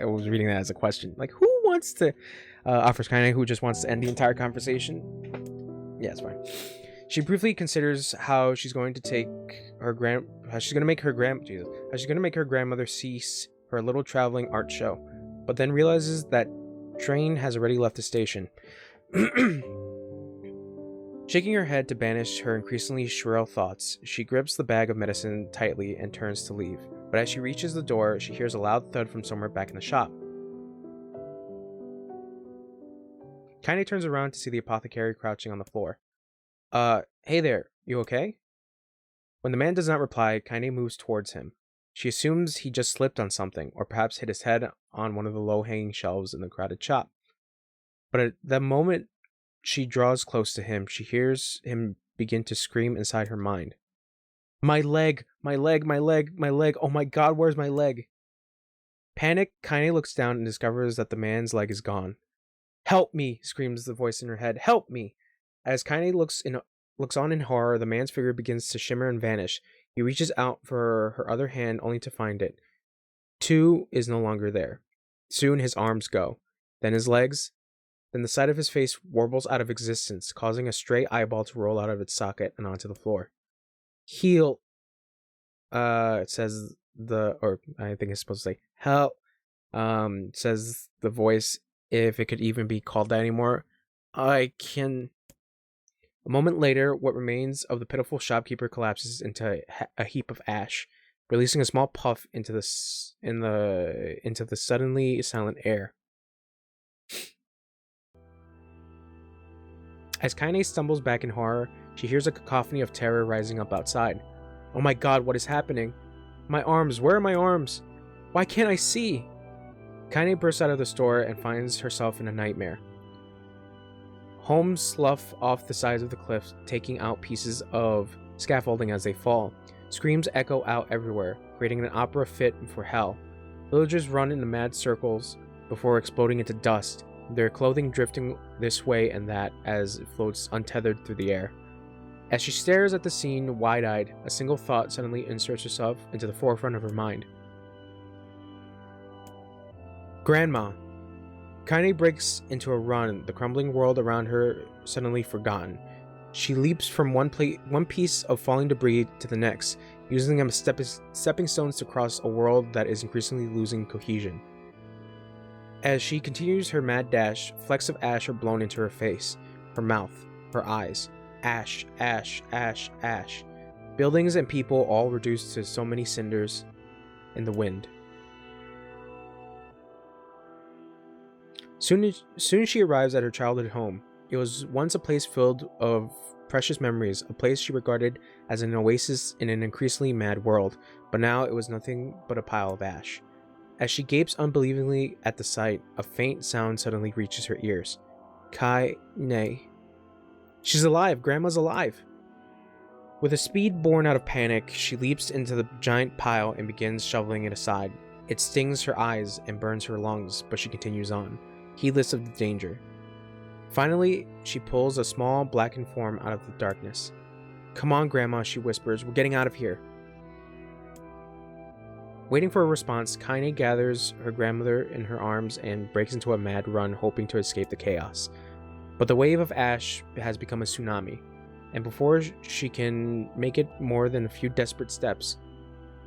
I was reading that as a question. Like, who wants to offers Kaine, who just wants to end the entire conversation? Yeah, it's fine. She briefly considers how she's going to take how she's going to make her grandmother cease her little traveling art show, but then realizes that train has already left the station. Shaking her head to banish her increasingly shrill thoughts, she grips the bag of medicine tightly and turns to leave. But as she reaches the door, she hears a loud thud from somewhere back in the shop. Kaine turns around to see the apothecary crouching on the floor. Hey there, you okay? When the man does not reply, Kaine moves towards him. She assumes he just slipped on something, or perhaps hit his head on one of the low-hanging shelves in the crowded shop. But at the moment she draws close to him, she hears him begin to scream inside her mind. My leg! My leg! My leg! My leg! Oh my god, where's my leg? Panicked, Kaine looks down and discovers that the man's leg is gone. Help me! Screams the voice in her head. Help me! As Kaine looks on in horror, the man's figure begins to shimmer and vanish. He reaches out for her other hand only to find it. Two is no longer there. Soon his arms go. Then his legs. Then the side of his face warbles out of existence, causing a stray eyeball to roll out of its socket and onto the floor. Heal. It says or I think it's supposed to say help. Says the voice, if it could even be called that anymore. I can. A moment later, what remains of the pitiful shopkeeper collapses into a heap of ash, releasing a small puff into the suddenly silent air. As Kaine stumbles back in horror, she hears a cacophony of terror rising up outside. Oh my god, what is happening? My arms, where are my arms? Why can't I see? Kaine bursts out of the store and finds herself in a nightmare. Homes slough off the sides of the cliff, taking out pieces of scaffolding as they fall. Screams echo out everywhere, creating an opera fit for hell. Villagers run in mad circles before exploding into dust, their clothing drifting this way and that as it floats untethered through the air. As she stares at the scene wide-eyed, a single thought suddenly inserts herself into the forefront of her mind. Grandma! Kaine breaks into a run, the crumbling world around her suddenly forgotten. She leaps from one piece of falling debris to the next, using them as stepping stones to cross a world that is increasingly losing cohesion. As she continues her mad dash, flecks of ash are blown into her face, her mouth, her eyes. Ash, ash, ash, ash. Buildings and people all reduced to so many cinders in the wind. Soon she arrives at her childhood home. It was once a place filled of precious memories, a place she regarded as an oasis in an increasingly mad world, but now it was nothing but a pile of ash. As she gapes unbelievingly at the sight, a faint sound suddenly reaches her ears. Kaine. She's alive! Grandma's alive! With a speed born out of panic, she leaps into the giant pile and begins shoveling it aside. It stings her eyes and burns her lungs, but she continues on, heedless of the danger. Finally, she pulls a small, blackened form out of the darkness. Come on, Grandma, she whispers. We're getting out of here. Waiting for a response, Kaine gathers her grandmother in her arms and breaks into a mad run, hoping to escape the chaos. But the wave of ash has become a tsunami, and before she can make it more than a few desperate steps,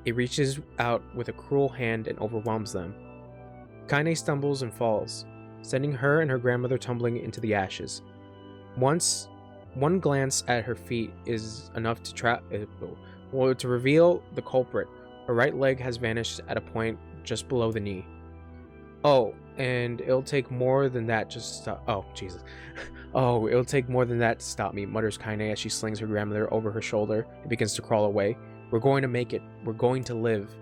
it reaches out with a cruel hand and overwhelms them. Kaine stumbles and falls, sending her and her grandmother tumbling into the ashes. One glance at her feet is enough to reveal the culprit. Her right leg has vanished at a point just below the knee. Oh, and it'll take more than that just to stop. Oh, Jesus. Oh, it'll take more than that to stop me, mutters Kaine as she slings her grandmother over her shoulder and begins to crawl away. We're going to make it. We're going to live.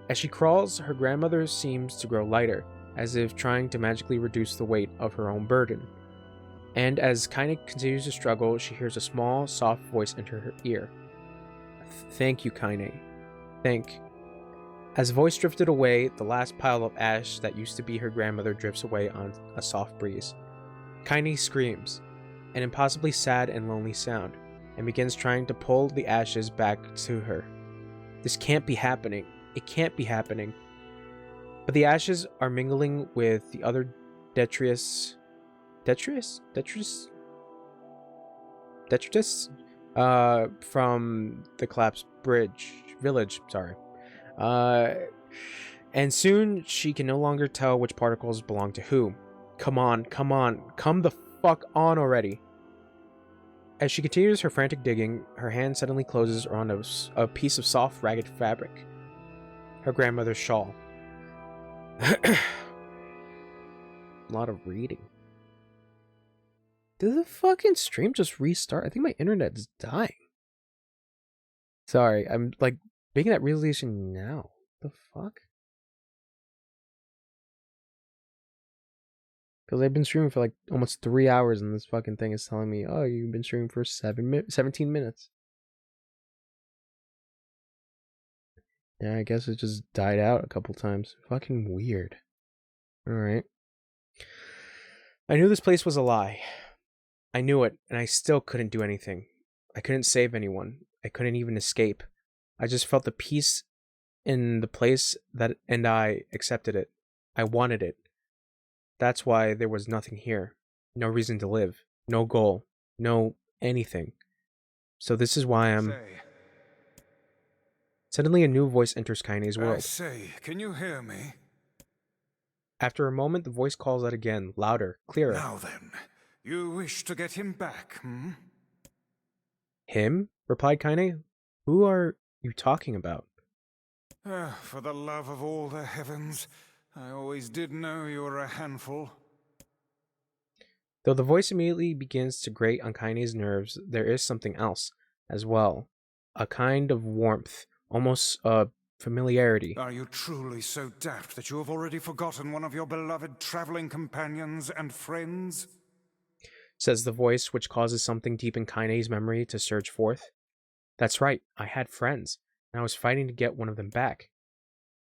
As she crawls, her grandmother seems to grow lighter, as if trying to magically reduce the weight of her own burden. And as Kaine continues to struggle, she hears a small, soft voice enter her ear. Thank you, Kaine. As the voice drifted away, the last pile of ash that used to be her grandmother drifts away on a soft breeze. Kaine screams, an impossibly sad and lonely sound, and begins trying to pull the ashes back to her. This can't be happening. It can't be happening. But the ashes are mingling with the other detritus from the collapsed village, sorry. And soon she can no longer tell which particles belong to who. Come on, come the fuck on already. As she continues her frantic digging, her hand suddenly closes around a piece of soft, ragged fabric. Her grandmother's shawl. A lot of reading. Did the fucking stream just restart? I think my internet is dying. Sorry, I'm like making that realization now. The fuck? Because I've been streaming for like almost 3 hours and this fucking thing is telling me, oh, you've been streaming for 17 minutes. Yeah, I guess it just died out a couple times. Fucking weird. Alright. I knew this place was a lie. I knew it, and I still couldn't do anything. I couldn't save anyone. I couldn't even escape. I just felt the peace in the place and I accepted it. I wanted it. That's why there was nothing here. No reason to live. No goal. No anything. So this is why I'm... Suddenly a new voice enters Kaine's world. I say, can you hear me? After a moment, the voice calls out again, louder, clearer. Now then, you wish to get him back, hmm? Him? Replied Kaine. Who are you talking about? For the love of all the heavens, I always did know you were a handful. Though the voice immediately begins to grate on Kaine's nerves, there is something else as well. A kind of warmth, almost a familiarity. Are you truly so daft that you have already forgotten one of your beloved traveling companions and friends? Says the voice, which causes something deep in Kaine's memory to surge forth. That's right, I had friends, and I was fighting to get one of them back.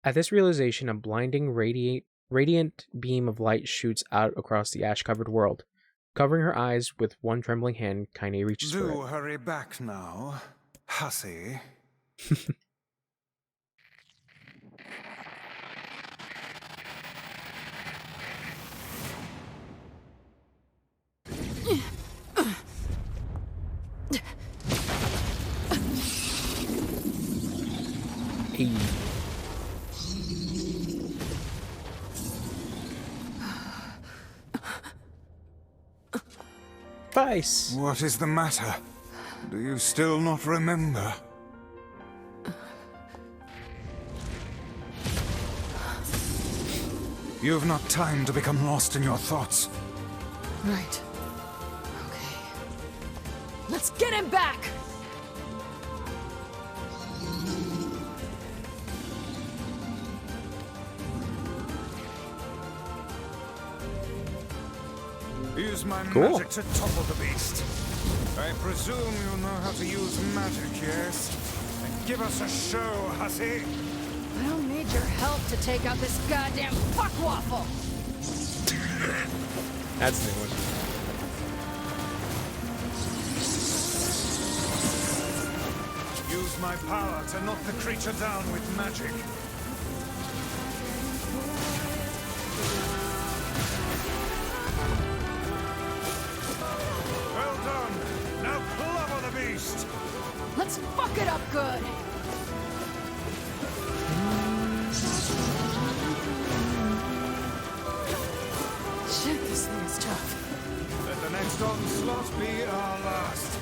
At this realization, a blinding, radiant beam of light shoots out across the ash-covered world. Covering her eyes with one trembling hand, Kaine reaches for it. Do hurry back now, hussy. Hey. Vice. What is the matter? Do you still not remember? You've not time to become lost in your thoughts. Right. Okay. Let's get him back! Use my magic to topple the beast. I presume you know how to use magic, yes? Then give us a show, hussy. I don't need your help to take out this goddamn fuckwaffle! That's the one. Use my power to knock the creature down with magic. Well done. Now clobber the beast. Let's fuck it up good! Shit, this thing is tough. Let the next onslaught be our last.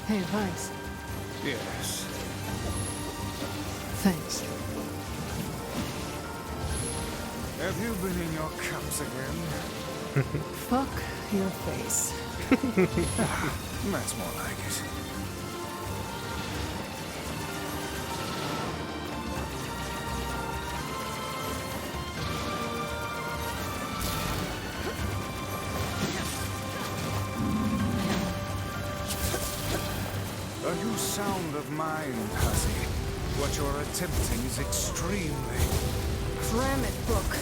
Hey, Vice. Yes. Thanks. Have you been in your cups again? Fuck your face. That's more like it. You sound of mind, hussy. What you're attempting is extremely... Cram it, book.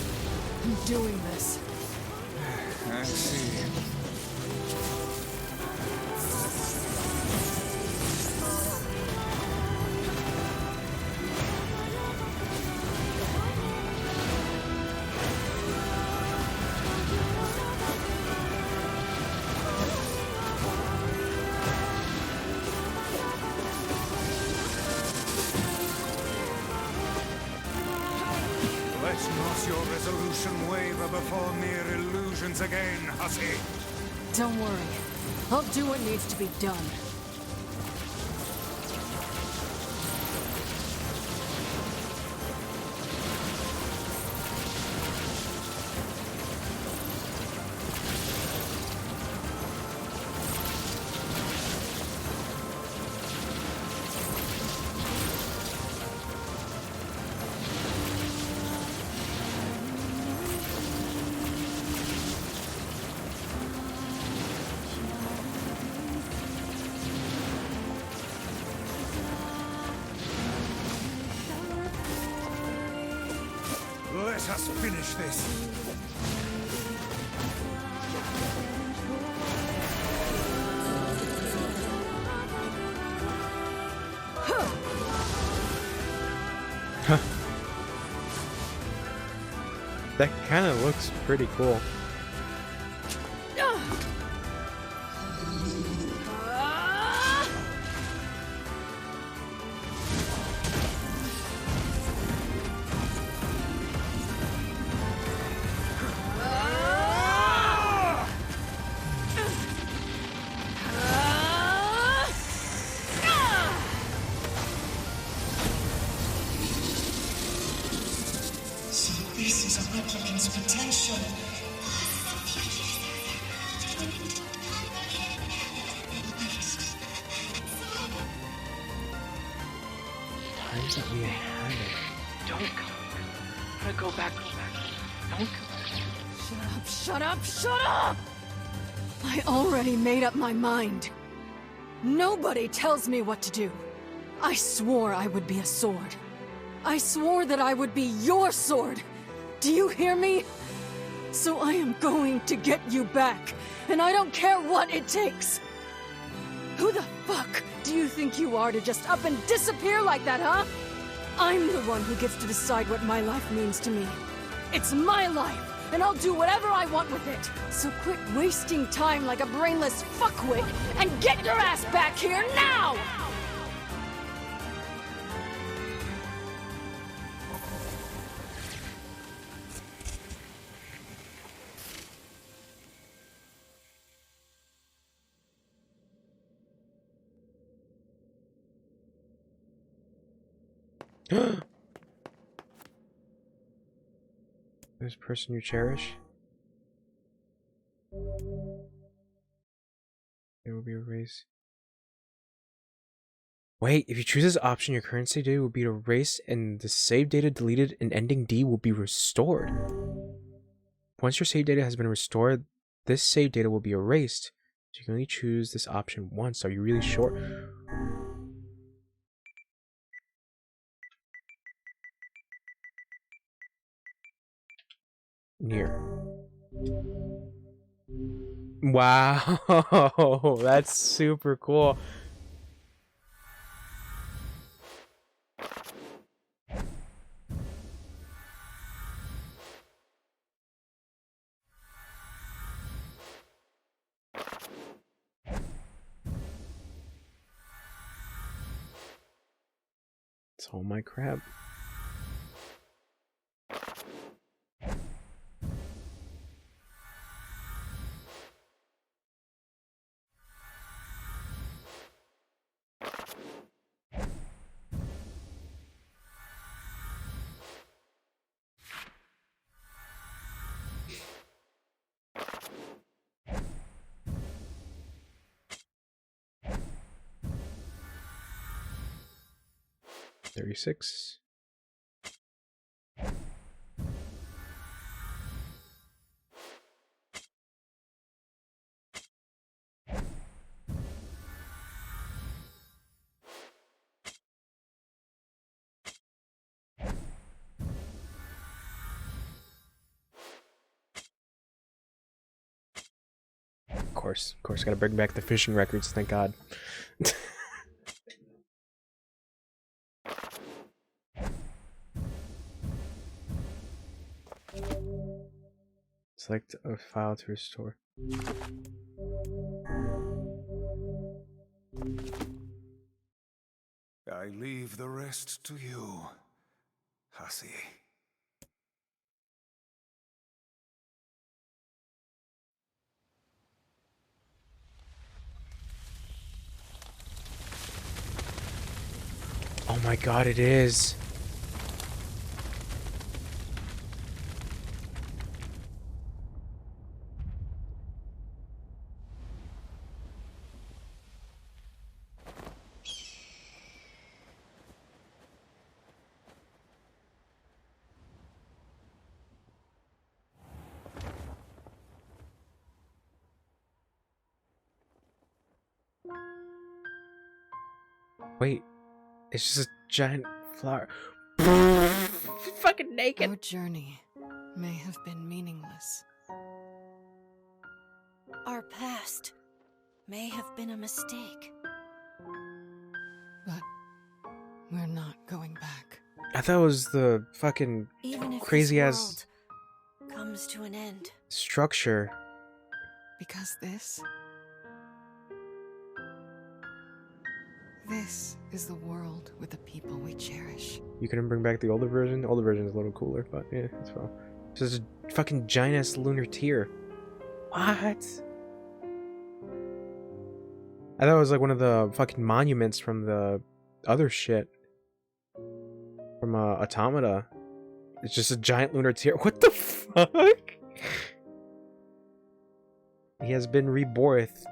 I'm doing this. I see. not your resolution waver before mere illusions again, hussy. Don't worry. I'll do what needs to be done. Let us finish this. That kind of looks pretty cool. So this is a replicant's potential. Times that we had it. Don't come. I'm gonna go back. Don't come. Shut up, shut up! I already made up my mind. Nobody tells me what to do. I swore I would be a sword. I swore that I would be your sword. Do you hear me? So I am going to get you back, and I don't care what it takes. Who the fuck do you think you are to just up and disappear like that, huh? I'm the one who gets to decide what my life means to me. It's my life, and I'll do whatever I want with it. So quit wasting time like a brainless fuckwit and get your ass back here now! This person you cherish. It will be erased. Wait, if you choose this option, your current save data will be erased and the save data deleted and ending D will be restored. Once your save data has been restored, this save data will be erased. So you can only choose this option once. Are you really sure? NieR. Wow, that's super cool. It's all my crap. $36. Of course, gotta bring back the fishing records, thank God. Select a file to restore. I leave the rest to you, hussy. my god, it is. Wait, it's just a giant flower. Fucking naked. Our journey may have been meaningless. Our past may have been a mistake. But we're not going back. I thought it was the fucking Even if crazy this ass world comes to an end. structure. Because this is the world with the people we cherish. You couldn't bring back the older version? The older version is a little cooler, but yeah, it's well. It's just a fucking giant ass lunar tear. What? I thought it was like one of the fucking monuments from the other shit. From Automata. It's just a giant lunar tear. What the fuck? He has been rebirthed.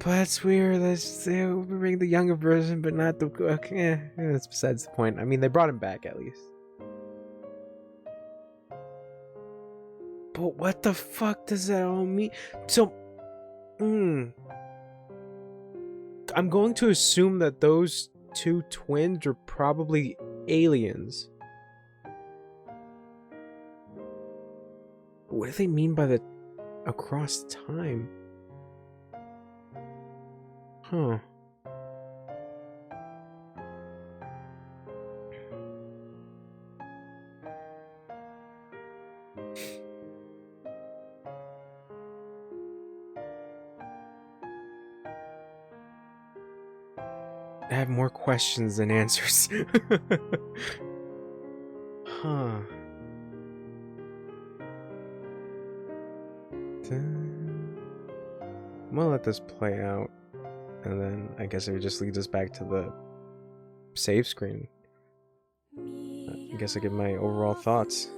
But that's weird. Let's bring the younger version, but not the. Okay, that's besides the point. I mean, they brought him back at least. But what the fuck does that all mean? So, I'm going to assume that those two twins are probably aliens. What do they mean by the across time? Huh. I have more questions than answers. Huh. I'm gonna let this play out. And then I guess it just leads us back to the save screen. I guess I give my overall thoughts.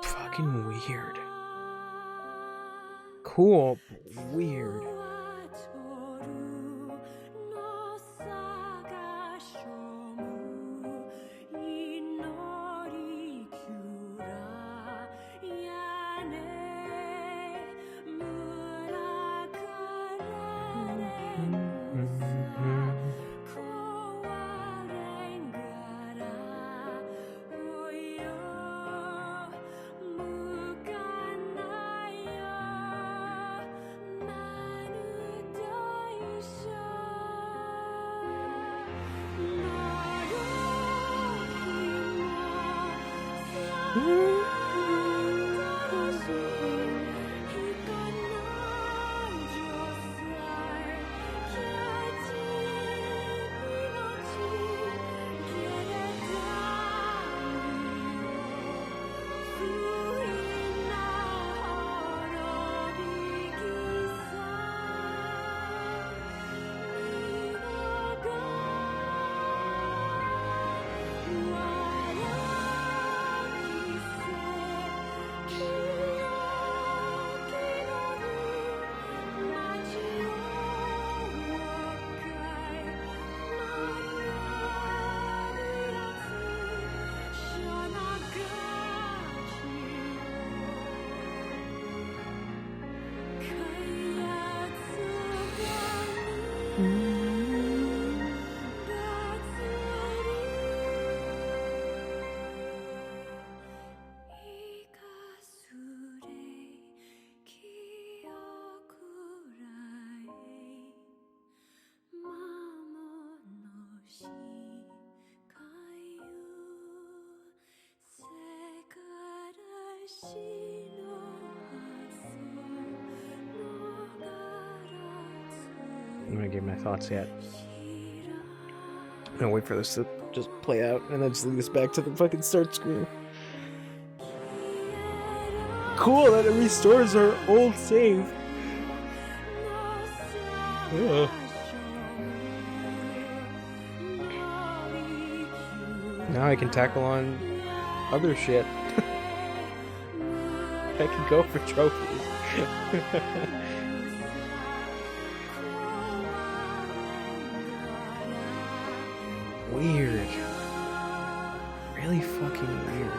Fucking weird. Cool, but weird. I'm gonna give my thoughts yet. I'm gonna wait for this to just play out and then just lead us back to the fucking start screen. Cool that it restores our old save. Ugh. Now I can tackle on other shit. I can go for trophies. Weird. Really fucking weird.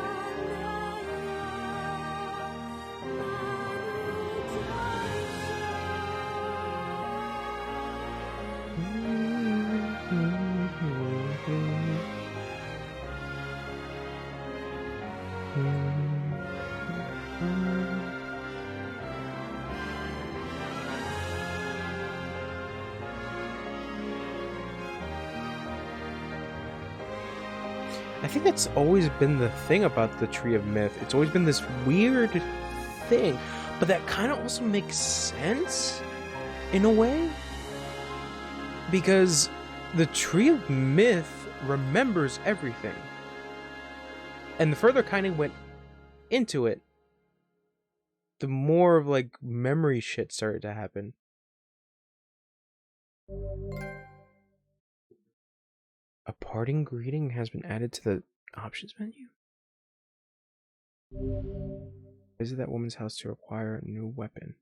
I think that's always been the thing about the Tree of Myth. It's always been this weird thing, but that kind of also makes sense in a way, because the Tree of Myth remembers everything, and the further kind of went into it, the more of like memory shit started to happen. A parting greeting has been added to the options menu. Visit that woman's house to acquire a new weapon.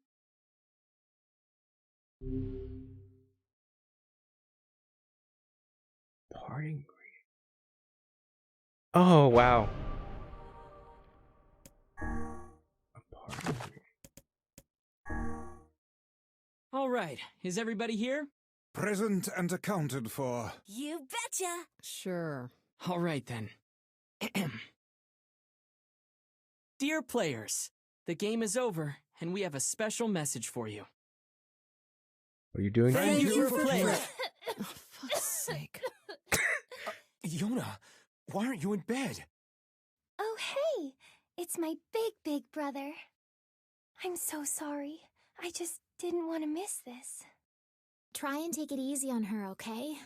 Parting greeting. Oh, wow. A parting greeting. All right, is everybody here? Present and accounted for. You betcha! Sure. All right then. Dear players, the game is over, and we have a special message for you. What are you doing? Thank you for playing. Oh, fuck's sake. Yona, why aren't you in bed? Oh, hey! It's my big brother. I'm so sorry. I just didn't want to miss this. Try and take it easy on her, okay?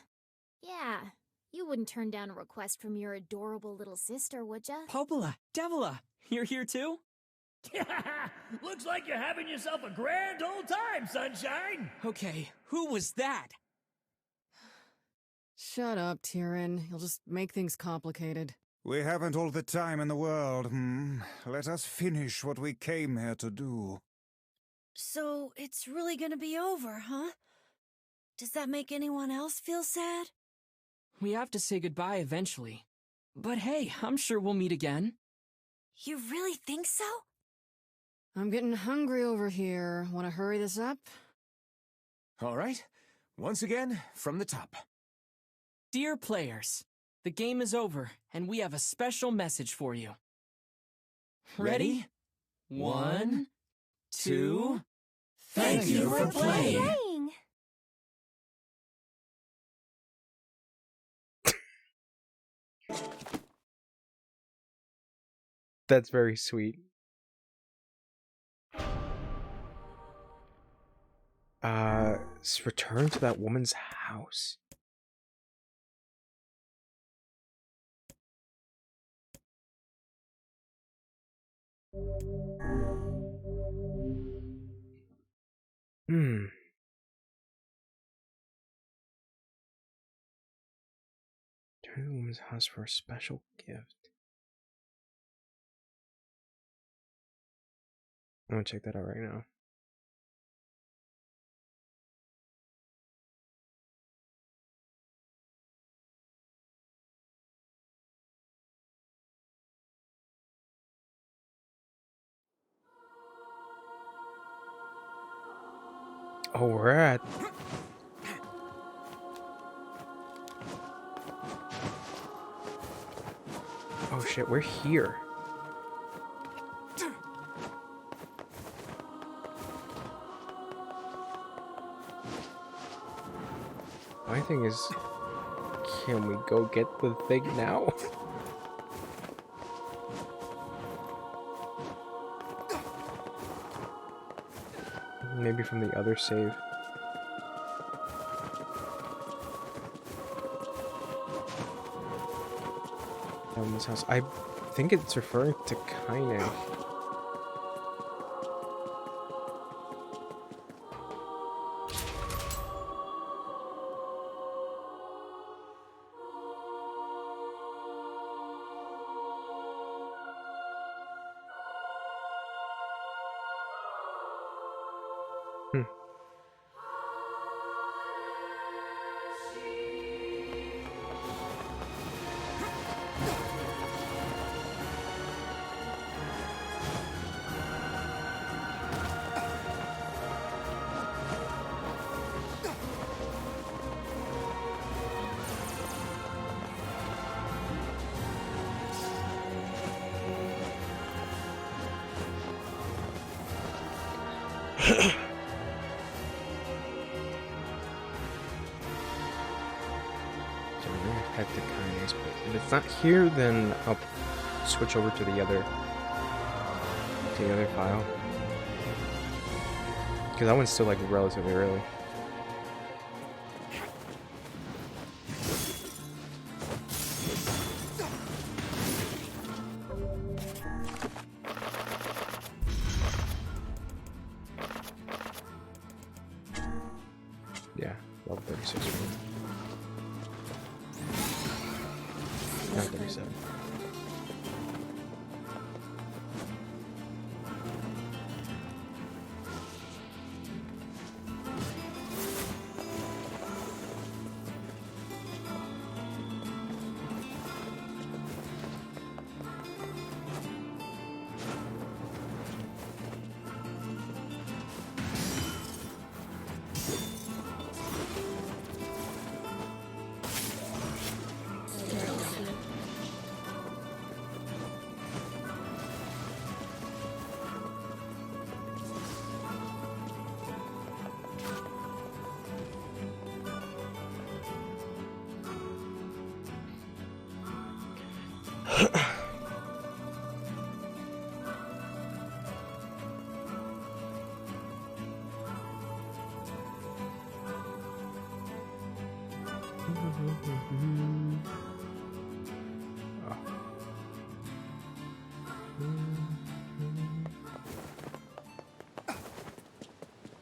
Yeah, you wouldn't turn down a request from your adorable little sister, would ya? Popola, Devila, you're here too? Looks like you're having yourself a grand old time, sunshine! Okay, who was that? Shut up, Tyrion. You'll just make things complicated. We haven't all the time in the world, Let us finish what we came here to do. So, it's really gonna be over, huh? Does that make anyone else feel sad? We have to say goodbye eventually. But hey, I'm sure we'll meet again. You really think so? I'm getting hungry over here. Want to hurry this up? All right, once again, from the top. Dear players, the game is over, and we have a special message for you. Ready? 1, 2... Thank you for playing! That's very sweet. Return to that woman's house. Return to the woman's house for a special gift. I'm gonna check that out right now. Oh, we're at... Oh shit, we're here. My thing is, can we go get the thing now? Maybe from the other save. This house. I think it's referring to Kaine. So we're gonna head to Kaine's place. If it's not here, then I'll switch over to the other file. Because that one's still like relatively early. Yeah, level 36 for me. Not 37.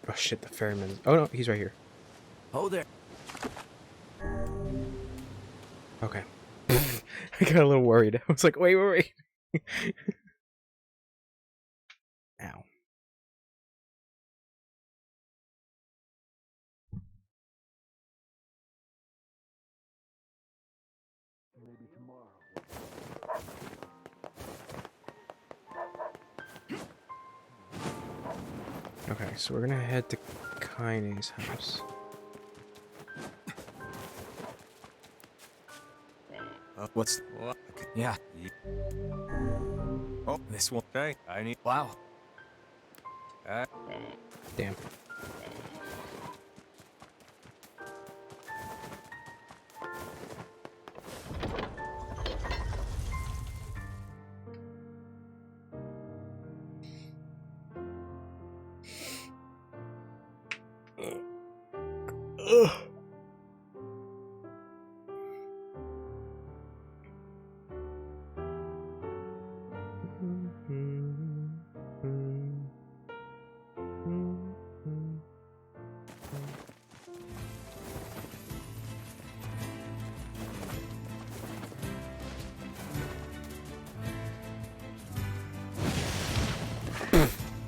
Oh shit, the ferryman. Oh no, he's right here. Oh there. Okay. I got a little worried. I was like, wait. Ow. Maybe tomorrow. Okay, so we're gonna head to Kaine's house. What's what? Okay. Yeah. Oh, this one. Okay. I need. Wow. Damn. Ugh.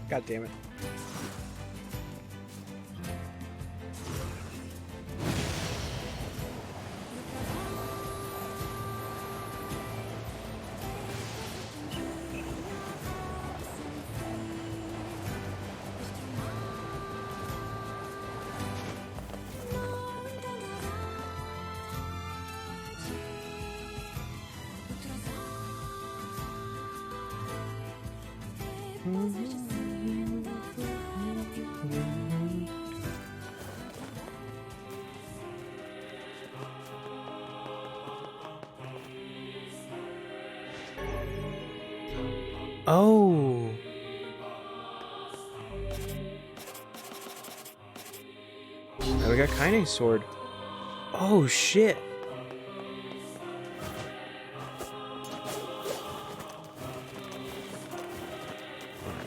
God damn it. Oh. we got Kaine's sword. Oh shit.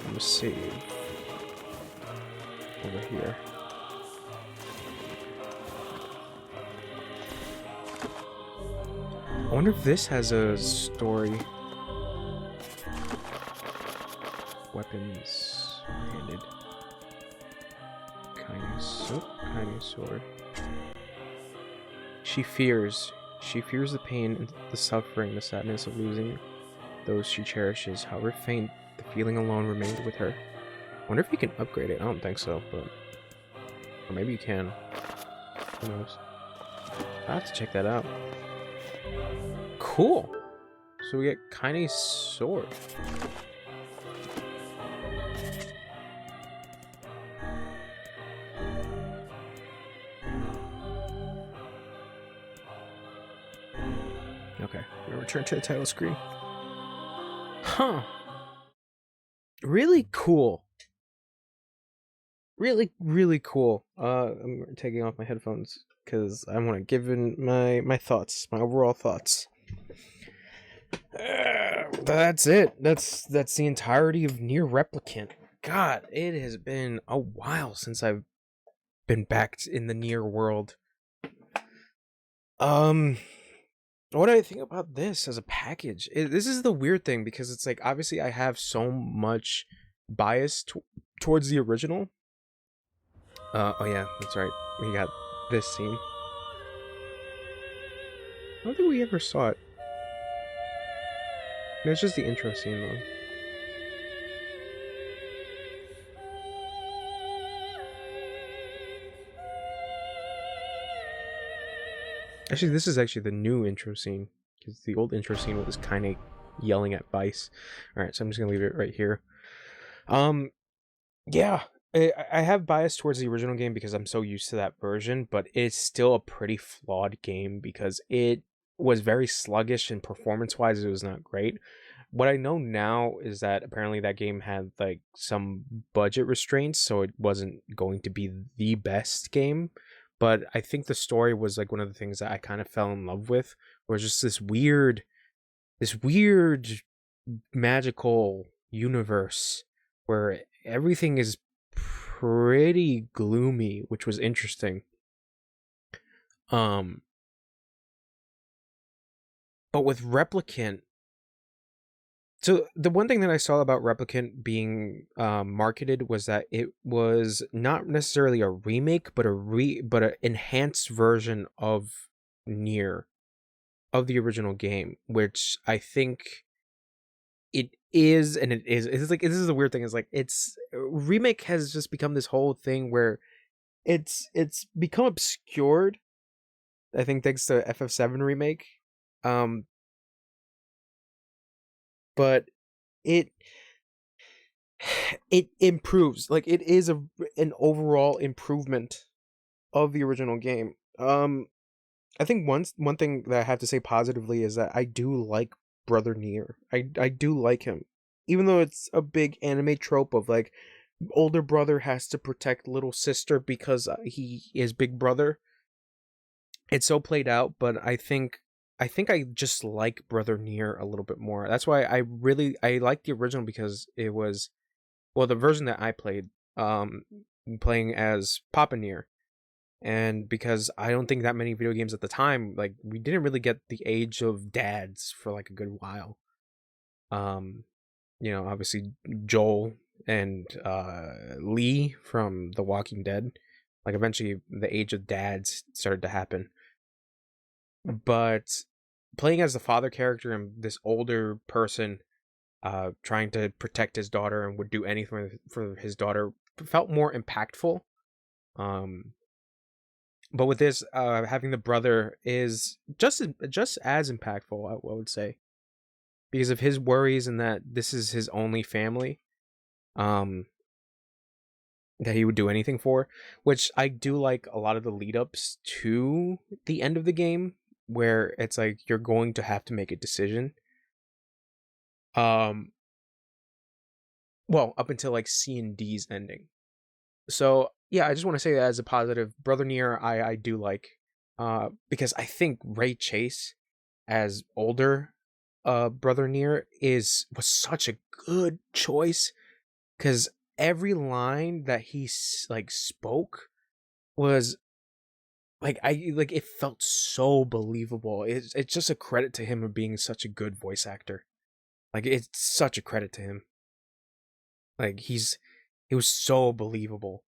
Let me see. Over here. I wonder if this has a story. Weapons handed. Kaine's sword. She fears the pain and the suffering, the sadness of losing those she cherishes. However faint, the feeling alone remained with her. I wonder if you can upgrade it. I don't think so, but... Or maybe you can. Who knows? I'll have to check that out. Cool! So we get Kaine's sword. Okay, we'll return to the title screen. Huh. Really cool. Really cool. I'm taking off my headphones because I want to give in my thoughts, my overall thoughts. That's it. That's the entirety of NieR Replicant. God, it has been a while since I've been back in the NieR world. What do I think about this as a package? This is the weird thing because it's like obviously I have so much bias towards the original. Oh yeah, that's right. We got this scene. I don't think we ever saw it. It's just the intro scene though. Actually, this is actually the new intro scene. Because the old intro scene was kind of yelling at Vice. Alright, so I'm just gonna leave it right here. Yeah. I have bias towards the original game because I'm so used to that version, but it's still a pretty flawed game because it was very sluggish and performance-wise it was not great. What I know now is that apparently that game had like some budget restraints, so it wasn't going to be the best game. But I think the story was like one of the things that I kind of fell in love with, was just this weird magical universe where everything is pretty gloomy, which was interesting. But with Replicant, so the one thing that I saw about Replicant being marketed was that it was not necessarily a remake, but an enhanced version of NieR, of the original game, which I think it is, and it is. It's like this is a weird thing. It's like remake has just become this whole thing where it's become obscured. I think thanks to FF7 remake, but it improves. Like it is an overall improvement of the original game. I think one thing that I have to say positively is that I do like Brother NieR. I do like him, even though it's a big anime trope of like older brother has to protect little sister because he is big brother. It's so played out, but I think I just like Brother NieR a little bit more. That's why I like the original because it was, well, the version that I played, playing as Papa NieR. And because I don't think that many video games at the time, like we didn't really get the age of dads for like a good while. Obviously Joel and Lee from The Walking Dead, like eventually the age of dads started to happen. But playing as the father character and this older person trying to protect his daughter and would do anything for his daughter felt more impactful. But with this, having the brother is just as impactful, I would say, because of his worries and that this is his only family, that he would do anything for. Which I do like a lot of the lead ups to the end of the game, where it's like you're going to have to make a decision. Well, up until like C and D's ending. So yeah, I just want to say that as a positive, Brother NieR, I do like, because I think Ray Chase as older, Brother NieR was such a good choice, because every line that he like spoke was like it felt so believable. It's just a credit to him of being such a good voice actor. Like it's such a credit to him. Like he was so believable.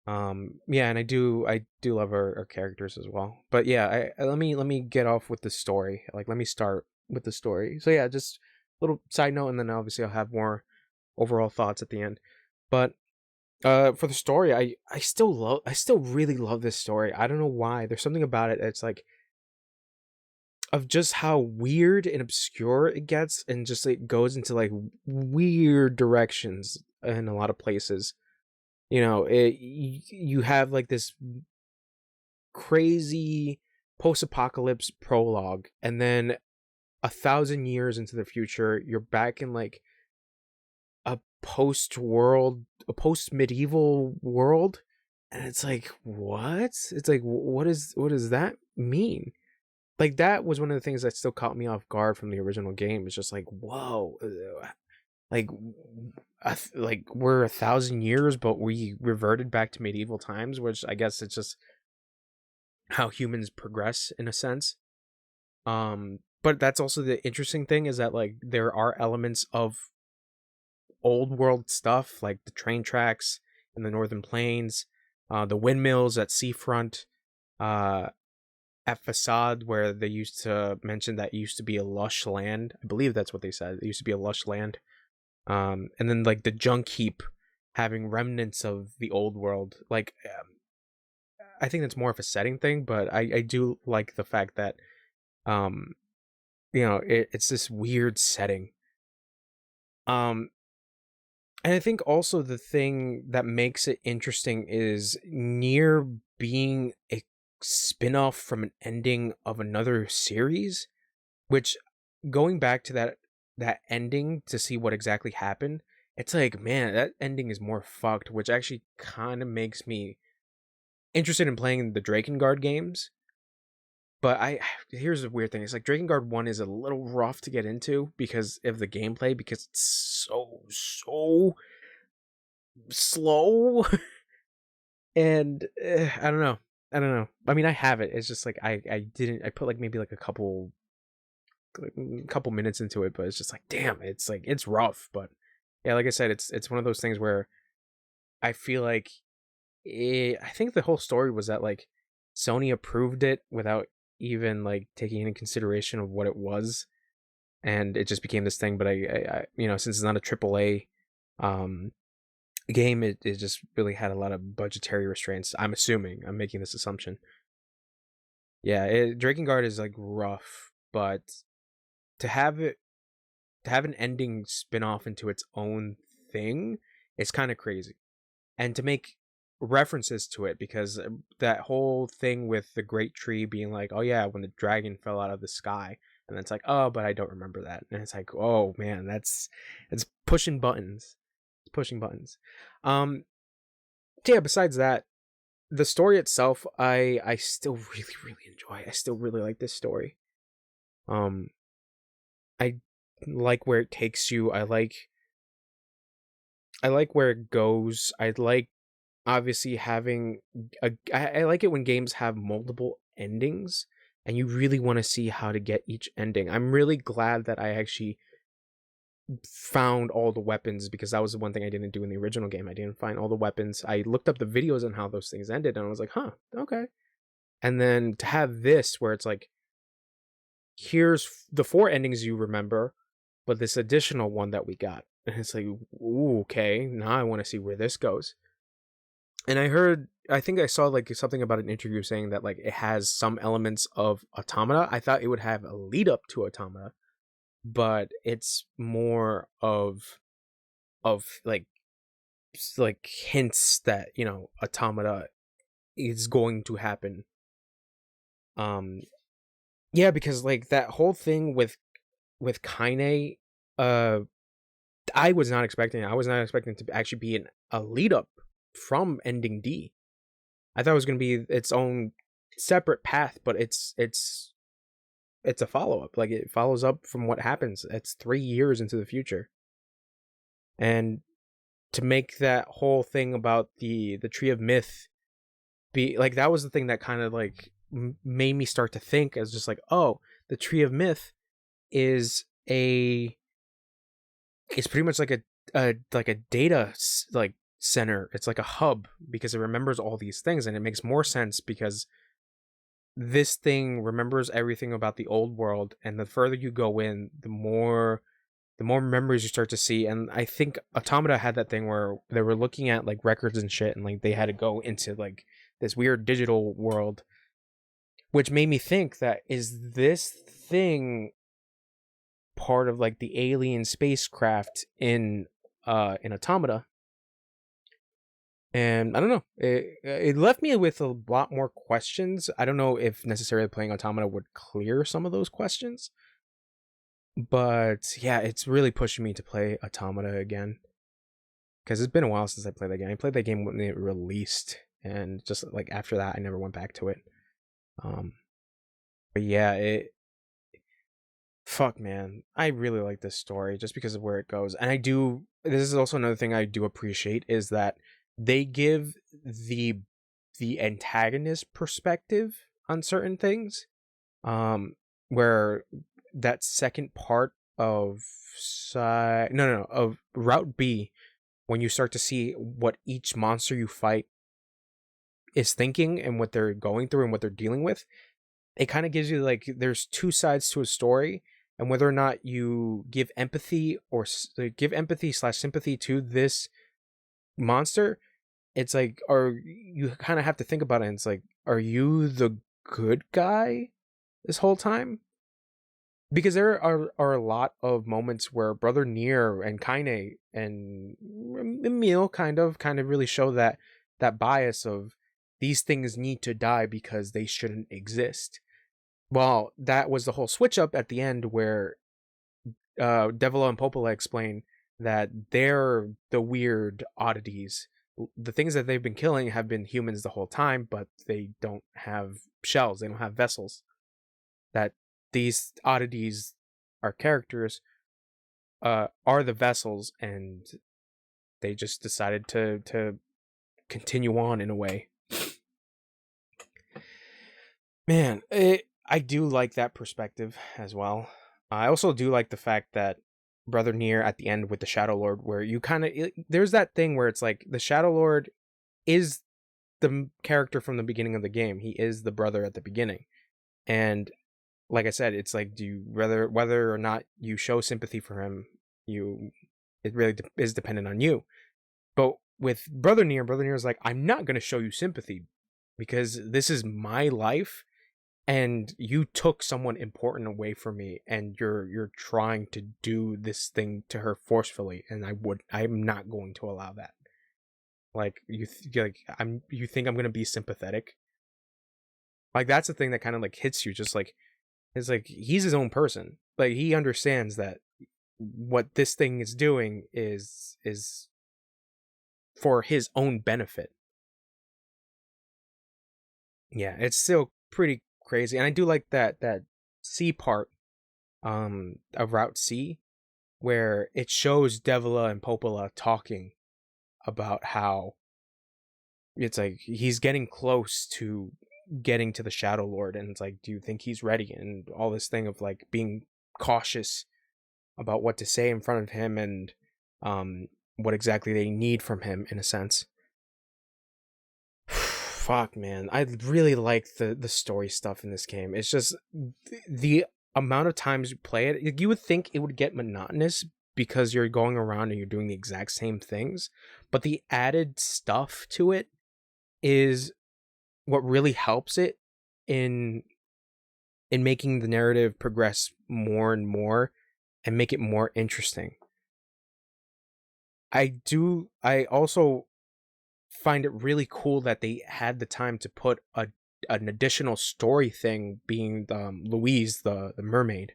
Yeah, and I do love our characters as well. But yeah, let me get off with the story. Like let me start with the story. So yeah, just little side note, and then obviously I'll have more overall thoughts at the end. But for the story, I still really love this story. I don't know why. There's something about it that's like of just how weird and obscure it gets, and just it goes into like weird directions in a lot of places. You have like this crazy post-apocalypse prologue, and then 1,000 years into the future, you're back in like a post-medieval world, and it's like, what? It's like, what does that mean? Like that was one of the things that still caught me off guard from the original game. It's just like, whoa, like, like we're 1,000 years, but we reverted back to medieval times, which I guess it's just how humans progress in a sense. But that's also the interesting thing, is that like there are elements of old world stuff, like the train tracks in the northern plains, the windmills at seafront, at Facade, where they used to mention that it used to be a lush land. I believe that's what they said. It used to be a lush land. And then like the junk heap having remnants of the old world. Like, I think that's more of a setting thing, but I do like the fact that, it's this weird setting. And I think also the thing that makes it interesting is NieR being a spin-off from an ending of another series, which, going back to that ending to see what exactly happened, it's like, man, that ending is more fucked, which actually kind of makes me interested in playing the Drakengard games. But here's the weird thing. It's like Drakengard 1 is a little rough to get into because of the gameplay, because it's so slow. And I don't know. I mean, I have it. It's just like I put like maybe like a couple minutes into it, but it's just like, damn, it's like it's rough. But yeah, like I said, it's one of those things where I feel like I think the whole story was that like Sony approved it without even like taking into consideration of what it was, and it just became this thing. But I since it's not a AAA game, it just really had a lot of budgetary restraints. I'm assuming. I'm making this assumption. Yeah, Drakengard is like rough, but to have an ending spin off into its own thing is kind of crazy. And to make references to it, because that whole thing with the great tree being like, oh yeah, when the dragon fell out of the sky, and it's like, oh, but I don't remember that. And it's like, oh man, it's pushing buttons. It's pushing buttons. Yeah, besides that, the story itself, I still really, really enjoy. I still really like this story. I like where it takes you. I like where it goes. I like, obviously, having I like it when games have multiple endings and you really want to see how to get each ending. I'm really glad that I actually found all the weapons, because that was the one thing I didn't do in the original game. I didn't find all the weapons. I looked up the videos on how those things ended, and I was like, huh, okay. And then to have this where it's like, here's the 4 endings you remember, but this additional one that we got. And it's like, ooh, okay, now I want to see where this goes. And I think I saw like something about an interview saying that like it has some elements of Automata. I thought it would have a lead up to Automata, but it's more of like hints that, Automata is going to happen. Yeah, because like that whole thing with Kaine, I was not expecting it. I was not expecting it to actually be a lead up from ending D. I thought it was going to be its own separate path, but it's a follow-up. Like, it follows up from what happens. It's 3 years into the future. And to make that whole thing about the Tree of Myth be like, that was the thing that kind of like made me start to think as just like, oh, the Tree of Myth is pretty much like a data like center. It's like a hub because it remembers all these things, and it makes more sense because this thing remembers everything about the old world, and the further you go in, the more memories you start to see. And I think Automata had that thing where they were looking at like records and shit, and like they had to go into like this weird digital world, which made me think that, is this thing part of like the alien spacecraft in Automata? And I don't know, it left me with a lot more questions. I don't know if necessarily playing Automata would clear some of those questions, but yeah, it's really pushing me to play Automata again, because it's been a while since I played that game. I played that game when it released, and just like after that I never went back to it. But yeah, fuck, man, I really like this story just because of where it goes. And this is also another thing I do appreciate, is that they give the antagonist perspective on certain things, where that second part of of Route B, when you start to see what each monster you fight is thinking and what they're going through and what they're dealing with, it kind of gives you like, there's two sides to a story, and whether or not you give empathy or give empathy / sympathy to this monster, it's like, or you kind of have to think about it, and it's like, are you the good guy this whole time? Because there are a lot of moments where Brother NieR and Kaine and Emil kind of really show that bias of, these things need to die because they shouldn't exist. Well, that was the whole switch up at the end, where Devila and Popola explain that they're the weird oddities. The things that they've been killing have been humans the whole time, but they don't have shells, they don't have vessels. That these oddities, our characters, are the vessels, and they just decided to continue on in a way. Man, I do like that perspective as well. I also do like the fact that Brother NieR at the end with the Shadow Lord, where you kind of, there's that thing where it's like the Shadow Lord is the character from the beginning of the game. He is the brother at the beginning, and like I said, it's like, do you whether or not you show sympathy for him, it really is dependent on you. But with Brother NieR is like, I'm not going to show you sympathy because this is my life, and you took someone important away from me, and you're trying to do this thing to her forcefully, and I'm not going to allow that. Like, you think I'm going to be sympathetic? Like, that's the thing that kind of like hits you, just like, it's like, he's his own person. Like, he understands that what this thing is doing is for his own benefit. Yeah, it's still pretty crazy. And I do like that C part of Route C, where it shows Devila and Popola talking about how it's like he's getting close to getting to the Shadow Lord, and it's like, do you think he's ready? And all this thing of like being cautious about what to say in front of him, and what exactly they need from him, in a sense. Fuck, man, I really like the story stuff in this game. It's just the amount of times you play it, you would think it would get monotonous because you're going around and you're doing the exact same things, but the added stuff to it is what really helps it in making the narrative progress more and more and make it more interesting. I also find it really cool that they had the time to put an additional story thing, being Louise, the mermaid,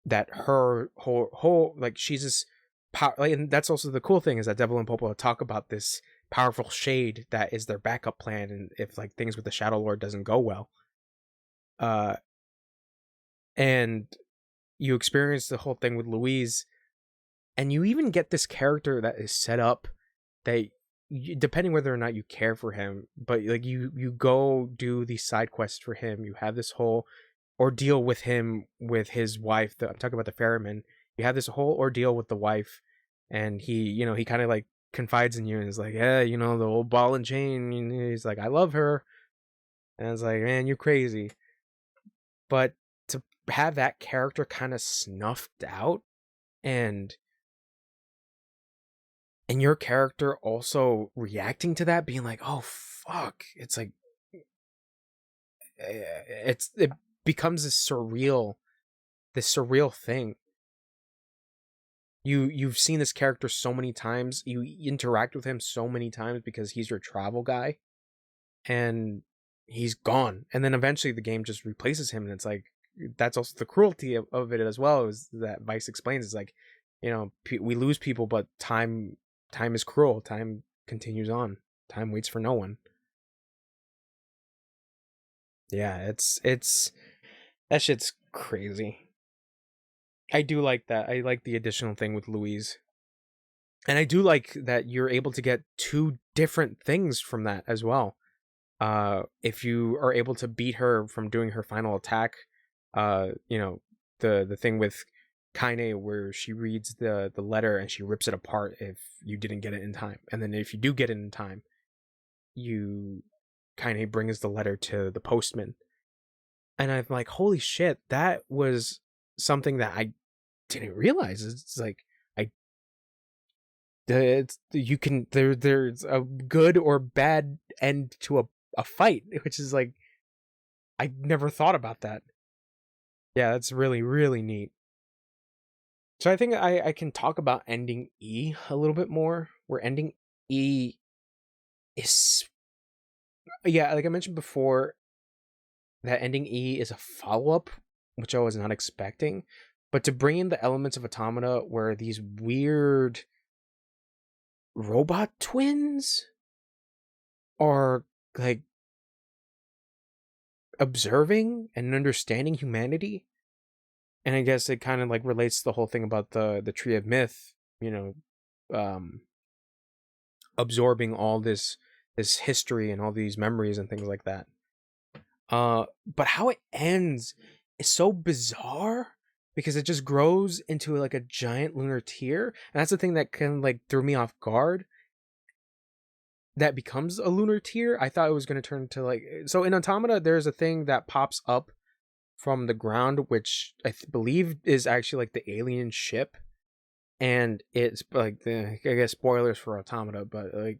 that her whole like, she's this power, like, and that's also the cool thing, is that Devil and Popo talk about this powerful shade that is their backup plan, and if like things with the Shadow Lord doesn't go well. And you experience the whole thing with Louise, and you even get this character that is set up that depending whether or not you care for him, but like you go do these side quests for him. You have this whole ordeal with him with his wife. I'm talking about the ferryman. You have this whole ordeal with the wife, and he kind of like confides in you and is like, yeah, the old ball and chain. And he's like, I love her, and it's like, man, you're crazy. But to have that character kind of snuffed out, and your character also reacting to that, being like, oh fuck, it's like it becomes this surreal thing. You've seen this character so many times, you interact with him so many times because he's your travel guy, and he's gone, and then eventually the game just replaces him, and it's like, that's also the cruelty of it as well, is that Vice explains. It's like, we lose people, but time is cruel. Time continues on. Time waits for no one. Yeah, it's that shit's crazy. I do like that. I like the additional thing with Louise. And I do like that you're able to get two different things from that as well. If you are able to beat her from doing her final attack, the thing with Kaine where she reads the letter and she rips it apart if you didn't get it in time. And then if you do get it in time, Kaine brings the letter to the postman. And I'm like, holy shit, that was something that I didn't realize. It's like, there's a good or bad end to a fight, which is like, I never thought about that. Yeah, that's really, really neat. So I think I can talk about ending E a little bit more, where ending E is, yeah, like I mentioned before, that ending E is a follow-up, which I was not expecting, but to bring in the elements of Automata where these weird robot twins are like observing and understanding humanity. And I guess it kind of like relates to the whole thing about the Tree of Myth, absorbing all this history and all these memories and things like that. But how it ends is so bizarre because it just grows into like a giant lunar tear, and that's the thing that kind of like threw me off guard. That becomes a lunar tear. I thought it was going to turn into like, so in Automata there's a thing that pops up from the ground, which I believe is actually like the alien ship, and it's like I guess spoilers for Automata, but like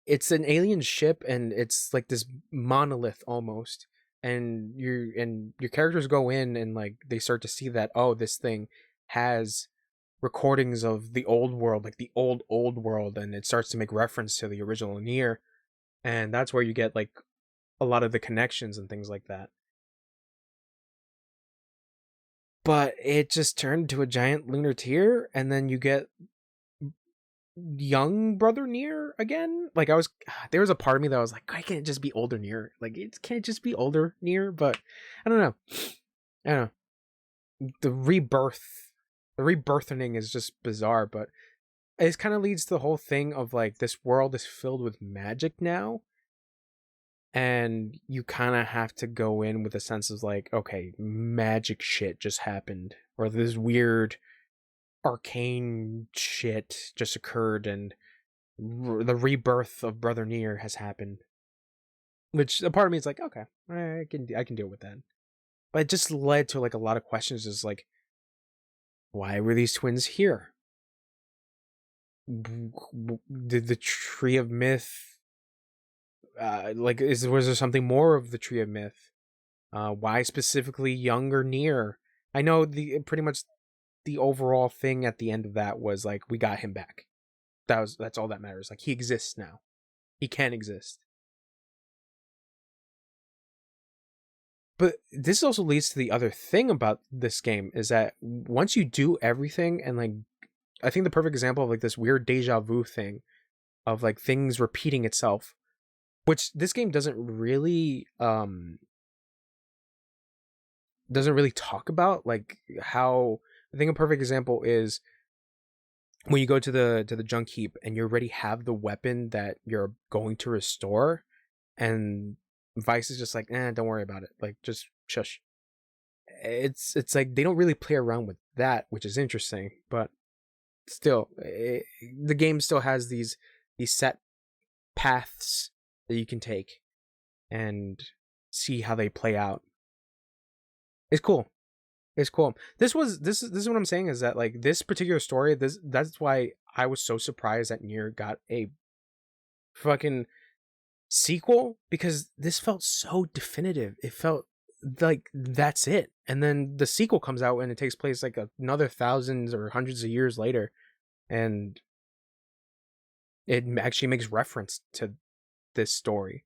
it's an alien ship and it's like this monolith almost, and your characters go in and like they start to see that, oh, this thing has recordings of the old world, like the old world, and it starts to make reference to the original NieR, and that's where you get like a lot of the connections and things like that. But it just turned to a giant lunar tear, and then you get young brother NieR again. Like there was a part of me that was like, why can't it just be older NieR? Like, it can't just be older NieR. But I don't know. The rebirthing is just bizarre, but it kind of leads to the whole thing of like, this world is filled with magic now, and you kind of have to go in with a sense of like, okay, magic shit just happened, or this weird arcane shit just occurred, and the rebirth of brother NieR has happened, which a part of me is like, okay, I can deal with that. But it just led to like a lot of questions, is like, why were these twins here? Did the Tree of Myth like, was there something more of the Tree of Myth? Why specifically younger NieR? I know pretty much the overall thing at the end of that was like, we got him back. That's all that matters. Like, he exists now. He can exist. But this also leads to the other thing about this game, is that once you do everything, and like, I think the perfect example of like this weird deja vu thing of like things repeating itself, which this game doesn't really talk about. Like how, I think a perfect example is when you go to the junk heap and you already have the weapon that you're going to restore, and Vice is just like, don't worry about it, like just shush. It's like they don't really play around with that, which is interesting, but still, the game still has these set paths that you can take and see how they play out. It's cool. It's cool. This is what I'm saying, is that like this particular story, that's why I was so surprised that NieR got a fucking sequel, because this felt so definitive. It felt like that's it. And then the sequel comes out and it takes place like another thousands or hundreds of years later, and it actually makes reference to this story.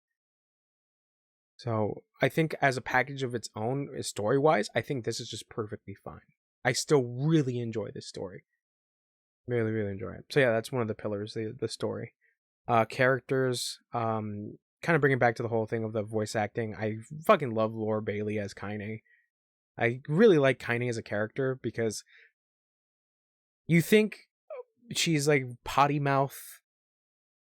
So I think as a package of its own, story wise, I think this is just perfectly fine. I still really enjoy this story. Really, really enjoy it. So yeah, that's one of the pillars, the story. Characters, kind of bringing back to the whole thing of the voice acting. I fucking love Laura Bailey as Kaine. I really like Kaine as a character because you think she's like potty mouth,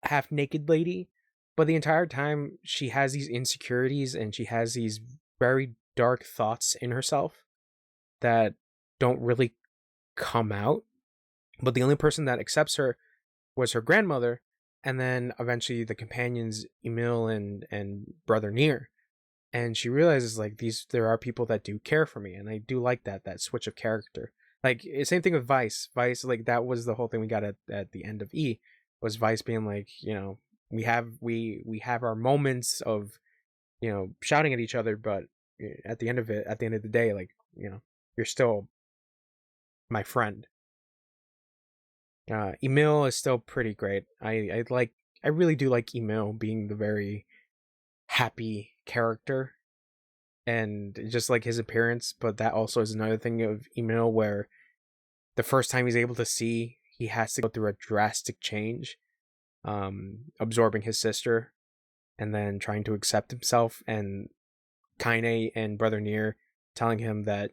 half naked lady, but the entire time she has these insecurities and she has these very dark thoughts in herself that don't really come out. But the only person that accepts her was her grandmother, and then eventually the companions Emil and brother NieR. And she realizes like there are people that do care for me, and I do like that switch of character. Like same thing with Vice. Vice, like that was the whole thing we got at the end of E, was Vice being like, we have our moments of, shouting at each other, but at the end of the day, like, you're still my friend. Emil is still pretty great. I really do like Emil being the very happy character, and just like his appearance. But that also is another thing of Emil, where the first time he's able to see, he has to go through a drastic change, absorbing his sister and then trying to accept himself, and Kaine and brother NieR telling him that,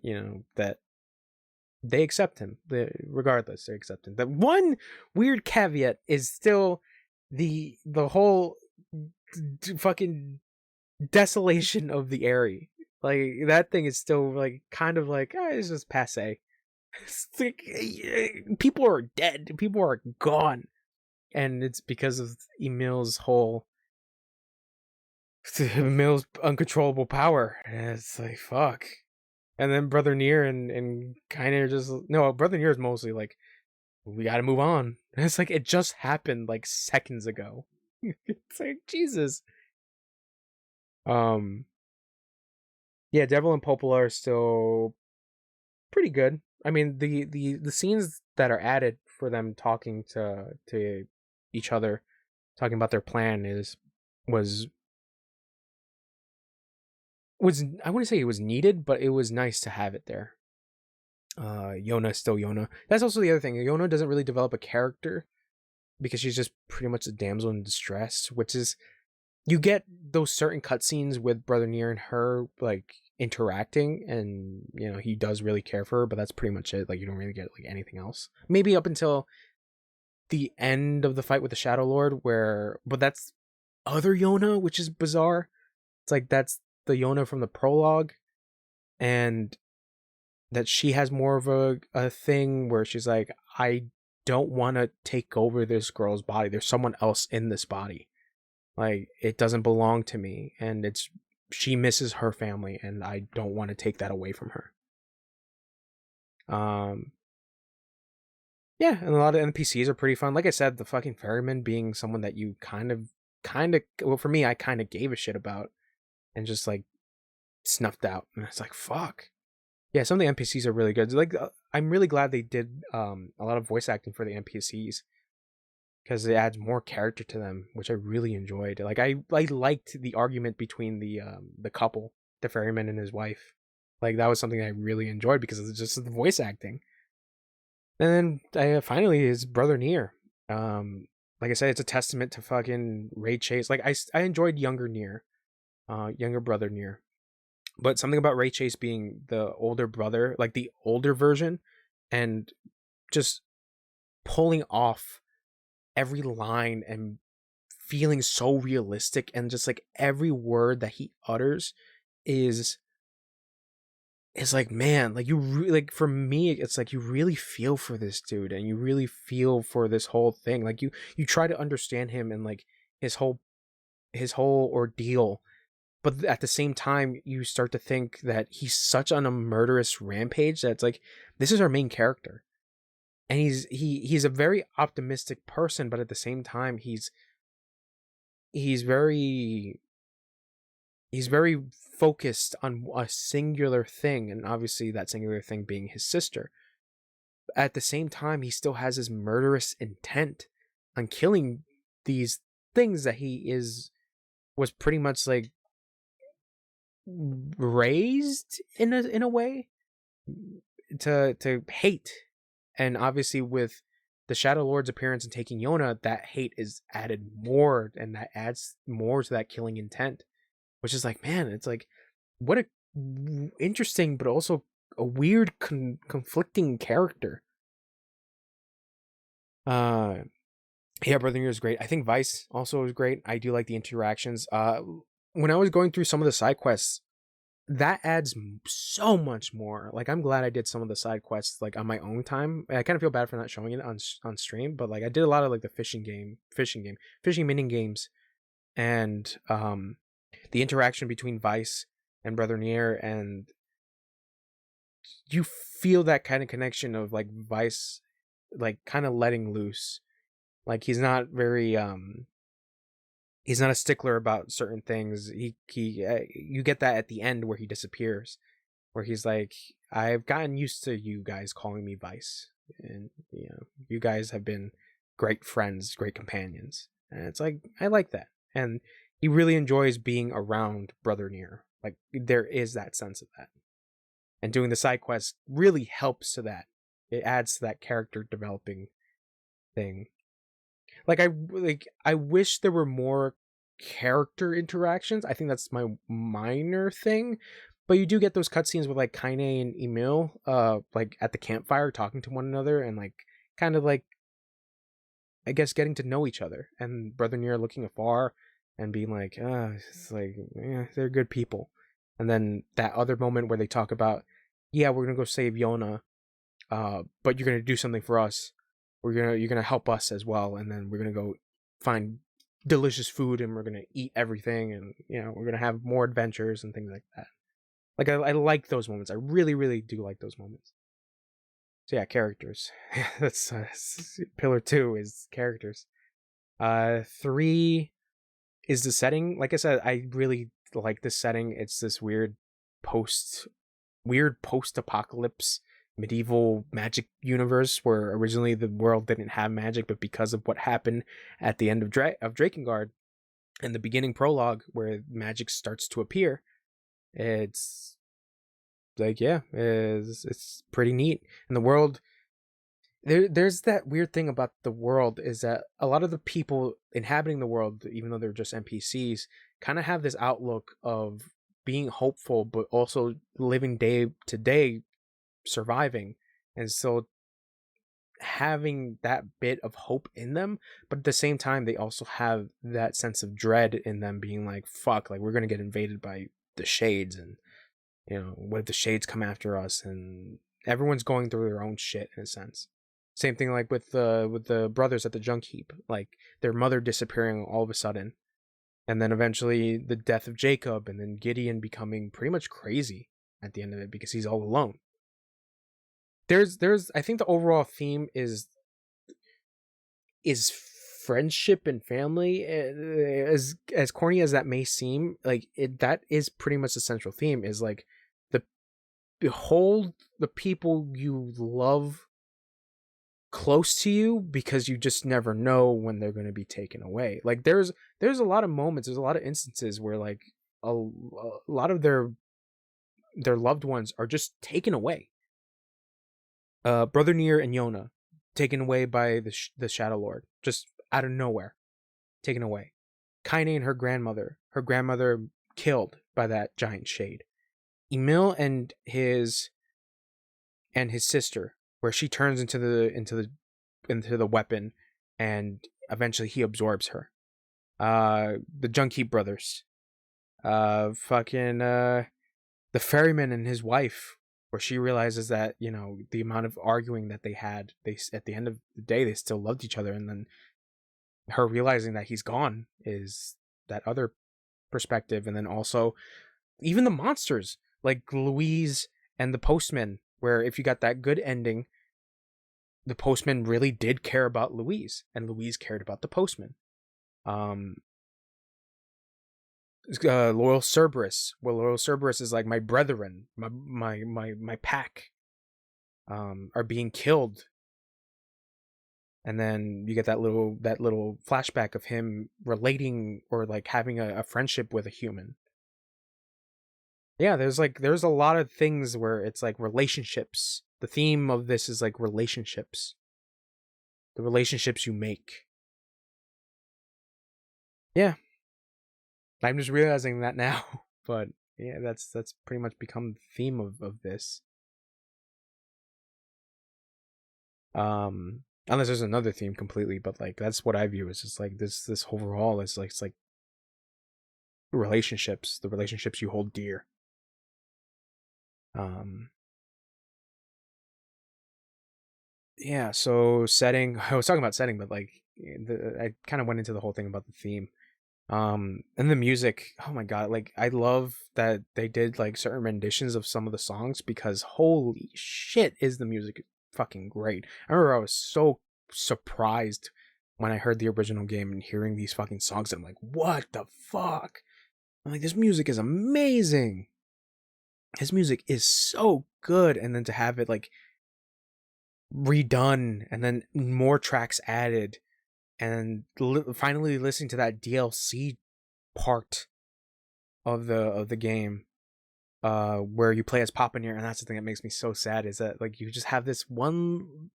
that they accept him. Regardless, they accept him. The one weird caveat is still the whole fucking desolation of the area. Like that thing is still like kind of like, it's just passe. It's like, people are dead. People are gone, and it's because of Emil's uncontrollable power. And it's like, fuck. And then brother NieR and Kaine are just, no, brother NieR is mostly like, we gotta move on. And it's like, it just happened like seconds ago. It's like, Jesus. Yeah, Devil and Popola are still pretty good. I mean, the scenes that are added for them talking to each other, talking about their plan, was I wouldn't say it was needed, but it was nice to have it there. Yona is still Yona. That's also the other thing. Yona doesn't really develop a character because she's just pretty much a damsel in distress, which is, you get those certain cutscenes with brother NieR and her like interacting, and he does really care for her, but that's pretty much it. Like you don't really get like anything else. Maybe up until the end of the fight with the Shadow Lord, but that's other Yona, which is bizarre. It's like that's the Yona from the prologue, and that she has more of a thing where she's like, I don't want to take over this girl's body. There's someone else in this body. Like, it doesn't belong to me, and she misses her family, and I don't want to take that away from her. Yeah, and a lot of NPCs are pretty fun. Like I said, the fucking ferryman being someone that you kind of, well, for me, I kind of gave a shit about, and just like snuffed out, and it's like, fuck. Yeah, some of the NPCs are really good. Like, I'm really glad they did a lot of voice acting for the NPCs, because it adds more character to them, which I really enjoyed. Like I liked the argument between the couple, the ferryman and his wife. Like that was something I really enjoyed because it's just the voice acting. And then finally his brother NieR. like I said, it's a testament to fucking Ray Chase. Like I enjoyed younger NieR, younger brother NieR, but something about Ray Chase being the older brother, like the older version, and just pulling off every line and feeling so realistic, and just like every word that he utters is like, man, like like for me it's like you really feel for this dude, and you really feel for this whole thing. Like you try to understand him and like his whole ordeal, but at the same time you start to think that he's such on a murderous rampage that it's like, this is our main character, and he's a very optimistic person, but at the same time he's very focused on a singular thing, and obviously that singular thing being his sister. At the same time, he still has his murderous intent on killing these things that was pretty much like raised in a way to hate. And obviously with the Shadow Lord's appearance and taking Yona, that hate is added more, and that adds more to that killing intent, which is like, man, it's like, what a interesting but also a weird conflicting character. Yeah, Brother NieR is great. I think Vice also is great. I do like the interactions. When I was going through some of the side quests, that adds so much more. Like, I'm glad I did some of the side quests like on my own time. I kind of feel bad for not showing it on stream, but like I did a lot of like the fishing mini games, and the interaction between Vice and Brother NieR, and you feel that kind of connection of like Vice like kind of letting loose. Like he's not a stickler about certain things. You get that at the end where he disappears, where he's like, I've gotten used to you guys calling me Vice, and you guys have been great friends, great companions. And it's like, I like that. And he really enjoys being around Brother NieR. Like, there is that sense of that. And doing the side quests really helps to that. It adds to that character developing thing. Like I wish there were more character interactions. I think that's my minor thing. But you do get those cutscenes with like Kaine and Emil, like at the campfire talking to one another, and like kind of like, I guess, getting to know each other, and Brother NieR looking afar and being like, it's like, yeah, they're good people. And then that other moment where they talk about, yeah, we're gonna go save Yona, but you're gonna do something for us. You're gonna help us as well, and then we're gonna go find delicious food, and we're gonna eat everything, and we're gonna have more adventures and things like that. Like I like those moments. I really, really do like those moments. So yeah, characters. That's pillar 2 is characters. 3 is the setting. Like I said, I really like this setting. It's this weird post-apocalypse medieval magic universe where originally the world didn't have magic, but because of what happened at the end of Drakengard and the beginning prologue where magic starts to appear, it's like, yeah, it's pretty neat. And the world, there's that weird thing about the world, is that a lot of the people inhabiting the world, even though they're just NPCs, kind of have this outlook of being hopeful, but also living day to day, surviving, and so having that bit of hope in them. But at the same time, they also have that sense of dread in them, being like, fuck, like we're gonna get invaded by the Shades, and what if the Shades come after us? And everyone's going through their own shit in a sense. Same thing like with the brothers at the junk heap, like their mother disappearing all of a sudden, and then eventually the death of Jacob, and then Gideon becoming pretty much crazy at the end of it because he's all alone. There's I think the overall theme is friendship and family. As corny as that may seem, like that is pretty much the central theme, is like behold the people you love close to you, because you just never know when they're going to be taken away. Like there's a lot of moments, there's a lot of instances where like a lot of their loved ones are just taken away. Brother NieR and Yona taken away by the Shadow Lord. just out of nowhere, taken away. Kaine and her grandmother killed by that giant shade. Emil and his sister, where she turns into the weapon, and eventually he absorbs her. The Junkie brothers, the ferryman and his wife, where she realizes that, you know, the amount of arguing that they had, at the end of the day they still loved each other, and then her realizing that he's gone is that other perspective. And then also even the monsters like Louise and the postman, where if you got that good ending, the postman really did care about Louise and Louise cared about the postman. Loyal Cerberus. Well, Loyal Cerberus is like my brethren, my pack, are being killed. And then you get that little flashback of him relating or like having a friendship with a human. Yeah, there's a lot of things where it's like relationships. The theme of this is like relationships. The relationships you make. Yeah. I'm just realizing that now. But yeah, that's pretty much become the theme of this. Unless there's another theme completely, but like that's what I view as just like this overall is like, it's like relationships, the relationships you hold dear. Yeah, so setting, I was talking about setting, but like I kind of went into the whole thing about the theme. And the music, oh my god, like I love that they did like certain renditions of some of the songs, because holy shit is the music fucking great. I remember I was so surprised when I heard the original game and hearing these fucking songs, and I'm like, what the fuck? I'm like, this music is amazing. His music is so good, and then to have it like redone and then more tracks added, and finally listening to that DLC part of the game, where you play as Papa NieR, and that's the thing that makes me so sad, is that like you just have this one,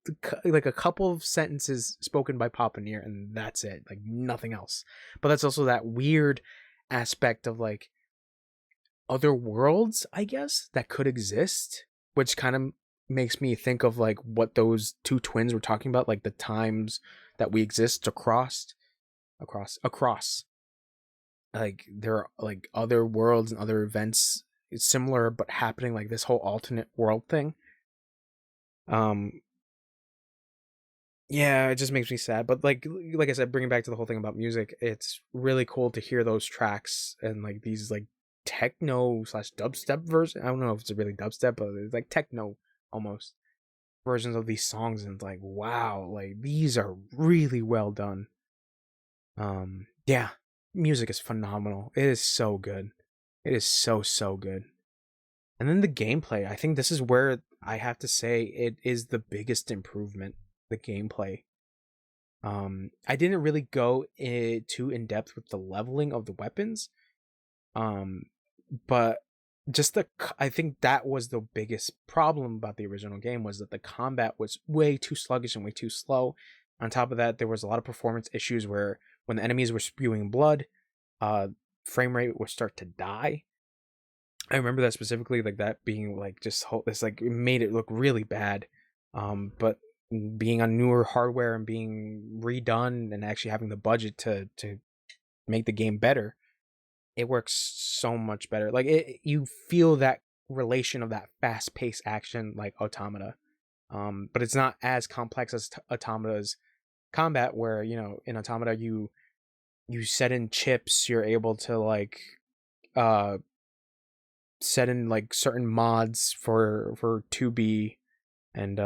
like a couple of sentences spoken by Papa NieR, and that's it, like nothing else. But that's also that weird aspect of like other worlds, I guess, that could exist, which kind of makes me think of like what those two twins were talking about, like the times that we exist across. Like there are like other worlds and other events similar but happening, like this whole alternate world thing. Yeah, it just makes me sad. But like I said, bringing back to the whole thing about music, it's really cool to hear those tracks and like these like techno slash dubstep version. I don't know if it's really dubstep, but it's like techno almost versions of these songs, and it's like, wow, like these are really well done. Yeah, music is phenomenal. It is so good. It is so good. And then the gameplay, I think this is where I have to say it is the biggest improvement, the gameplay. I didn't really go too in depth with the leveling of the weapons. But just I think that was the biggest problem about the original game, was that the combat was way too sluggish and way too slow. On top of that, there was a lot of performance issues where when the enemies were spewing blood, frame rate would start to die. I remember that specifically, like that being like just this, like it made it look really bad. But being on newer hardware and being redone and actually having the budget to make the game better, it works so much better. Like you feel that relation of that fast-paced action like Automata. But it's not as complex as Automata's combat, where, you know, in Automata you set in chips, you're able to like set in like certain mods for 2B and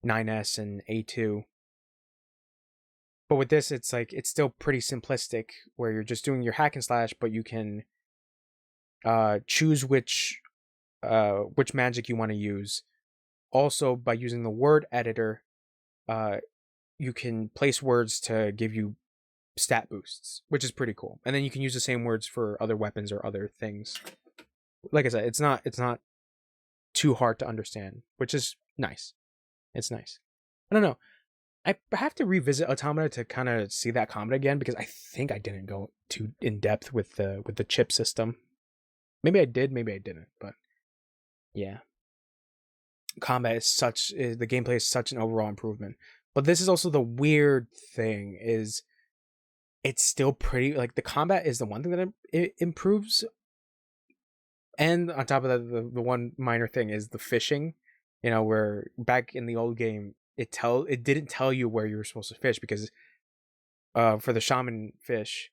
9S and A2. But with this, it's like it's still pretty simplistic, where you're just doing your hack and slash, but you can choose which magic you want to use. Also, by using the word editor, you can place words to give you stat boosts, which is pretty cool. And then you can use the same words for other weapons or other things. Like I said, it's not too hard to understand, which is nice. It's nice. I don't know. I have to revisit Automata to kind of see that combat again, because I think I didn't go too in depth with the chip system. Maybe I did, maybe I didn't, but yeah. Combat is the gameplay is such an overall improvement. But this is also the weird thing, is it's still pretty, like, the combat is the one thing that it improves, and on top of that, the one minor thing is the fishing. Where back in the old game, it didn't tell you where you were supposed to fish, because for the shaman fish,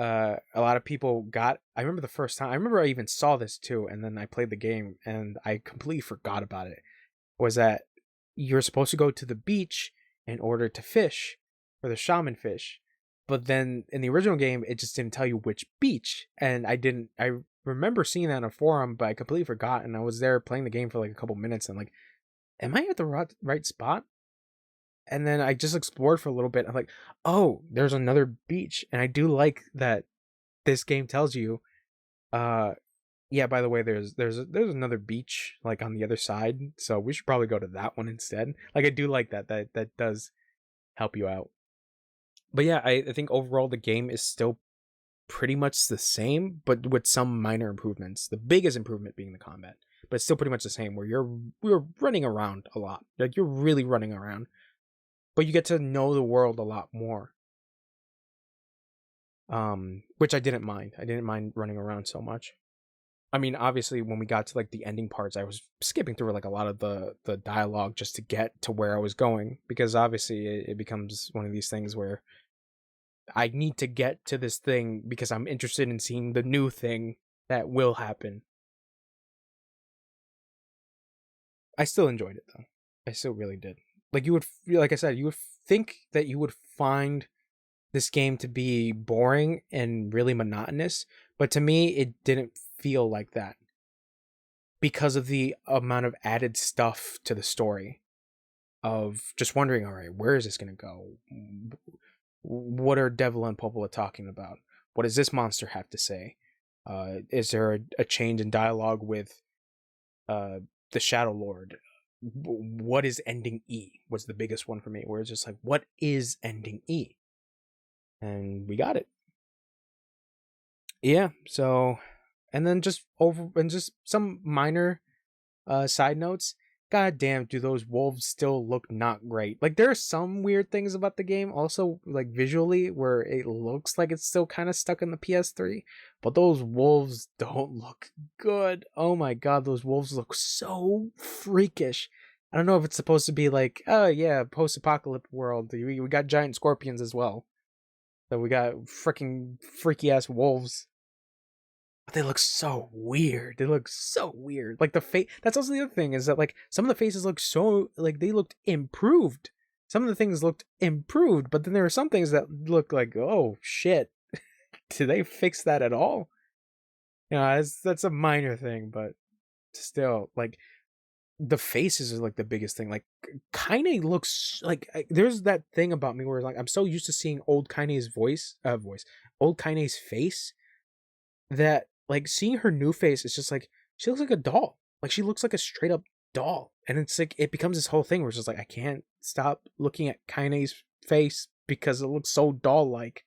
a lot of people I remember the first time, I remember I even saw this too, and then I played the game and I completely forgot about it, was that you're supposed to go to the beach in order to fish for the shaman fish. But then in the original game, it just didn't tell you which beach. And I remember seeing that on a forum, but I completely forgot. And I was there playing the game for like a couple minutes and like, am I at the right spot? And then I just explored for a little bit. I'm like, oh, there's another beach. And I do like that this game tells you, yeah, by the way, there's another beach like on the other side, so we should probably go to that one instead. Like, I do like that does help you out. But yeah, I think overall the game is still pretty much the same, but with some minor improvements. The biggest improvement being the combat, but it's still pretty much the same, where you're running around a lot. Like, you're really running around, but you get to know the world a lot more. Which I didn't mind. I didn't mind running around so much. I mean, obviously, when we got to like the ending parts, I was skipping through like a lot of the dialogue just to get to where I was going, because obviously it becomes one of these things where I need to get to this thing because I'm interested in seeing the new thing that will happen. I still enjoyed it though. I still really did. Like I said, you would think that you would find this game to be boring and really monotonous, but to me, it didn't feel like that because of the amount of added stuff to the story, of just wondering, all right, where is this going to go? What are Devil and Popola talking about? What does this monster have to say? Is there a change in dialogue with the Shadow Lord? What is ending E? Was the biggest one for me, where it's just like, what is ending E? And we got it. Yeah, so, and then just some minor side notes. God damn, do those wolves still look not great. Like, there are some weird things about the game also, like visually, where it looks like it's still kind of stuck in the PS3, but those wolves don't look good. Oh my god, those wolves look so freakish. I don't know if it's supposed to be like, oh yeah, post-apocalyptic world. We got giant scorpions as well. So we got freaking freaky ass wolves. But they look so weird. They look so weird. Like, the face. That's also the other thing, is that like some of the faces look so, like, they looked improved. Some of the things looked improved, but then there were some things that look like, oh shit, did they fix that at all? That's a minor thing, but still, like, the faces are like the biggest thing. Like, Kaine looks like, there's that thing about me where like I'm so used to seeing old Kaine's old Kaine's face, that like seeing her new face is just like, she looks like a doll. Like, she looks like a straight up doll, and it's like it becomes this whole thing where it's just like, I can't stop looking at Kaine's face because it looks so doll like.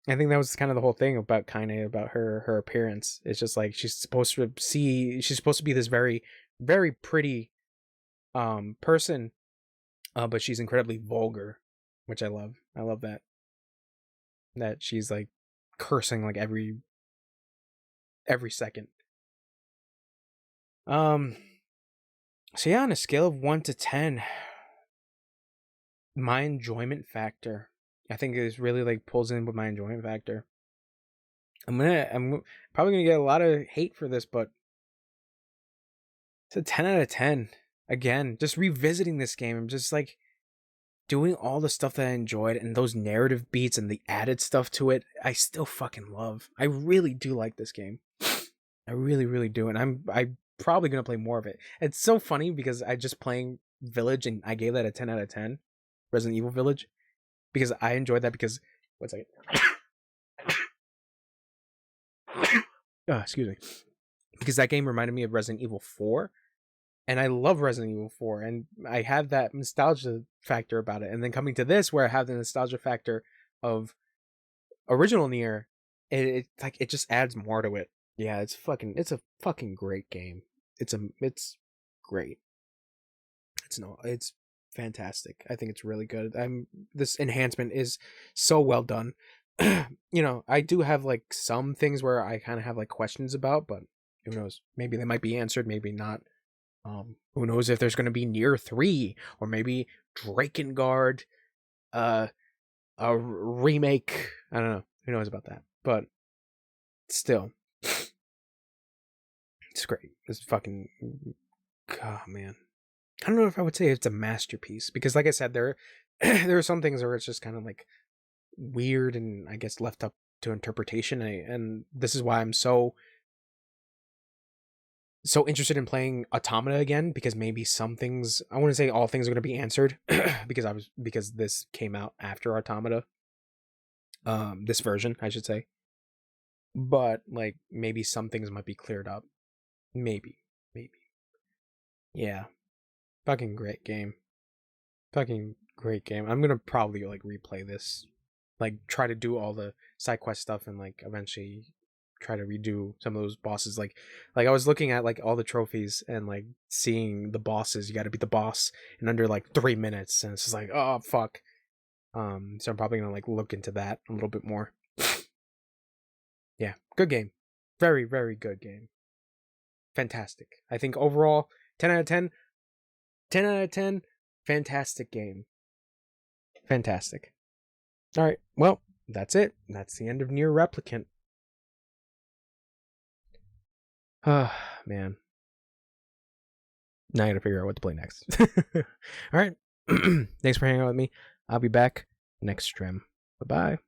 I think that was kind of the whole thing about Kaine, about her appearance. It's just like, she's supposed to be this very, very pretty person, but she's incredibly vulgar, which I love. I love that she's like cursing like every second. So yeah, on a scale of 1 to 10, my enjoyment factor, I think it really like pulls in with my enjoyment factor. I'm probably gonna get a lot of hate for this, but it's a 10 out of 10. Again, just revisiting this game, I'm just like doing all the stuff that I enjoyed, and those narrative beats and the added stuff to it, I still fucking love. I really do like this game. I really, really do, and I'm probably gonna play more of it. It's so funny because I just playing Village and I gave that a 10 out of 10, Resident Evil Village, because I enjoyed that. Because, one second. Excuse me. Because that game reminded me of Resident Evil 4, And I love Resident Evil 4, and I have that nostalgia factor about it. And then coming to this, where I have the nostalgia factor of original NieR, it just adds more to it. Yeah, it's a fucking great game. It's great. It's fantastic. I think it's really good. This enhancement is so well done. I do have like some things where I kind of have like questions about, but who knows? Maybe they might be answered, maybe not. Who knows if there's going to be NieR 3 or maybe Drakengard, a remake. I don't know. Who knows about that? But still, it's great. It's fucking, oh man. I don't know if I would say it's a masterpiece because, like I said, there are some things where it's just kind of like weird and I guess left up to interpretation. And this is why I'm so interested in playing Automata again, because maybe some things, I want to say all things are going to be answered because this came out after Automata. This version, I should say. But like maybe some things might be cleared up. Maybe. Yeah. Fucking great game. I'm gonna probably like replay this. Like try to do all the side quest stuff and like eventually try to redo some of those bosses. Like I was looking at like all the trophies and like seeing the bosses. You gotta beat the boss in under like 3 minutes, and it's just like, oh fuck. So I'm probably gonna like look into that a little bit more. Yeah, good game. Very, very good game. Fantastic. I think overall 10 out of 10. 10 out of 10. Fantastic game. Fantastic. All right. Well, that's it. That's the end of NieR Replicant. Man. Now I gotta figure out what to play next. All right. Thanks for hanging out with me. I'll be back next stream. Bye-bye.